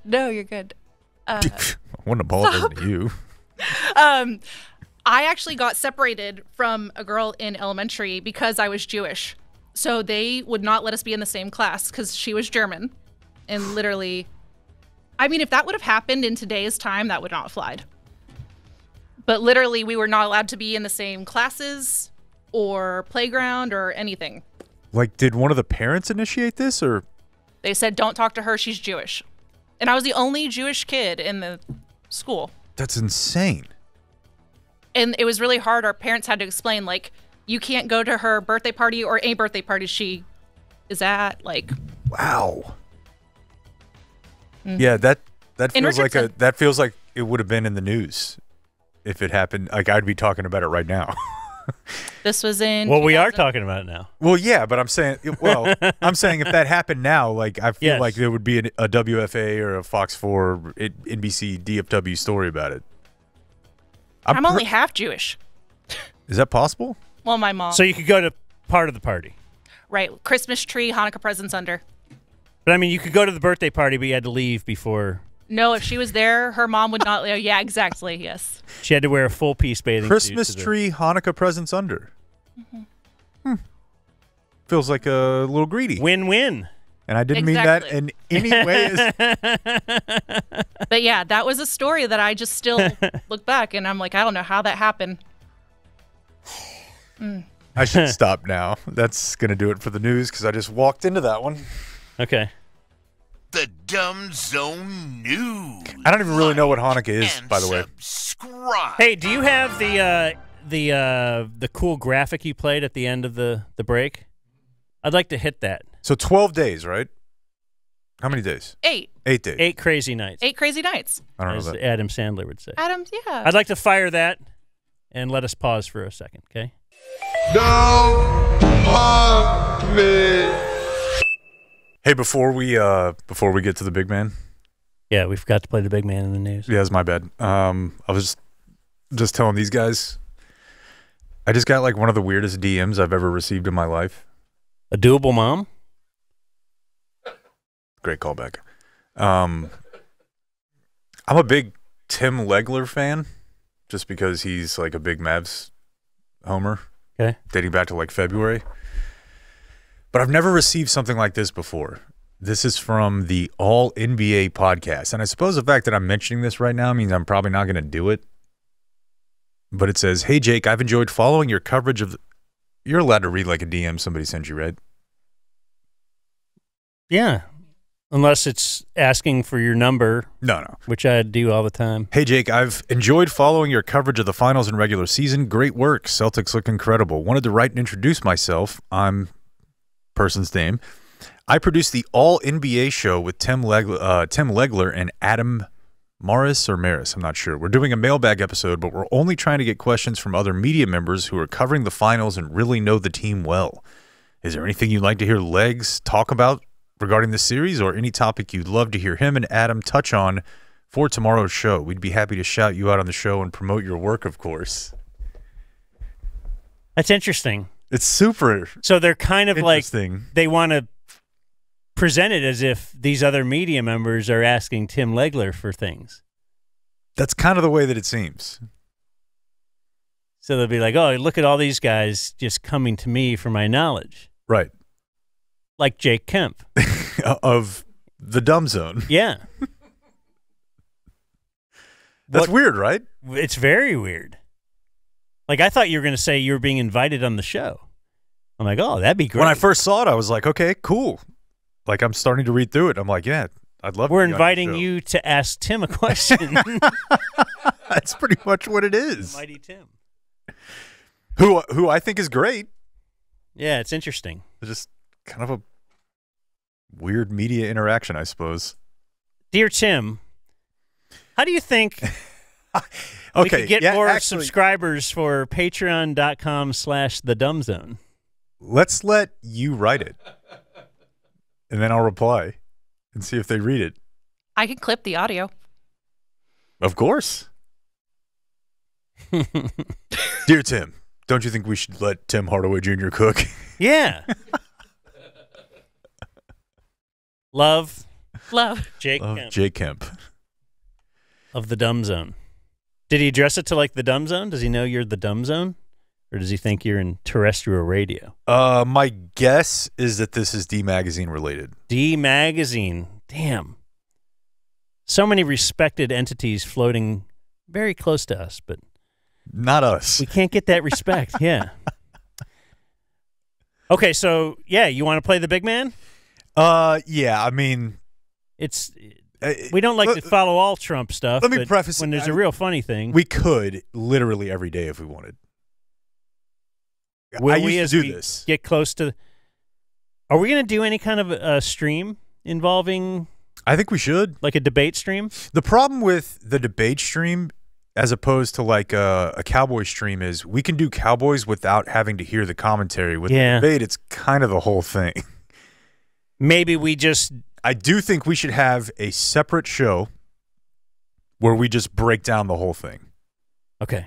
no, you're good. I wouldn't apologize to you. I actually got separated from a girl in elementary because I was Jewish. So they would not let us be in the same class because she was German. And literally, I mean, if that would have happened in today's time, that would not have flied. But literally, we were not allowed to be in the same classes or playground or anything. Like, did one of the parents initiate this, or? They said, don't talk to her, she's Jewish. And I was the only Jewish kid in the school. That's insane. And it was really hard. Our parents had to explain, like, you can't go to her birthday party or any birthday party she is at. Like, wow. Yeah, that feels like it would have been in the news if it happened. Like, I'd be talking about it right now. This was in. Well, we are talking about it now. Well, yeah, but I'm saying, if that happened now, like, I feel like there would be a WFA or a Fox 4, NBC, DFW story about it. I'm only half Jewish. Is that possible? Well, my mom. So you could go to part of the party. Right. Christmas tree, Hanukkah presents under. But I mean, you could go to the birthday party, but you had to leave before. No, if she was there, her mom would not. Yeah, exactly. Yes. She had to wear a full piece bathing suit. Christmas tree, Hanukkah presents under. Mm-hmm. Feels like a little greedy. Win-win. And I didn't mean that in any way. But yeah, that was a story that I just still look back and I'm like, I don't know how that happened. I should stop now. That's going to do it for the news because I just walked into that one. Okay. The Dumb Zone News. I don't even really know what Hanukkah is, by the way. Subscribe. Hey, do you have the cool graphic you played at the end of the break? I'd like to hit that. So 12 days, right? How many days? 8. 8 days. 8 crazy nights. 8 crazy nights. I don't know as that. Adam Sandler would say. Adam, yeah. I'd like to fire that and let us pause for a second, okay? Hey, before we get to the big man. Yeah, we forgot to play the big man in the news. Yeah, it's my bad. I was just telling these guys, I just got like one of the weirdest DMs I've ever received in my life. A doable mom? Great callback. I'm a big Tim Legler fan, just because he's like a big Mavs homer. Okay. Dating back to like February. But I've never received something like this before. This is from the All NBA podcast. And I suppose the fact that I'm mentioning this right now means I'm probably not going to do it. But it says, "Hey, Jake, I've enjoyed following your coverage of You're allowed to read like a DM somebody sent you, right? Yeah. Unless it's asking for your number. No. Which I do all the time. "Hey, Jake, I've enjoyed following your coverage of the finals and regular season. Great work. Celtics look incredible. Wanted to write and introduce myself. I'm person's name. I produce the All NBA show with Tim Legler and Adam Maris. I'm not sure. We're doing a mailbag episode, but we're only trying to get questions from other media members who are covering the finals and really know the team well. Is there anything you'd like to hear Legs talk about regarding the series, or any topic you'd love to hear him and Adam touch on for tomorrow's show? We'd be happy to shout you out on the show and promote your work, of course." That's interesting. It's super. So they're kind of like, interesting. They want to present it as if these other media members are asking Tim Legler for things. That's kind of the way that it seems. So they'll be like, "Oh, look at all these guys just coming to me for my knowledge." Right. Like Jake Kemp. Of the Dumb Zone. Yeah. That's weird, right? It's very weird. Like, I thought you were going to say you were being invited on the show. I'm like, oh, that'd be great. When I first saw it, I was like, okay, cool. Like, I'm starting to read through it. I'm like, yeah, I'd love We're to be inviting on the show. you to ask Tim a question. That's pretty much what it is. Mighty Tim. Who I think is great. Yeah, it's interesting. It's just kind of a weird media interaction, I suppose. Dear Tim, how do you think we could get more subscribers for patreon.com/thedumbzone? Let's let you write it, and then I'll reply and see if they read it. I can clip the audio. Of course. Dear Tim, don't you think we should let Tim Hardaway Jr. cook? Yeah. Love. Jake Kemp. Jake Kemp. Of the Dumb Zone. Did he address it to like the Dumb Zone? Does he know you're the Dumb Zone? Or does he think you're in terrestrial radio? My guess is that this is D Magazine related. D Magazine. Damn. So many respected entities floating very close to us, but not us. We can't get that respect. Yeah. Okay, so yeah, you want to play the big man? Yeah, I mean, it's we don't like to follow all Trump stuff. Let me preface when there's a real funny thing. We could literally every day if we wanted. Will we, as we get close to? Are we going to do any kind of a stream involving? I think we should, like a debate stream. The problem with the debate stream, as opposed to like a Cowboy stream, is we can do Cowboys without having to hear the commentary. With the debate, it's kind of the whole thing. Maybe we just. I do think we should have a separate show where we just break down the whole thing. Okay.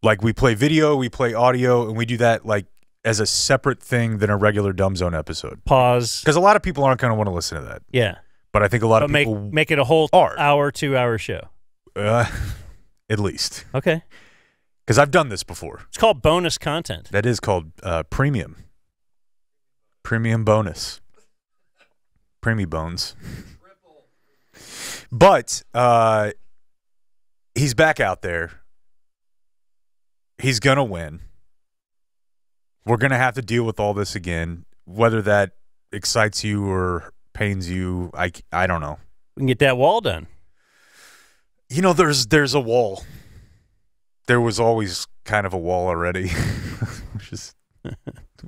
Like we play video, we play audio, and we do that like as a separate thing than a regular Dumb Zone episode. Pause. Because a lot of people aren't going to want to listen to that. Yeah. But I think a lot of people make it a whole hour, 2-hour show. At least. Okay. Because I've done this before. It's called bonus content. That is called premium. Premium bonus. Preemie bones. But he's back out there. He's going to win. We're going to have to deal with all this again. Whether that excites you or pains you, I don't know. We can get that wall done. You know, there's a wall. There was always kind of a wall already, which is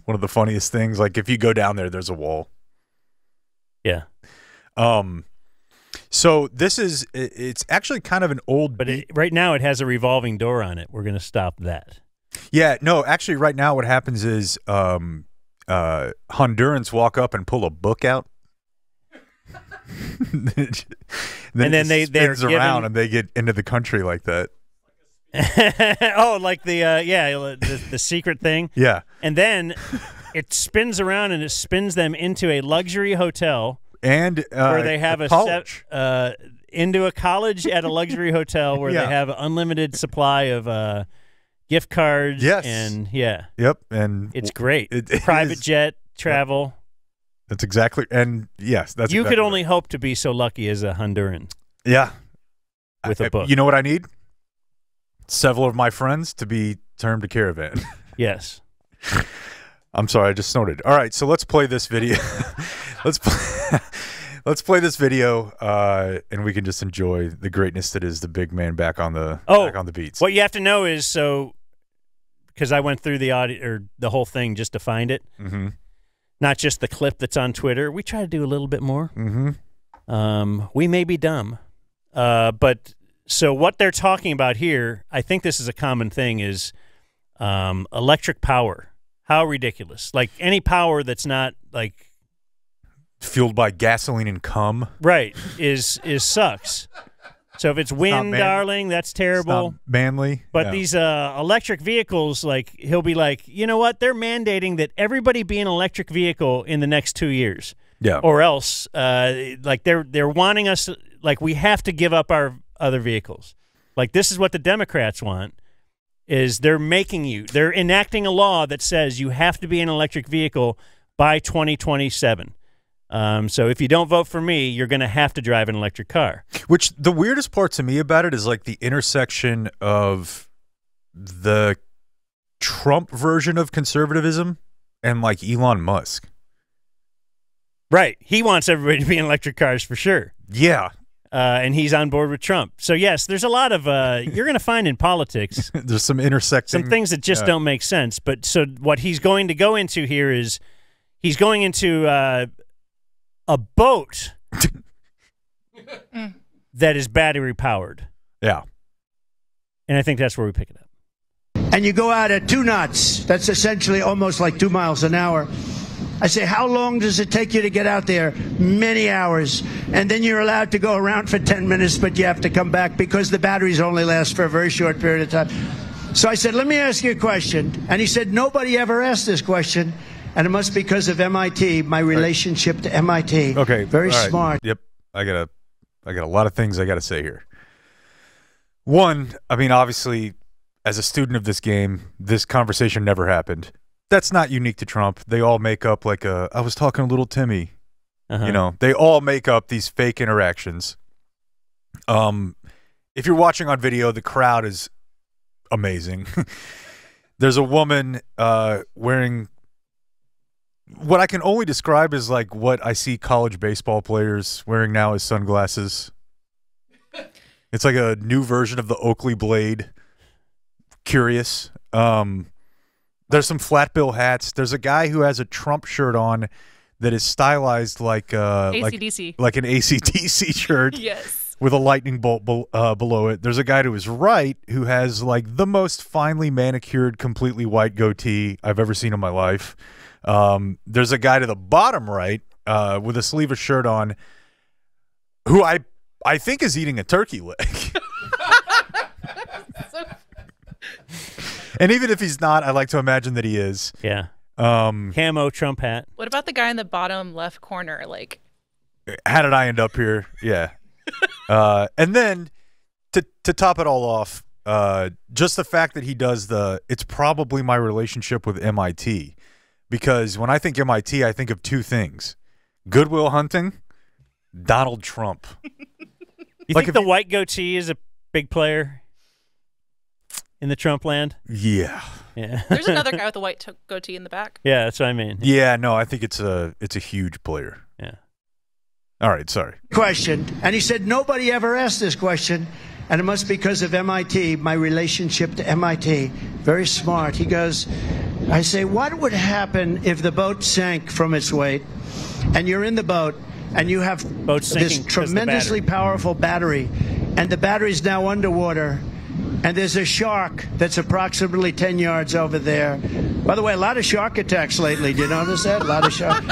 one of the funniest things. Like if you go down there, there's a wall. Yeah. So it's actually kind of an old, but right now it has a revolving door on it. We're going to stop that. Yeah, no, actually right now what happens is Hondurans walk up and pull a book out. And then they're around and they get into the country like that. Oh, like the secret thing. Yeah. And then it spins around and it spins them into a luxury hotel and where they have college. Into a college at a luxury hotel where they have unlimited supply of gift cards. Yes. And Yep. And it's great. Private jet travel. That's exactly. And yes, that's you exactly could only hope to be so lucky as a Honduran. Yeah. With a book. You know what I need? Several of my friends to be termed a caravan. Yes. I'm sorry, I just snorted. All right, so let's play this video. Let's play this video, and we can just enjoy the greatness that is the big man back on the beats. What you have to know is because I went through the audio or the whole thing just to find it, not just the clip that's on Twitter. We try to do a little bit more. We may be dumb, but. So what they're talking about here, I think this is a common thing, is electric power. How ridiculous. Like any power that's not like fueled by gasoline and cum. Right. Is sucks. So if it's wind, darling, that's terrible. It's not manly. But these electric vehicles, like he'll be like, you know what? They're mandating that everybody be an electric vehicle in the next 2 years. Yeah. Or else like they're wanting us like we have to give up our other vehicles. Like this is what the Democrats want, is they're enacting a law that says you have to be an electric vehicle by 2027. So if you don't vote for me, you're going to have to drive an electric car. Which the weirdest part to me about it is like the intersection of the Trump version of conservatism and like Elon Musk. Right. He wants everybody to be in electric cars for sure. Yeah. and he's on board with Trump. So, yes, there's a lot of you're going to find in politics. There's some intersecting. Some things that just don't make sense. But so what he's going to go into here is he's going into a boat that is battery powered. Yeah. And I think that's where we pick it up. And you go out at 2 knots. That's essentially almost like 2 miles an hour. I say, how long does it take you to get out there? Many hours. And then you're allowed to go around for 10 minutes, but you have to come back because the batteries only last for a very short period of time. So I said, let me ask you a question. And he said, nobody ever asked this question. And it must be because of MIT, my relationship to MIT. Okay. Very all right. smart. Yep. I got a lot of things I got to say here. One, I mean, obviously, as a student of this game, this conversation never happened. That's not unique to Trump. They all make up like I was talking to little Timmy. You know, they all make up these fake interactions. If you're watching on video, the crowd is amazing. There's a woman wearing what I can only describe as like what I see college baseball players wearing now as sunglasses. It's like a new version of the Oakley blade. Curious. There's some flat bill hats. There's a guy who has a Trump shirt on that is stylized like AC/DC. like an AC/DC shirt. Yes. With a lightning bolt below it. There's a guy to his right who has like the most finely manicured, completely white goatee I've ever seen in my life. There's a guy to the bottom right with a sleeveless shirt on who I think is eating a turkey leg. And even if he's not, I like to imagine that he is. Yeah. Camo Trump hat. What about the guy in the bottom left corner? Like, how did I end up here? Yeah. And then to top it all off, just the fact that he does it's probably my relationship with MIT. Because when I think MIT, I think of two things. Goodwill Hunting, Donald Trump. You think the white goatee is a big player in the Trump land? Yeah. Yeah. There's another guy with a white goatee in the back. Yeah, that's what I mean. Yeah, no, I think it's a huge player. Yeah. All right, sorry. Question. And he said, nobody ever asked this question. And it must be because of MIT, my relationship to MIT. Very smart. He goes, I say, what would happen if the boat sank from its weight and you're in the boat and you have this tremendously powerful battery and the battery's now underwater and there's a shark that's approximately 10 yards over there. By the way, a lot of shark attacks lately. Do you notice that? A lot of shark.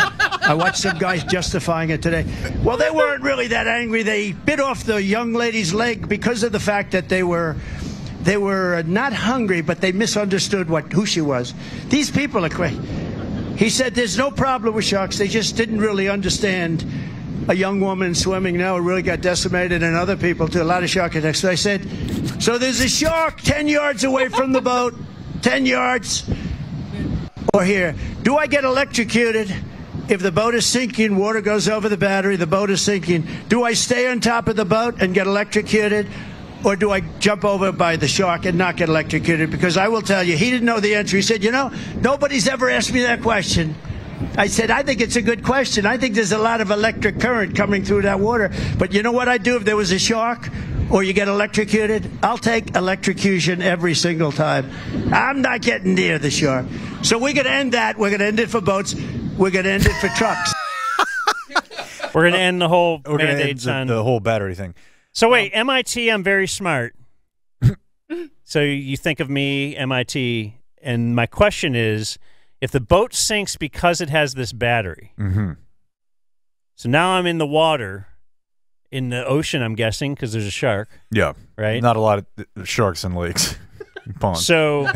I watched some guys justifying it today. Well, they weren't really that angry. They bit off the young lady's leg because of the fact that they were not hungry, but they misunderstood who she was. These people are crazy. He said there's no problem with sharks. They just didn't really understand a young woman swimming now really got decimated, and other people too. A lot of shark attacks. So I said, so there's a shark 10 yards away from the boat, 10 yards. Or here, do I get electrocuted if the boat is sinking, water goes over the battery, the boat is sinking? Do I stay on top of the boat and get electrocuted? Or do I jump over by the shark and not get electrocuted? Because I will tell you, he didn't know the answer. He said, you know, nobody's ever asked me that question. I said, I think it's a good question. I think there's a lot of electric current coming through that water. But you know what I'd do if there was a shark or you get electrocuted? I'll take electrocution every single time. I'm not getting near the shark. So we're going to end that. We're going to end it for boats. We're going to end it for trucks. We're going to end the whole mandates on the whole battery thing. So wait, MIT, I'm very smart. So you think of me, MIT, and my question is, if the boat sinks because it has this battery, so now I'm in the water, in the ocean, I'm guessing, because there's a shark. Yeah. Right? Not a lot of sharks in lakes. Ponds. So,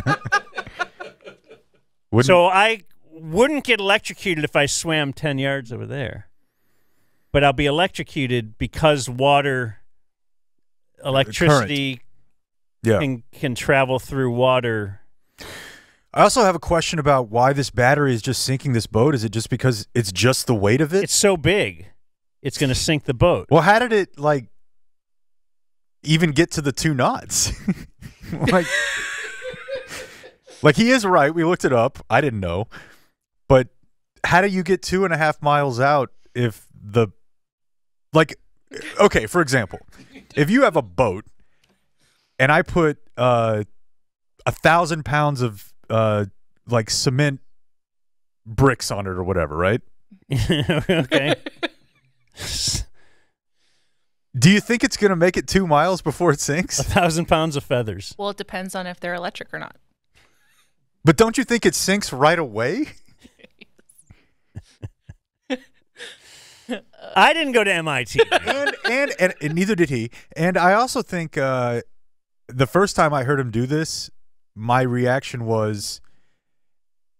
so I wouldn't get electrocuted if I swam 10 yards over there. But I'll be electrocuted because electricity can travel through water. I also have a question about why this battery is just sinking this boat. Is it just because it's just the weight of it? It's so big, it's going to sink the boat. Well, how did it even get to the 2 knots? like he is right. We looked it up. I didn't know, but how do you get 2.5 miles out if okay, for example, if you have a boat and I put 1,000 pounds of like cement bricks on it or whatever, right? Okay. Do you think it's going to make it 2 miles before it sinks? 1,000 pounds of feathers. Well, it depends on if they're electric or not. But don't you think it sinks right away? I didn't go to MIT. and neither did he. And I also think the first time I heard him do this, my reaction was,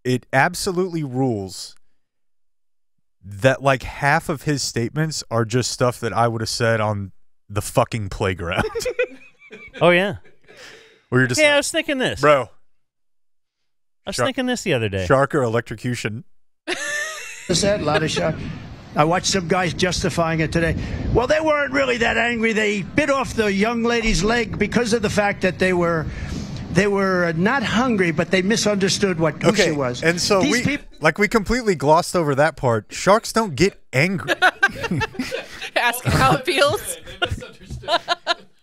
it absolutely rules that like half of his statements are just stuff that I would have said on the fucking playground. Oh, yeah. Where you're just I was thinking this. Bro. I was thinking this the other day. Shark or electrocution. Said a lot of shark. I watched some guys justifying it today. Well, they weren't really that angry. They bit off the young lady's leg because of the fact that they were not hungry, but they misunderstood who she was. And so we completely glossed over that part. Sharks don't get angry. Ask him how it feels.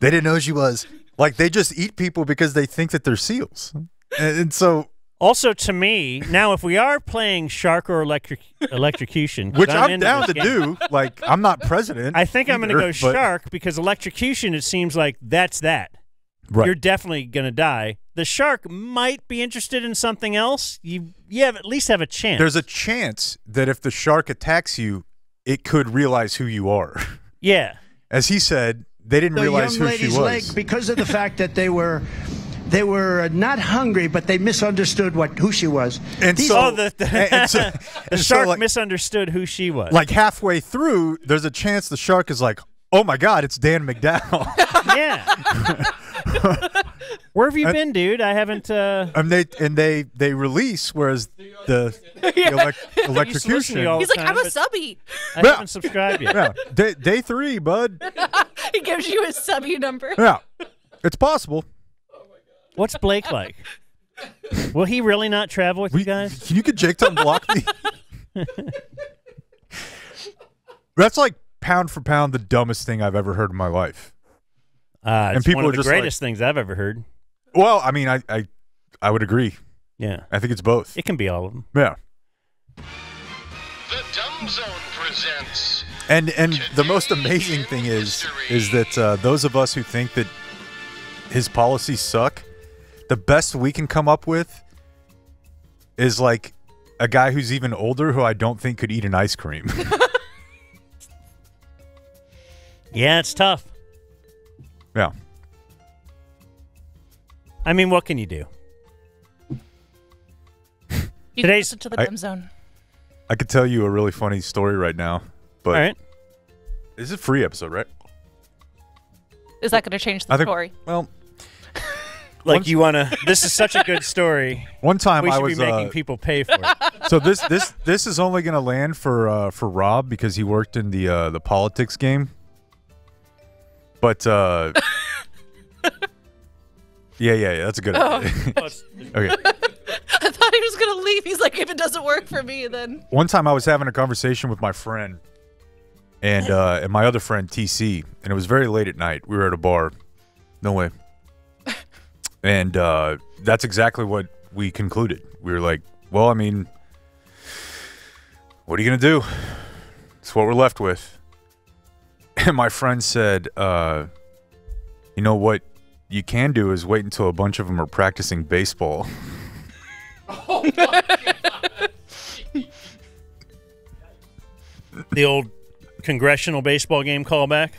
They didn't know who she was. Like, they just eat people because they think that they're seals. And so... Also, to me, now if we are playing shark or electrocution, which I'm down to do, like, I'm not president. I think I'm going to go but... shark because electrocution, it seems like that's that. Right. You're definitely going to die. The shark might be interested in something else. You have at least have a chance. There's a chance that if the shark attacks you, it could realize who you are. Yeah. As he said, they didn't realize who she was. The young lady's leg, because of the fact that they were not hungry, but they misunderstood who she was. And the shark misunderstood who she was. Like halfway through, there's a chance the shark is like, "Oh my God, it's Dan McDowell." Yeah. Where have you been, dude? I haven't. And they release, whereas the electrocution. He's like, I'm a subby. I haven't subscribed yet. Yeah. Day 3, bud. He gives you his subby number. Yeah, it's possible. What's Blake like? Will he really not travel with you guys? Can you get Jake to unblock me? That's like pound for pound the dumbest thing I've ever heard in my life. It's one of the greatest things I've ever heard. Well, I mean, I would agree. Yeah. I think it's both. It can be all of them. Yeah. The Dumb Zone presents. And the most amazing thing is that those of us who think that his policies suck, the best we can come up with is like a guy who's even older who I don't think could eat an ice cream. Yeah, it's tough. Yeah. I mean, what can you do? You can listen to the Dumb Zone. I could tell you a really funny story right now, but all right. This is a free episode, right? Is that going to change the story? Well, like you want to. This is such a good story. One time we I should was be making people pay for it. So this is only going to land for Rob because he worked in the politics game. But yeah, that's a good idea. Okay. I thought he was going to leave. He's like, if it doesn't work for me, then. One time I was having a conversation with my friend and my other friend, TC, and it was very late at night. We were at a bar. No way. And that's exactly what we concluded. We were like, well, I mean, what are you going to do? It's what we're left with. And my friend said, you know what you can do is wait until a bunch of them are practicing baseball. Oh my God. The old congressional baseball game callback.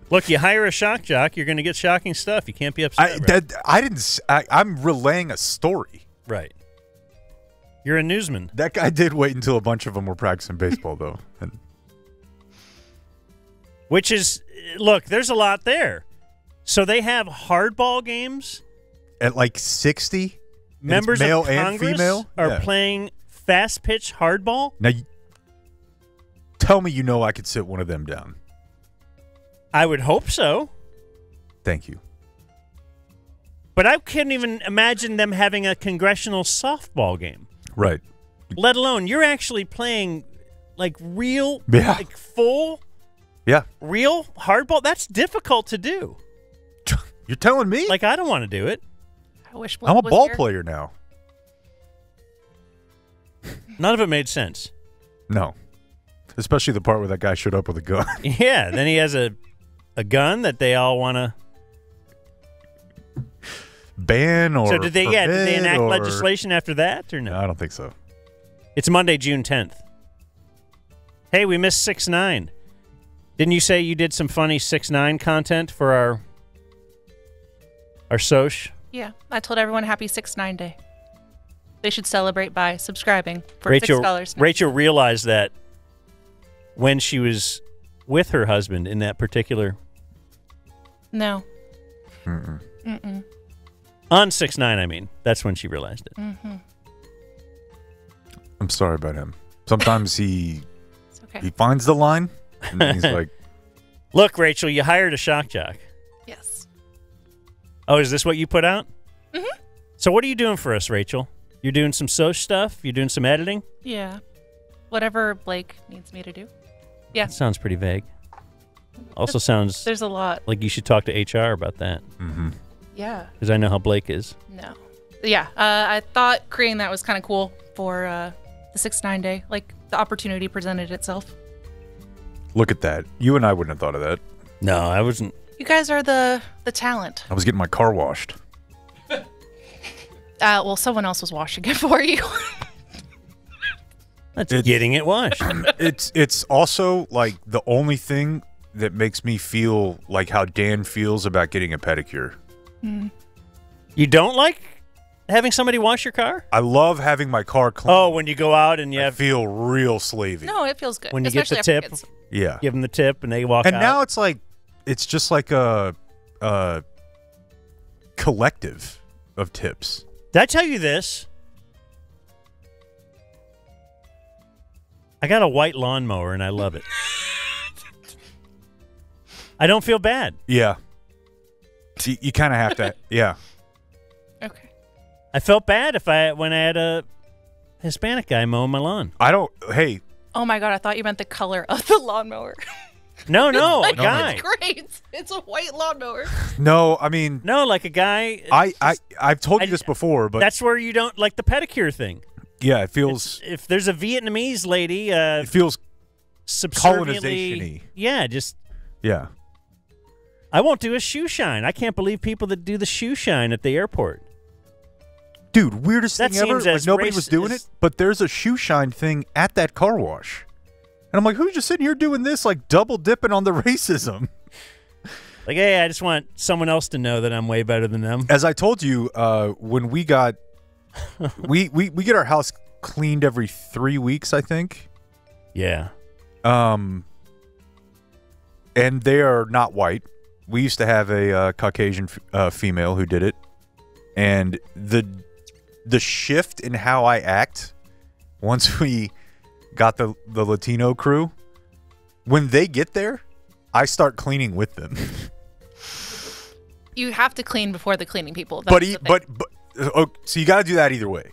Look, you hire a shock jock, you're going to get shocking stuff. You can't be upset. I'm relaying a story. Right. You're a newsman. That guy did wait until a bunch of them were practicing baseball, though. Which is, look, there's a lot there. So they have hardball games at like 60. Members male of Congress and female are playing fast pitch hardball. Now, tell me you know I could sit one of them down. I would hope so. Thank you. But I couldn't even imagine them having a congressional softball game. Right. Let alone you're actually playing like real, like full, real hardball. That's difficult to do. You're telling me? Like I don't want to do it. I wish I'm a was ball here. player now. None of it made sense. No. Especially the part where that guy showed up with a gun. Yeah, then he has a gun that they all want to ban or So did they enact or... legislation after that or no? No, I don't think so. It's Monday, June 10th. Hey, we missed 6ix9ine. Didn't you say you did some funny 6ix9ine content for our Soch? Yeah, I told everyone happy 6ix9ine Day. They should celebrate by subscribing for Rachel, $6. Rachel realized that when she was with her husband in that particular... No. Mm-mm. Mm-mm. On 6ix9ine, I mean. That's when she realized it. Mm-hmm. I'm sorry about him. Sometimes he okay. he finds the line, and then he's like... Look, Rachel, you hired a shock jock. Yes. Oh, is this what you put out? Mm-hmm. So what are you doing for us, Rachel? You're doing some Soch stuff? You're doing some editing? Yeah. Whatever Blake needs me to do. Yeah. That sounds pretty vague. Also sounds... There's a lot. Like you should talk to HR about that. Mm-hmm. Yeah. Because I know how Blake is. No. Yeah. I thought creating that was kind of cool for the 6ix9ine Day. Like, the opportunity presented itself. Look at that. You and I wouldn't have thought of that. No, I wasn't. You guys are the talent. I was getting my car washed. Well, someone else was washing it for you. That's getting it washed. It's also like the only thing that makes me feel like how Dan feels about getting a pedicure. Mm. You don't like having somebody wash your car? I love having my car clean. Oh, when you go out and you feel real slavey. No, it feels good. When you get the especially tip, after kids. Yeah. give them the tip and they walk out. And now it's like, it's just like a collective of tips. Did I tell you this? I got a white lawnmower and I love it. I don't feel bad. Yeah. You kind of have to, yeah. Okay. I felt bad when I had a Hispanic guy mowing my lawn. I don't, hey. Oh my God, I thought you meant the color of the lawnmower. No, a Like, guy. It's great. It's a white lawnmower. No, I mean. No, like a guy. I've told you this before, but. That's where you don't like the pedicure thing. Yeah, it feels. If there's a Vietnamese lady. It feels colonization-y. Yeah, just. Yeah. I won't do a shoe shine. I can't believe people that do the shoe shine at the airport. Dude, weirdest That thing ever. seems Like, as nobody was doing racist- it, but there's a shoe shine thing at that car wash. And I'm like, who's just sitting here doing this, like double dipping on the racism? Like, hey, I just want someone else to know that I'm way better than them. As I told you, when we got, we get our house cleaned every 3 weeks, I think. Yeah. And they are not white. We used to have a Caucasian female who did it, and the shift in how I act once we got the Latino crew, when they get there, I start cleaning with them. You have to clean before the cleaning people. So you got to do that either way.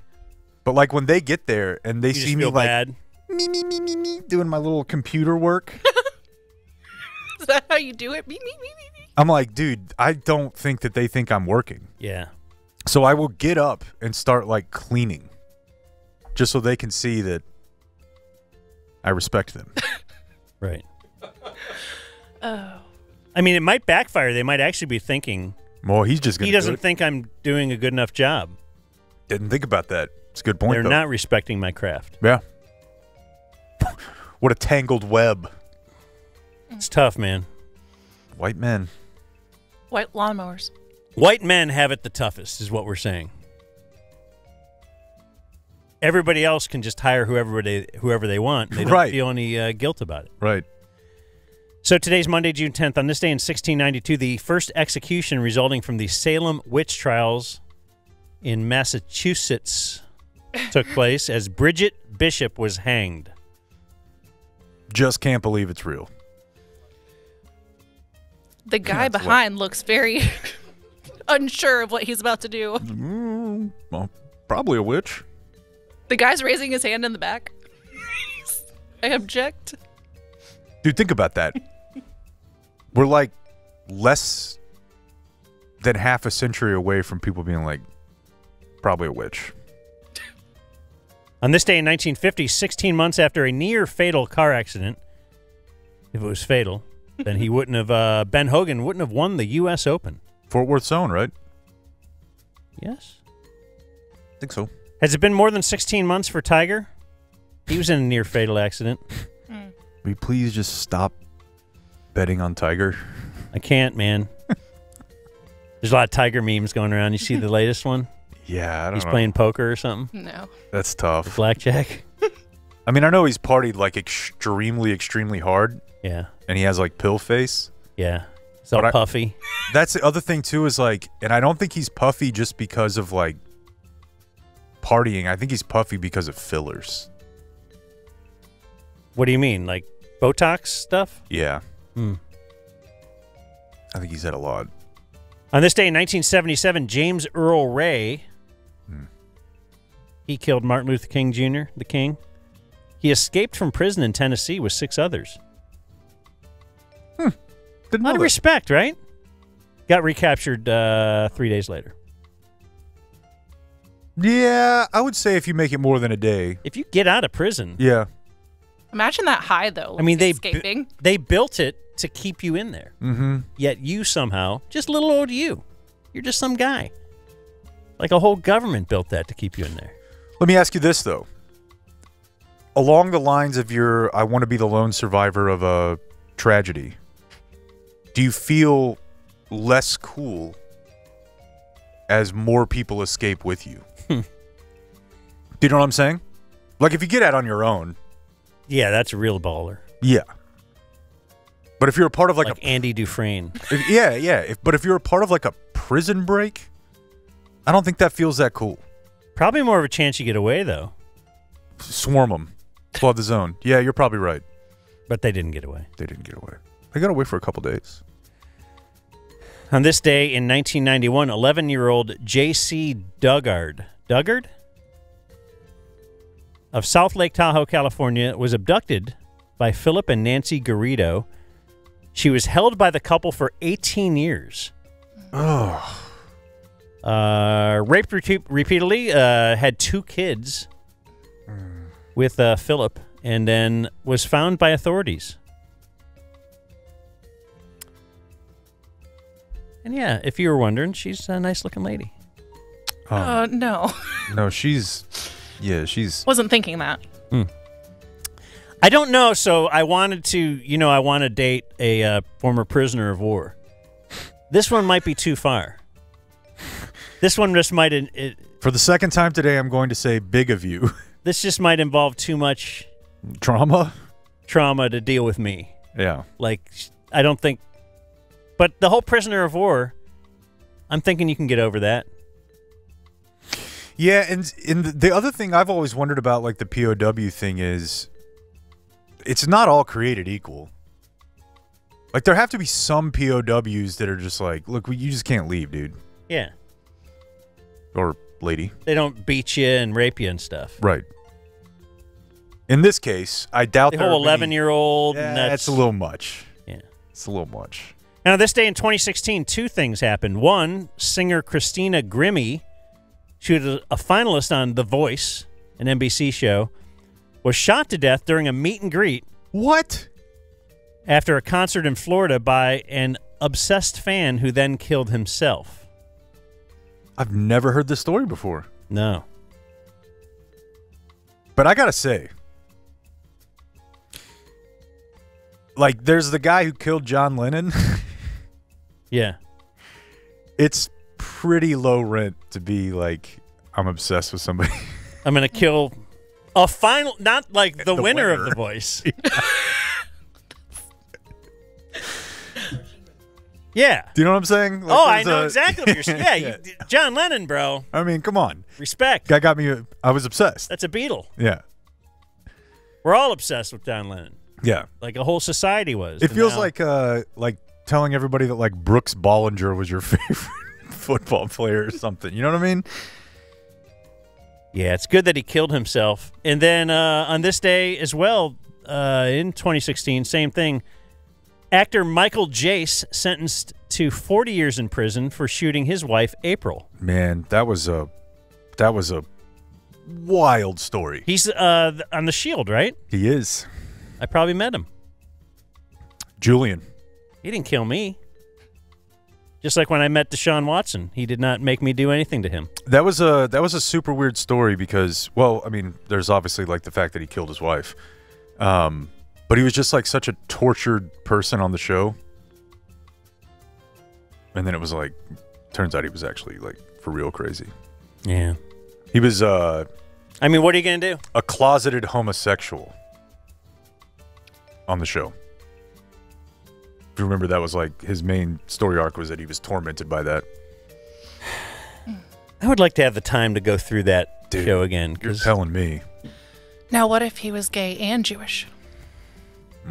But like when they get there and they see me like bad. me doing my little computer work. Is that how you do it? Me. I'm like, dude, I don't think that they think I'm working. Yeah. So I will get up and start like cleaning just so they can see that I respect them. Right. Oh. I mean, it might backfire. They might actually be thinking, well, he's just going to he doesn't think I'm doing a good enough job. Didn't think about that. It's a good point, They're though. not respecting my craft. Yeah. What a tangled web. It's tough, man. White men. White lawnmowers. White men have it the toughest, is what we're saying. Everybody else can just hire whoever they want. They don't feel any guilt about it. Right. So today's Monday, June 10th. On this day in 1692, the first execution resulting from the Salem witch trials in Massachusetts took place as Bridget Bishop was hanged. Just can't believe it's real. The guy behind looks very unsure of what he's about to do. Well, probably a witch. The guy's raising his hand in the back. I object. Dude, think about that. We're like less than half a century away from people being like, probably a witch. On this day in 1950, 16 months after a near-fatal car accident, if it was fatal, then he wouldn't have, Ben Hogan wouldn't have won the U.S. Open. Fort Worth zone, right? Yes. I think so. Has it been more than 16 months for Tiger? He was in a near-fatal accident. Will you please just stop betting on Tiger? I can't, man. There's a lot of Tiger memes going around. You see the latest one? Yeah, I don't know. He's playing poker or something? No. That's tough. With blackjack? I mean, I know he's partied like extremely, extremely hard. Yeah. And he has like pill face. Yeah. He's all puffy. That's the other thing too is like, and I don't think he's puffy just because of like partying. I think he's puffy because of fillers. What do you mean? Like Botox stuff? Yeah. Hmm. I think he's had a lot. On this day in 1977, James Earl Ray, he killed Martin Luther King Jr., the King. He escaped from prison in Tennessee with 6 others. A lot of respect, right? Got recaptured 3 days later. Yeah, I would say if you make it more than a day. If you get out of prison. Yeah. Imagine that high, though. I mean, escaping. They built it to keep you in there. Mm-hmm. Yet you somehow, just little old you, you're just some guy. Like a whole government built that to keep you in there. Let me ask you this, though. Along the lines of your, I want to be the lone survivor of a tragedy, do you feel less cool as more people escape with you? Do you know what I'm saying? Like if you get out on your own. Yeah, that's a real baller. Yeah. But if you're a part of like a Andy Dufresne. But if you're a part of like a prison break, I don't think that feels that cool. Probably more of a chance you get away, though. Swarm them. Flood the zone. Yeah, you're probably right. But they didn't get away. They didn't get away. They got away for a couple days. On this day in 1991, 11-year-old J.C. Duggard of South Lake Tahoe, California, was abducted by Philip and Nancy Garrido. She was held by the couple for 18 years. Oh. Raped repeatedly, had 2 kids with Philip, and then was found by authorities. And yeah, if you were wondering, she's a nice-looking lady. No. No, she's... Wasn't thinking that. I don't know, so I wanted to, I want to date a former prisoner of war. This one might be too far. This one just might... For the second time today, I'm going to say big of you. This just might involve too much... Trauma to deal with me. Yeah. Like, I don't think... But the whole prisoner of war, I'm thinking you can get over that. Yeah, and the other thing I've always wondered about, like the POW thing, is it's not all created equal. Like there have to be some POWs that are just like, look, you just can't leave, dude. Yeah. Or lady. They don't beat you and rape you and stuff. Right. In this case, I doubt the whole 11-year-old. Yeah, that's a little much. Yeah. It's a little much. Now, this day in 2016, 2 things happened. One, singer Christina Grimmie, she was a finalist on The Voice, an NBC show, was shot to death during a meet and greet. What? After a concert in Florida by an obsessed fan who then killed himself. I've never heard this story before. No. But I gotta say, like, there's the guy who killed John Lennon. Yeah. It's pretty low rent to be like, I'm obsessed with somebody. I'm going to kill a final, not like the winner of The Voice. Yeah. Do you know what I'm saying? Like, I know exactly what you're saying. Yeah, John Lennon, bro. I mean, come on. Respect. Guy got me, I was obsessed. That's a Beatle. Yeah. We're all obsessed with John Lennon. Yeah. Like a whole society was. It feels like telling everybody that like Brooks Bollinger was your favorite football player or something. You know what I mean? Yeah, it's good that he killed himself. And then on this day as well, in 2016, same thing. Actor Michael Jace sentenced to 40 years in prison for shooting his wife, April. Man, that was a wild story. He's on The Shield, right? He is. I probably met him. Julian. He didn't kill me. Just like when I met Deshaun Watson, he did not make me do anything to him. That was a super weird story because, well, I mean, there's obviously like the fact that he killed his wife, but he was just like such a tortured person on the show. And then it was like, turns out he was actually like for real crazy. Yeah, he was. I mean, what are you gonna do? A closeted homosexual on the show. If you remember, that was like his main story arc was that he was tormented by that. I would like to have the time to go through that show again. You're telling me. Now, what if he was gay and Jewish?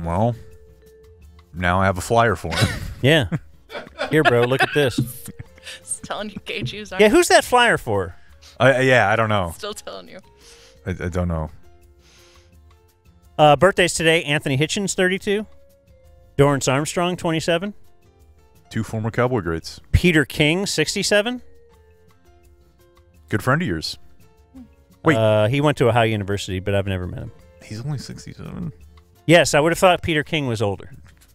Well, now I have a flyer for him. Yeah. Here, bro, look at this. Just telling you gay Jews aren't. Yeah, who's that flyer for? Yeah, I don't know. Still telling you. I don't know. Birthdays today, Anthony Hitchens, 32. Dorrance Armstrong, 27. 2 former Cowboy greats. Peter King, 67. Good friend of yours. Wait. He went to Ohio University, but I've never met him. He's only 67? Yes, I would have thought Peter King was older.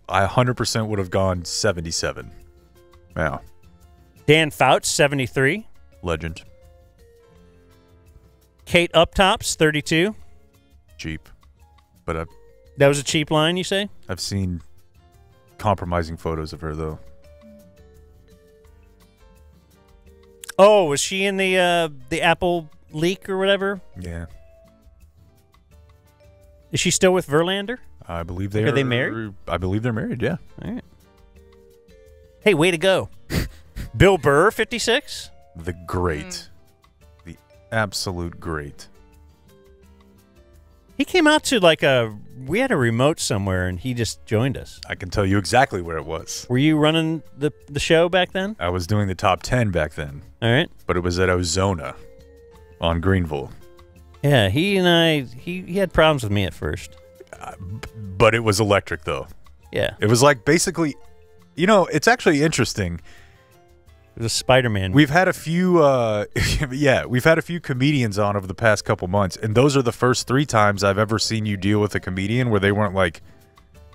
I 100% would have gone 77. Wow. Dan Fouts, 73. Legend. Kate Uptops, 32. Cheap. But that was a cheap line, you say? I've seen compromising photos of her, though. Oh, was she in the Apple leak or whatever? Yeah. Is she still with Verlander? I believe they are they married? I believe they're married, yeah. All right. Hey, way to go. Bill Burr, 56. The great. The absolute great. He came out to we had a remote somewhere and he just joined us. I can tell you exactly where it was. Were you running the show back then? I was doing the top 10 back then. All right. But it was at Ozona on Greenville. Yeah, he had problems with me at first. But it was electric, though. Yeah. It was like basically, it's actually interesting. It was a Spider-Man. We've had a few, we've had a few comedians on over the past couple months, and those are the first 3 times I've ever seen you deal with a comedian where they weren't like,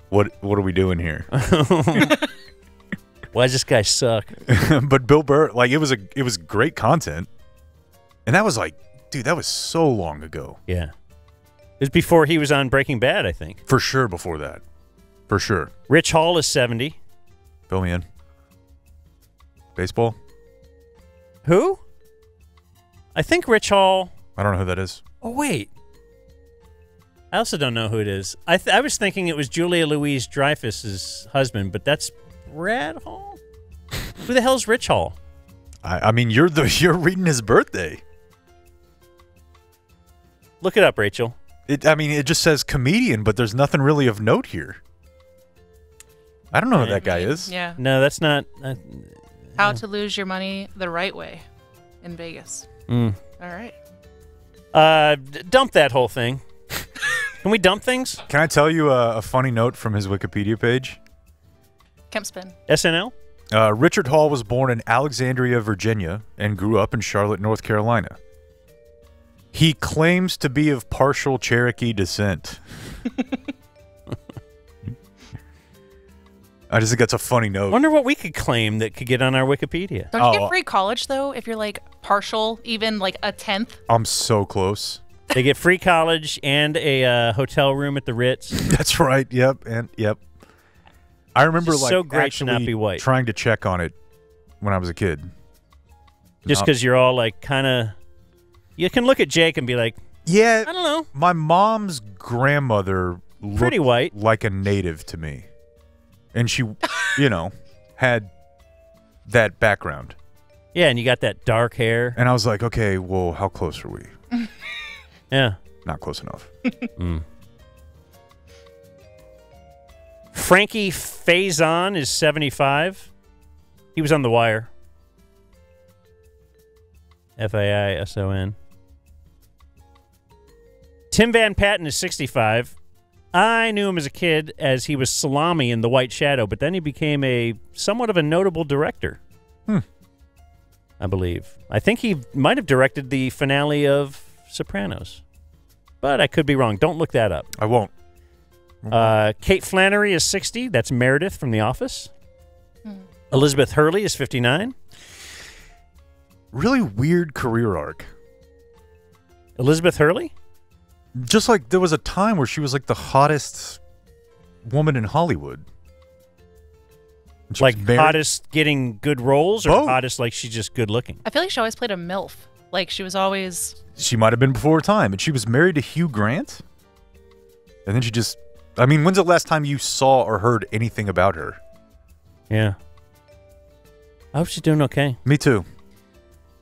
what are we doing here? Why does this guy suck? But Bill Burr, it was great content. And that was dude, that was so long ago. Yeah. It was before he was on Breaking Bad, I think. For sure before that. For sure. Rich Hall is 70. Fill me in. Baseball? Who? I think Rich Hall. I don't know who that is. Oh, wait. I also don't know who it is. I was thinking it was Julia Louis-Dreyfus's husband, but that's Brad Hall? Who the hell's Rich Hall? I mean, you're reading his birthday. Look it up, Rachel. It just says comedian, but there's nothing really of note here. I don't know who that guy is. Yeah. No, that's not. How to lose your money the right way in Vegas. All right. Dump that whole thing. Can we dump things? Can I tell you a funny note from his Wikipedia page? Kempspin. SNL? Richard Hall was born in Alexandria, Virginia, and grew up in Charlotte, North Carolina. He claims to be of partial Cherokee descent. I just think that's a funny note. Wonder what we could claim that could get on our Wikipedia. Don't you get free college, though, if you're partial, even a 10th? I'm so close. They get free college and a hotel room at the Ritz. That's right. Yep. I remember so great to not be white. Trying to check on it when I was a kid. Just because you're all kind of... You can look at Jake and be like, yeah, I don't know. My mom's grandmother looked pretty white, like a native to me. And she, had that background. Yeah, and you got that dark hair. And I was like, okay, well, how close are we? Yeah. Not close enough. Frankie Faison is 75. He was on The Wire. Faison. Tim Van Patten is 65. I knew him as a kid as he was Salami in The White Shadow, but then he became a somewhat of a notable director. I believe. I think he might have directed the finale of Sopranos, but I could be wrong. Don't look that up. I won't. Kate Flannery is 60. That's Meredith from The Office. Elizabeth Hurley is 59. Really weird career arc. Elizabeth Hurley? Just like there was a time where she was like the hottest woman in Hollywood. Like hottest getting good roles, or Both. hottest like she's just good looking? I feel like she always played a MILF. Like she was always. She might have been before her time, and she was married to Hugh Grant. And then she just, I mean, when's the last time you saw or heard anything about her? Yeah. I hope she's doing okay. Me too.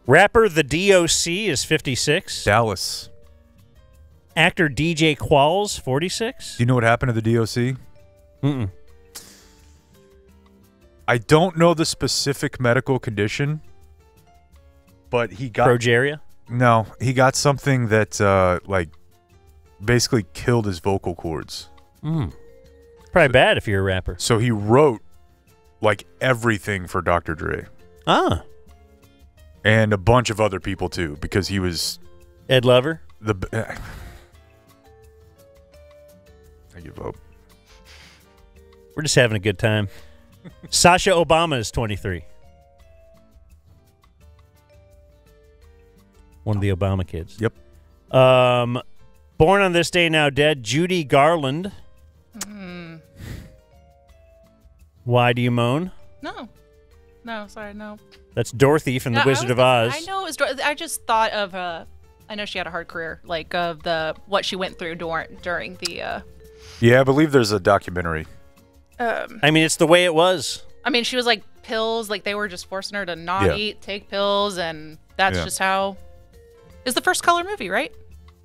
Rapper The DOC is 56. Dallas. Actor DJ Qualls, 46. Do you know what happened to the DOC? Mm-mm. I don't know the specific medical condition, but he got progeria. No, he got something that like basically killed his vocal cords. Probably bad if you're a rapper. So he wrote like everything for Dr. Dre. Ah. And a bunch of other people too, because he was Ed Lover. I give up. We're just having a good time. Sasha Obama is 23. One of the Obama kids. Yep. Born on this day, now dead, Judy Garland. Why do you moan? No, sorry, no. That's Dorothy from The Wizard of Oz. I know it was. I just thought of. I know she had a hard career, like of what she went through during the. Yeah, I believe there's a documentary. I mean, it's the way it was. I mean, she was like pills, like they were just forcing her to not eat, take pills, and that's just how. It's the first color movie, right?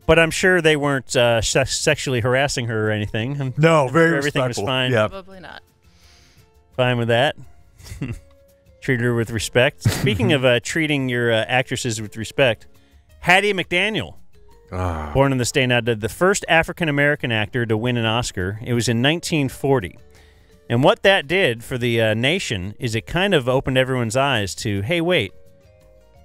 But I'm sure they weren't sexually harassing her or anything. No, very everything respectful. was fine. Yeah. Probably not. Fine with that. Treated her with respect. Speaking of treating your actresses with respect, Hattie McDaniel, born on this day now, the first African-American actor to win an Oscar. It was in 1940. And what that did for the nation is it kind of opened everyone's eyes to, hey, wait,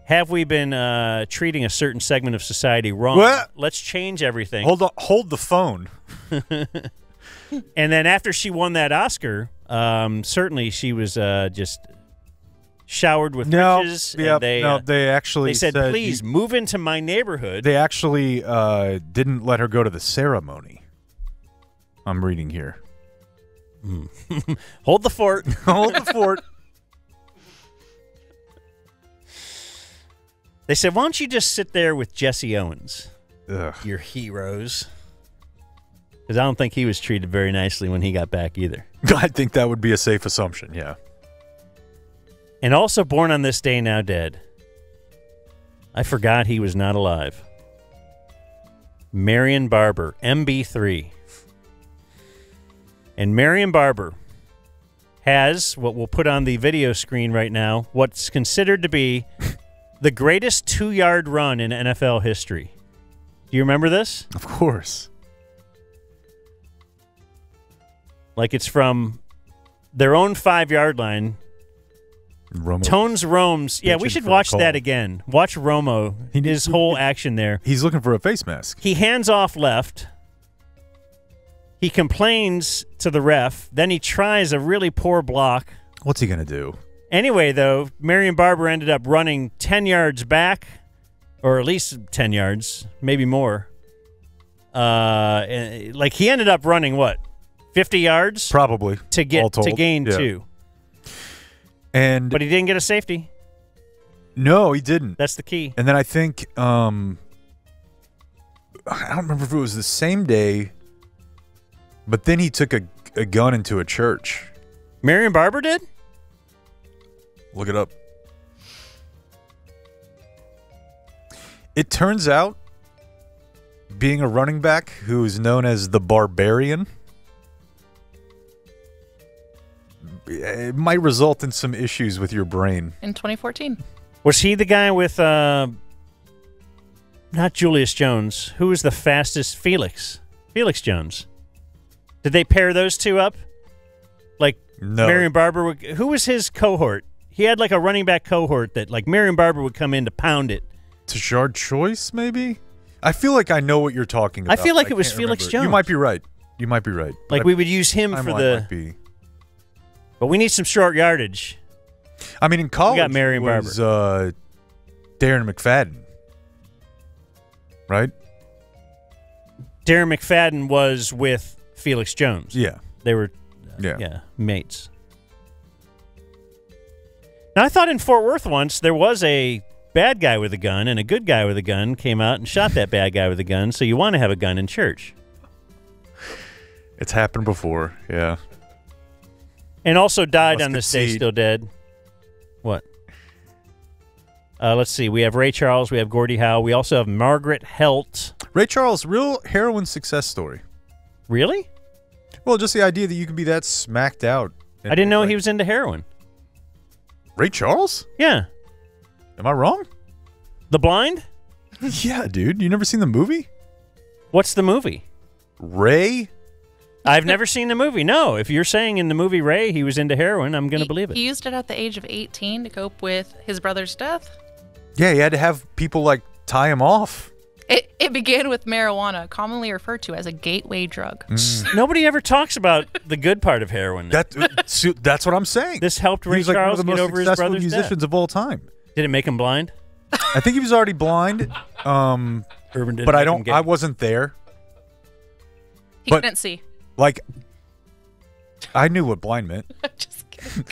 have we been treating a certain segment of society wrong? What? Let's change everything. Hold the phone. And then after she won that Oscar, certainly she was just showered with riches. Yeah, and they actually they said please move into my neighborhood. They actually didn't let her go to the ceremony. I'm reading here. Hold the fort. Hold the fort. They said, why don't you just sit there with Jesse Owens, your heroes? Because I don't think he was treated very nicely when he got back either. I think that would be a safe assumption, yeah. And also born on this day, now dead. I forgot he was not alive. Marion Barber, MB3. And Marion Barber has what we'll put on the video screen right now, what's considered to be the greatest 2-yard run in NFL history. Do you remember this? Of course. Like it's from their own 5-yard line. Tones roams. Yeah, we should watch that again. Watch Romo, his whole action there. He's looking for a face mask. He hands off left. He complains to the ref. Then he tries a really poor block. What's he going to do? Anyway, though, Marion Barber ended up running 10 yards back, or at least 10 yards, maybe more. Like he ended up running, what, 50 yards? Probably. To gain 2. But he didn't get a safety. No, he didn't. That's the key. And then I think, I don't remember if it was the same day, but then he took a gun into a church. Marion Barber did? Look it up. It turns out, being a running back who is known as the Barbarian, it might result in some issues with your brain. In 2014. Was he the guy with Not Julius Jones. Who was the fastest? Felix Jones. Did they pair those two up? Like No. Marion Barber? Who was his cohort? He had like a running back cohort that like Marion Barber would come in to pound it. Tashard Choice, maybe? I feel like I know what you're talking about. I feel like it was can't Felix remember. Jones. You might be right. Like we would use him for might be. But we need some short yardage. I mean, in college, we got Marion it was Darren McFadden, right? Darren McFadden was with Felix Jones. Yeah. They were mates. Now, I thought in Fort Worth once there was a bad guy with a gun and a good guy with a gun came out and shot that bad guy with a gun, so you want to have a gun in church. It's happened before, yeah. And also died Must on this day, concede. still dead. What? Let's see. We have Ray Charles. We have Gordie Howe. We also have Margaret Helt. Ray Charles, real heroin success story. Really? Well, just the idea that you can be that smacked out. I didn't know he was into heroin. Ray Charles? Yeah. Am I wrong? The Blind? Yeah, dude. You never seen the movie? What's the movie? Ray? I've never seen the movie. No. If you're saying in the movie Ray he was into heroin, I'm going to believe it. He used it at the age of 18 to cope with his brother's death. Yeah, he had to have people, like, tie him off. It began with marijuana, commonly referred to as a gateway drug. Nobody ever talks about the good part of heroin. That's what I'm saying. This helped Ray He's like Charles one of the get most over his successful brother's musicians death. of all time. Did it make him blind? I think he was already blind. Urban didn't but make him gay. I wasn't there. He But- couldn't see. Like, I knew what blind meant. Just kidding.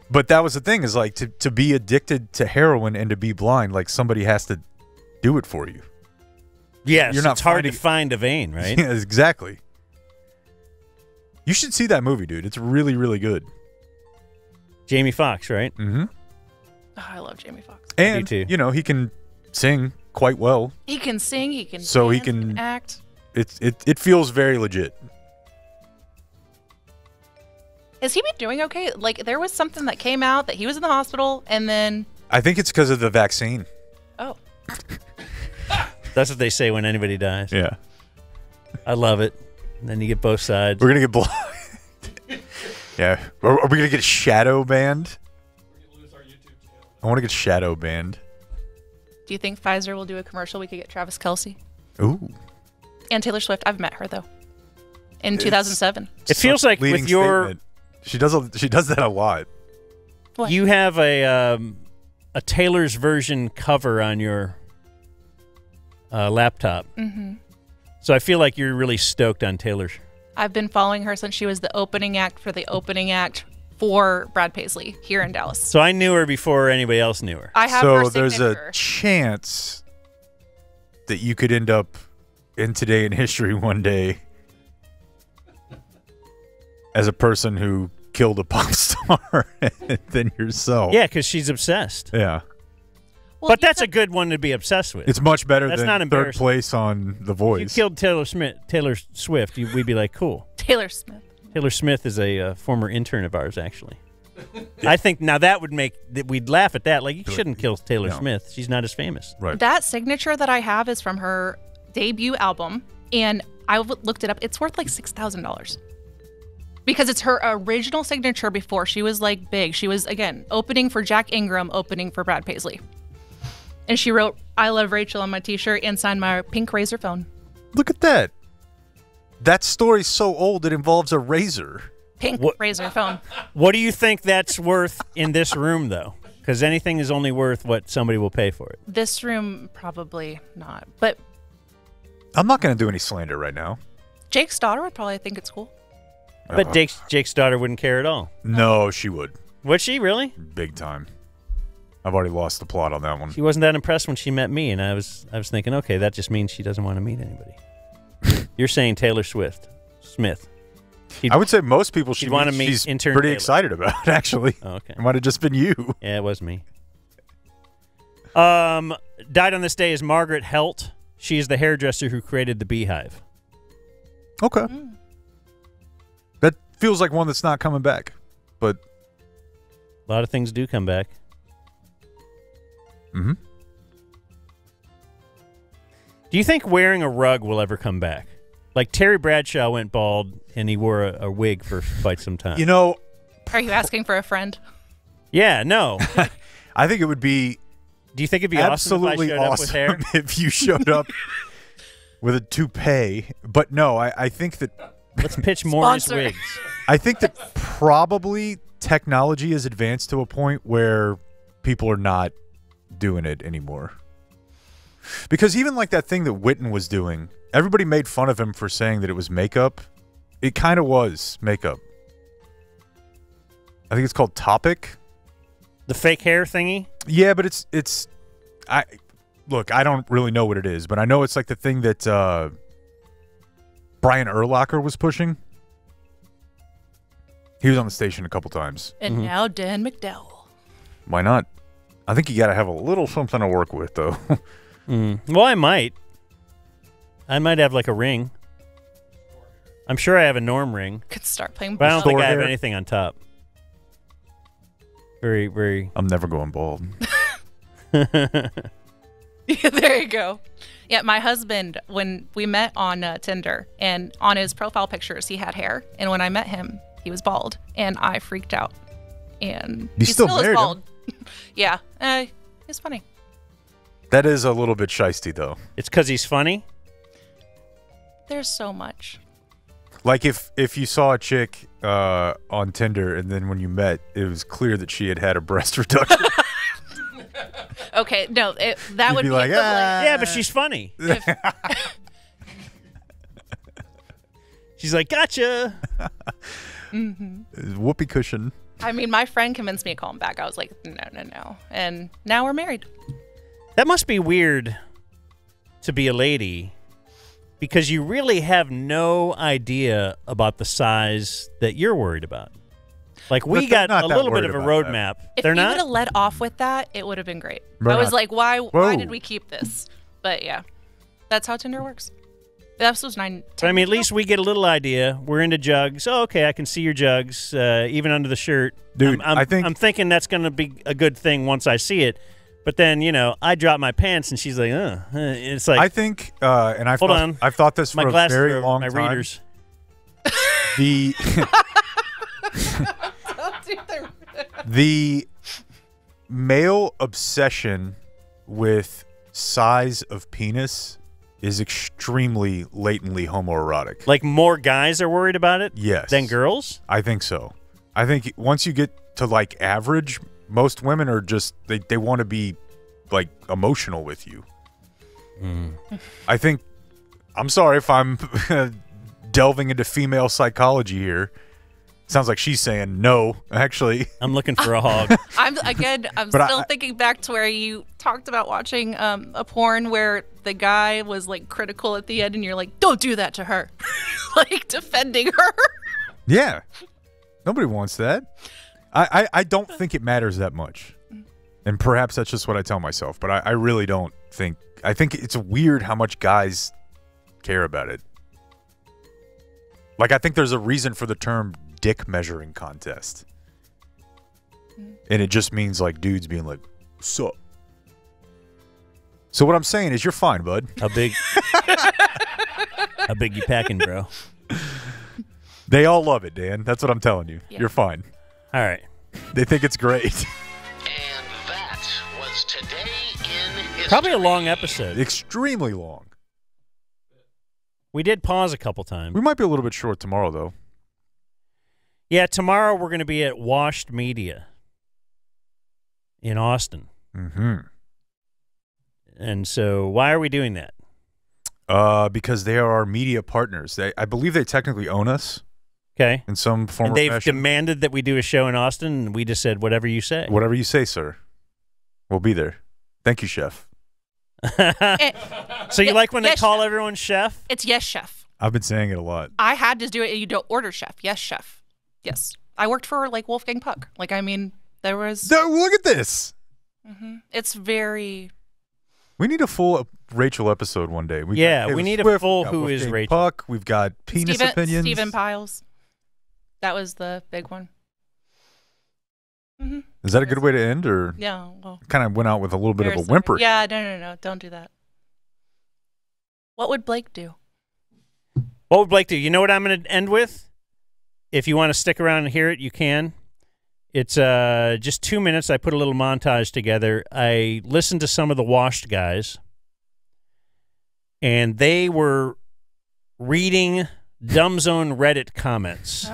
But that was the thing, is like to be addicted to heroin and to be blind, like somebody has to do it for you. Yes, You're not it's hard finding- to find a vein, right? Yeah, exactly. You should see that movie, dude. It's really, really good. Jamie Foxx, right? Mm-hmm. Oh, I love Jamie Foxx. And, too. you know, he can sing quite well. He can sing, he can So he dance, he can- act. It feels very legit. Has he been doing okay? Like, there was something that came out that he was in the hospital, and then... I think it's because of the vaccine. Oh. That's what they say when anybody dies. Yeah. I love it. And then you get both sides. We're going to get blind. Yeah. Are we going to get shadow banned? I want to get shadow banned. Do you think Pfizer will do a commercial? We could get Travis Kelce. Ooh. And Taylor Swift. I've met her, though. In 2007. It feels like Leading with your... statement. She does that a lot. What? You have a Taylor's version cover on your laptop. Mm-hmm. So I feel like you're really stoked on Taylor's. I've been following her since she was the opening act for Brad Paisley here in Dallas. So I knew her before anybody else knew her. I have her So there's signature. a chance that you could end up in Today in History one day as a person who killed a pop star than yourself. Yeah, because she's obsessed. Yeah. Well, But that's a good one to be obsessed with. It's much better That's than not third embarrassing. place on The If Voice. you killed Taylor Swift, we'd be like, cool. Taylor Smith. Taylor Smith is a former intern of ours, actually. I think now that would make we'd laugh at that. Like, you shouldn't kill Taylor Smith. She's not as famous. Right. That signature that I have is from her debut album, and I looked it up. It's worth like $6,000 because it's her original signature before she was like big. She was, again, opening for Jack Ingram, opening for Brad Paisley. And she wrote, "I love Rachel" on my t-shirt and signed my pink razor phone. Look at that. That story's so old it involves a razor. Pink razor phone. What do you think that's worth in this room, though? Because anything is only worth what somebody will pay for it. This room, probably not. But I'm not going to do any slander right now. Jake's daughter would probably think it's cool. But Jake's daughter wouldn't care at all. No, she would. Would she really? Big time. I've already lost the plot on that one. She wasn't that impressed when she met me, and I was thinking, okay, that just means she doesn't want to meet anybody. You're saying Taylor Smith. I would say most people she'd want to meet she's intern pretty Taylor. excited about, actually. Oh, okay. It might have just been you. Yeah, it was me. Died on this day is Margaret Helt. She is the hairdresser who created the Beehive. Okay. That feels like one that's not coming back, but A lot of things do come back. Mm-hmm. Do you think wearing a rug will ever come back? Like Terry Bradshaw went bald and he wore a wig for quite some time. You know, Are you asking for a friend? Yeah, no. I think it would be. Do you think it'd be absolutely awesome if I showed up with hair? if you showed up with a toupee? But no, I think that. Let's pitch Morris wigs. I think that probably technology has advanced to a point where people are not doing it anymore. Because even like that thing that Witten was doing, everybody made fun of him for saying that it was makeup. It kind of was makeup. I think it's called Topic. The fake hair thingy? Yeah, but it's look, I don't really know what it is, but I know it's like the thing that Brian Urlacher was pushing. He was on the station a couple times. And now Dan McDowell. Why not? I think you got to have a little something to work with, though. Well, I might. I might have like a ring. I'm sure I have a Norm ring. Could start playing. But I don't think I have hair. anything on top. Very, very. I'm never going bald. Yeah, there you go. Yeah, my husband, when we met on Tinder, and on his profile pictures, he had hair. And when I met him, he was bald. And I freaked out. And You he still is married bald. Yeah, it's funny. That is a little bit shisty, though. It's because he's funny? There's so much. Like if you saw a chick on Tinder and then when you met, it was clear that she had had a breast reduction. Okay, no, that You'd would be be like, equivalent. Yeah, but she's funny. She's like, gotcha. Whoopee cushion. I mean, my friend convinced me to call him back. I was like, no. And now we're married. That must be weird to be a lady because you really have no idea about the size that you're worried about. Like, we But they're got not a that little bit worried of a about roadmap. If They're you would not? have let off with that, it would have been great. We're I was not. like, why Whoa. did we keep this? But yeah, that's how Tinder works. That was 9. But I mean, at least we get a little idea. We're into jugs. Oh, okay, I can see your jugs, even under the shirt. Dude, I'm thinking that's going to be a good thing once I see it. But then, I drop my pants, and she's like, It's like, I think, and I've hold thought, on. I've thought this My for a glasses very are long my time. readers. The the male obsession with size of penis is extremely latently homoerotic. Like, more guys are worried about it Yes. than girls? I think so. I think once you get to like average, most women are just they want to be like emotional with you. I think I'm sorry if I'm delving into female psychology here. Sounds like she's saying no, actually. I'm looking for a hog. I'm But still thinking back to where you talked about watching a porn where the guy was like critical at the end, and you're like, "Don't do that to her," like defending her. Yeah. Nobody wants that. I don't think it matters that much. And perhaps that's just what I tell myself, but I really don't think. I think it's weird how much guys care about it. Like, I think there's a reason for the term dick measuring contest. And it just means like dudes being like, sup. So what I'm saying is you're fine, bud. How big you packing, bro? They all love it, Dan. That's what I'm telling you. Yeah. You're fine. All right. They think it's great. And that was Today in History. Probably a long episode. Extremely long. We did pause a couple times. We might be a little bit short tomorrow, though. Yeah, tomorrow we're going to be at Washed Media in Austin. Mm-hmm. And so why are we doing that? Because they are our media partners. I believe they technically own us. Okay. In some form And or they've fashion. demanded that we do a show in Austin, and we just said, whatever you say. Whatever you say, sir. We'll be there. Thank you, chef. So you like when they yes, call chef. everyone chef? It's yes, chef. I've been saying it a lot. I had to do it. You don't order chef. Yes, chef. Yes. I worked for like Wolfgang Puck. Like, I mean, there was. Look at this. It's very. We need a full Rachel episode one day. We need Swift, a full we've got Who is Wolfgang Rachel. Puck. We've got penis opinions. Stephen Piles. That was the big one. Mm-hmm. Is that a good way to end, or Yeah, well, kind of went out with a little bit of a Harrison. whimper? Yeah, no, don't do that. What would Blake do? What would Blake do? You know what I'm going to end with? If you want to stick around and hear it, you can. It's just 2 minutes. I put a little montage together. I listened to some of the Washed guys, and they were reading Dumb Zone Reddit comments.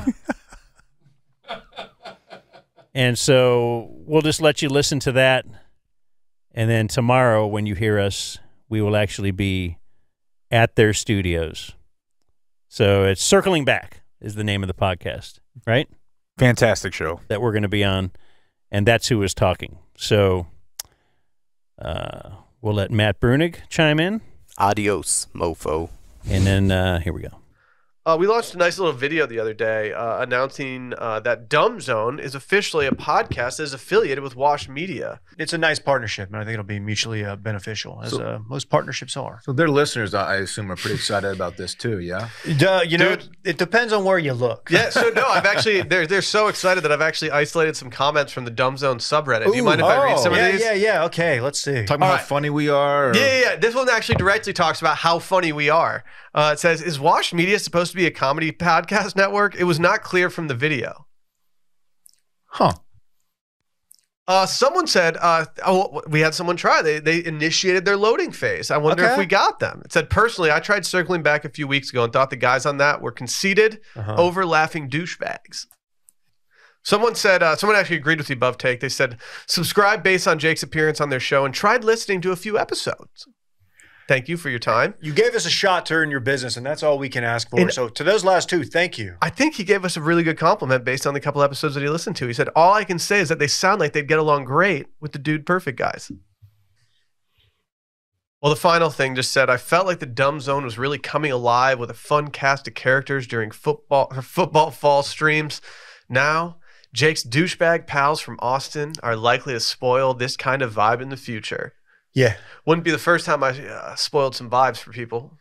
And so we'll just let you listen to that. And then tomorrow when you hear us, we will actually be at their studios. So it's Circling Back is the name of the podcast, right? Fantastic show. That we're going to be on. And that's who is talking. So we'll let Matt Brunig chime in. Adios, mofo. And then here we go. We launched a nice little video the other day announcing that Dumb Zone is officially a podcast that is affiliated with Wash Media. It's a nice partnership, and I think it'll be mutually beneficial, as most partnerships are. So their listeners, I assume, are pretty excited about this too, yeah? You know, it depends on where you look. Yeah, so no, I've actually, they're so excited that I've actually isolated some comments from the Dumb Zone subreddit. Do you mind if I read some of these? Yeah, okay, let's see. Talking about how funny we are? Or... Yeah. This one actually directly talks about how funny we are. It says, is Wash Media supposed to be a comedy podcast network? It was not clear from the video. Huh. Someone said, we had someone try. They initiated their loading phase. I wonder if we got them. It said, personally, I tried circling back a few weeks ago and thought the guys on that were conceited, over-laughing douchebags. Someone said, someone actually agreed with the above take. They said, subscribe based on Jake's appearance on their show and tried listening to a few episodes. Thank you for your time. You gave us a shot to earn your business, and that's all we can ask for. And so to those last two, thank you. I think he gave us a really good compliment based on the couple episodes that he listened to. He said, all I can say is that they sound like they'd get along great with the Dude Perfect guys. Well, the final thing just said, I felt like the Dumb Zone was really coming alive with a fun cast of characters during football fall streams. Now, Jake's douchebag pals from Austin are likely to spoil this kind of vibe in the future. Yeah. Wouldn't be the first time I spoiled some vibes for people.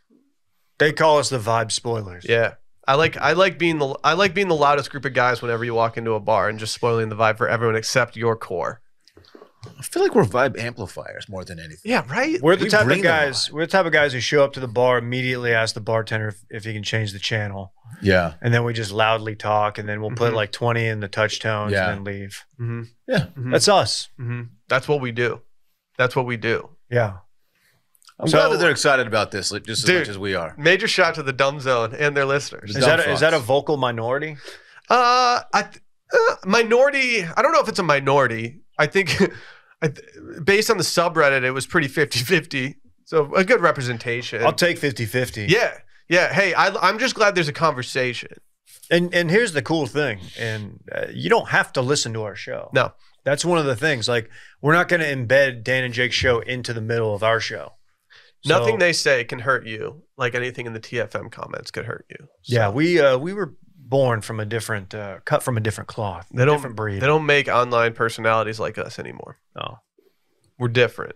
They call us the vibe spoilers. Yeah. I like being the loudest group of guys whenever you walk into a bar and just spoiling the vibe for everyone except your core. I feel like we're vibe amplifiers more than anything. Yeah, right? We're the type of guys who show up to the bar, immediately ask the bartender if he can change the channel. Yeah. And then we just loudly talk, and then we'll put like 20 in the touch tones and then leave. Mm-hmm. Yeah. That's us. Mm-hmm. That's what we do. That's what we do. Yeah. I'm glad that they're excited about this just as much as we are. Major shout to the Dumb Zone and their listeners. Is that a vocal minority? Minority. I don't know if it's a minority. I think based on the subreddit, it was pretty 50-50. So a good representation. I'll take 50-50. Yeah. Yeah. Hey, I'm just glad there's a conversation. And here's the cool thing. And you don't have to listen to our show. No. That's one of the things. Like, we're not going to embed Dan and Jake's show into the middle of our show. Nothing they say can hurt you, like anything in the TFM comments could hurt you. So. Yeah, we were born from a different, cut from a different cloth, different breed. They don't make online personalities like us anymore. No. We're different.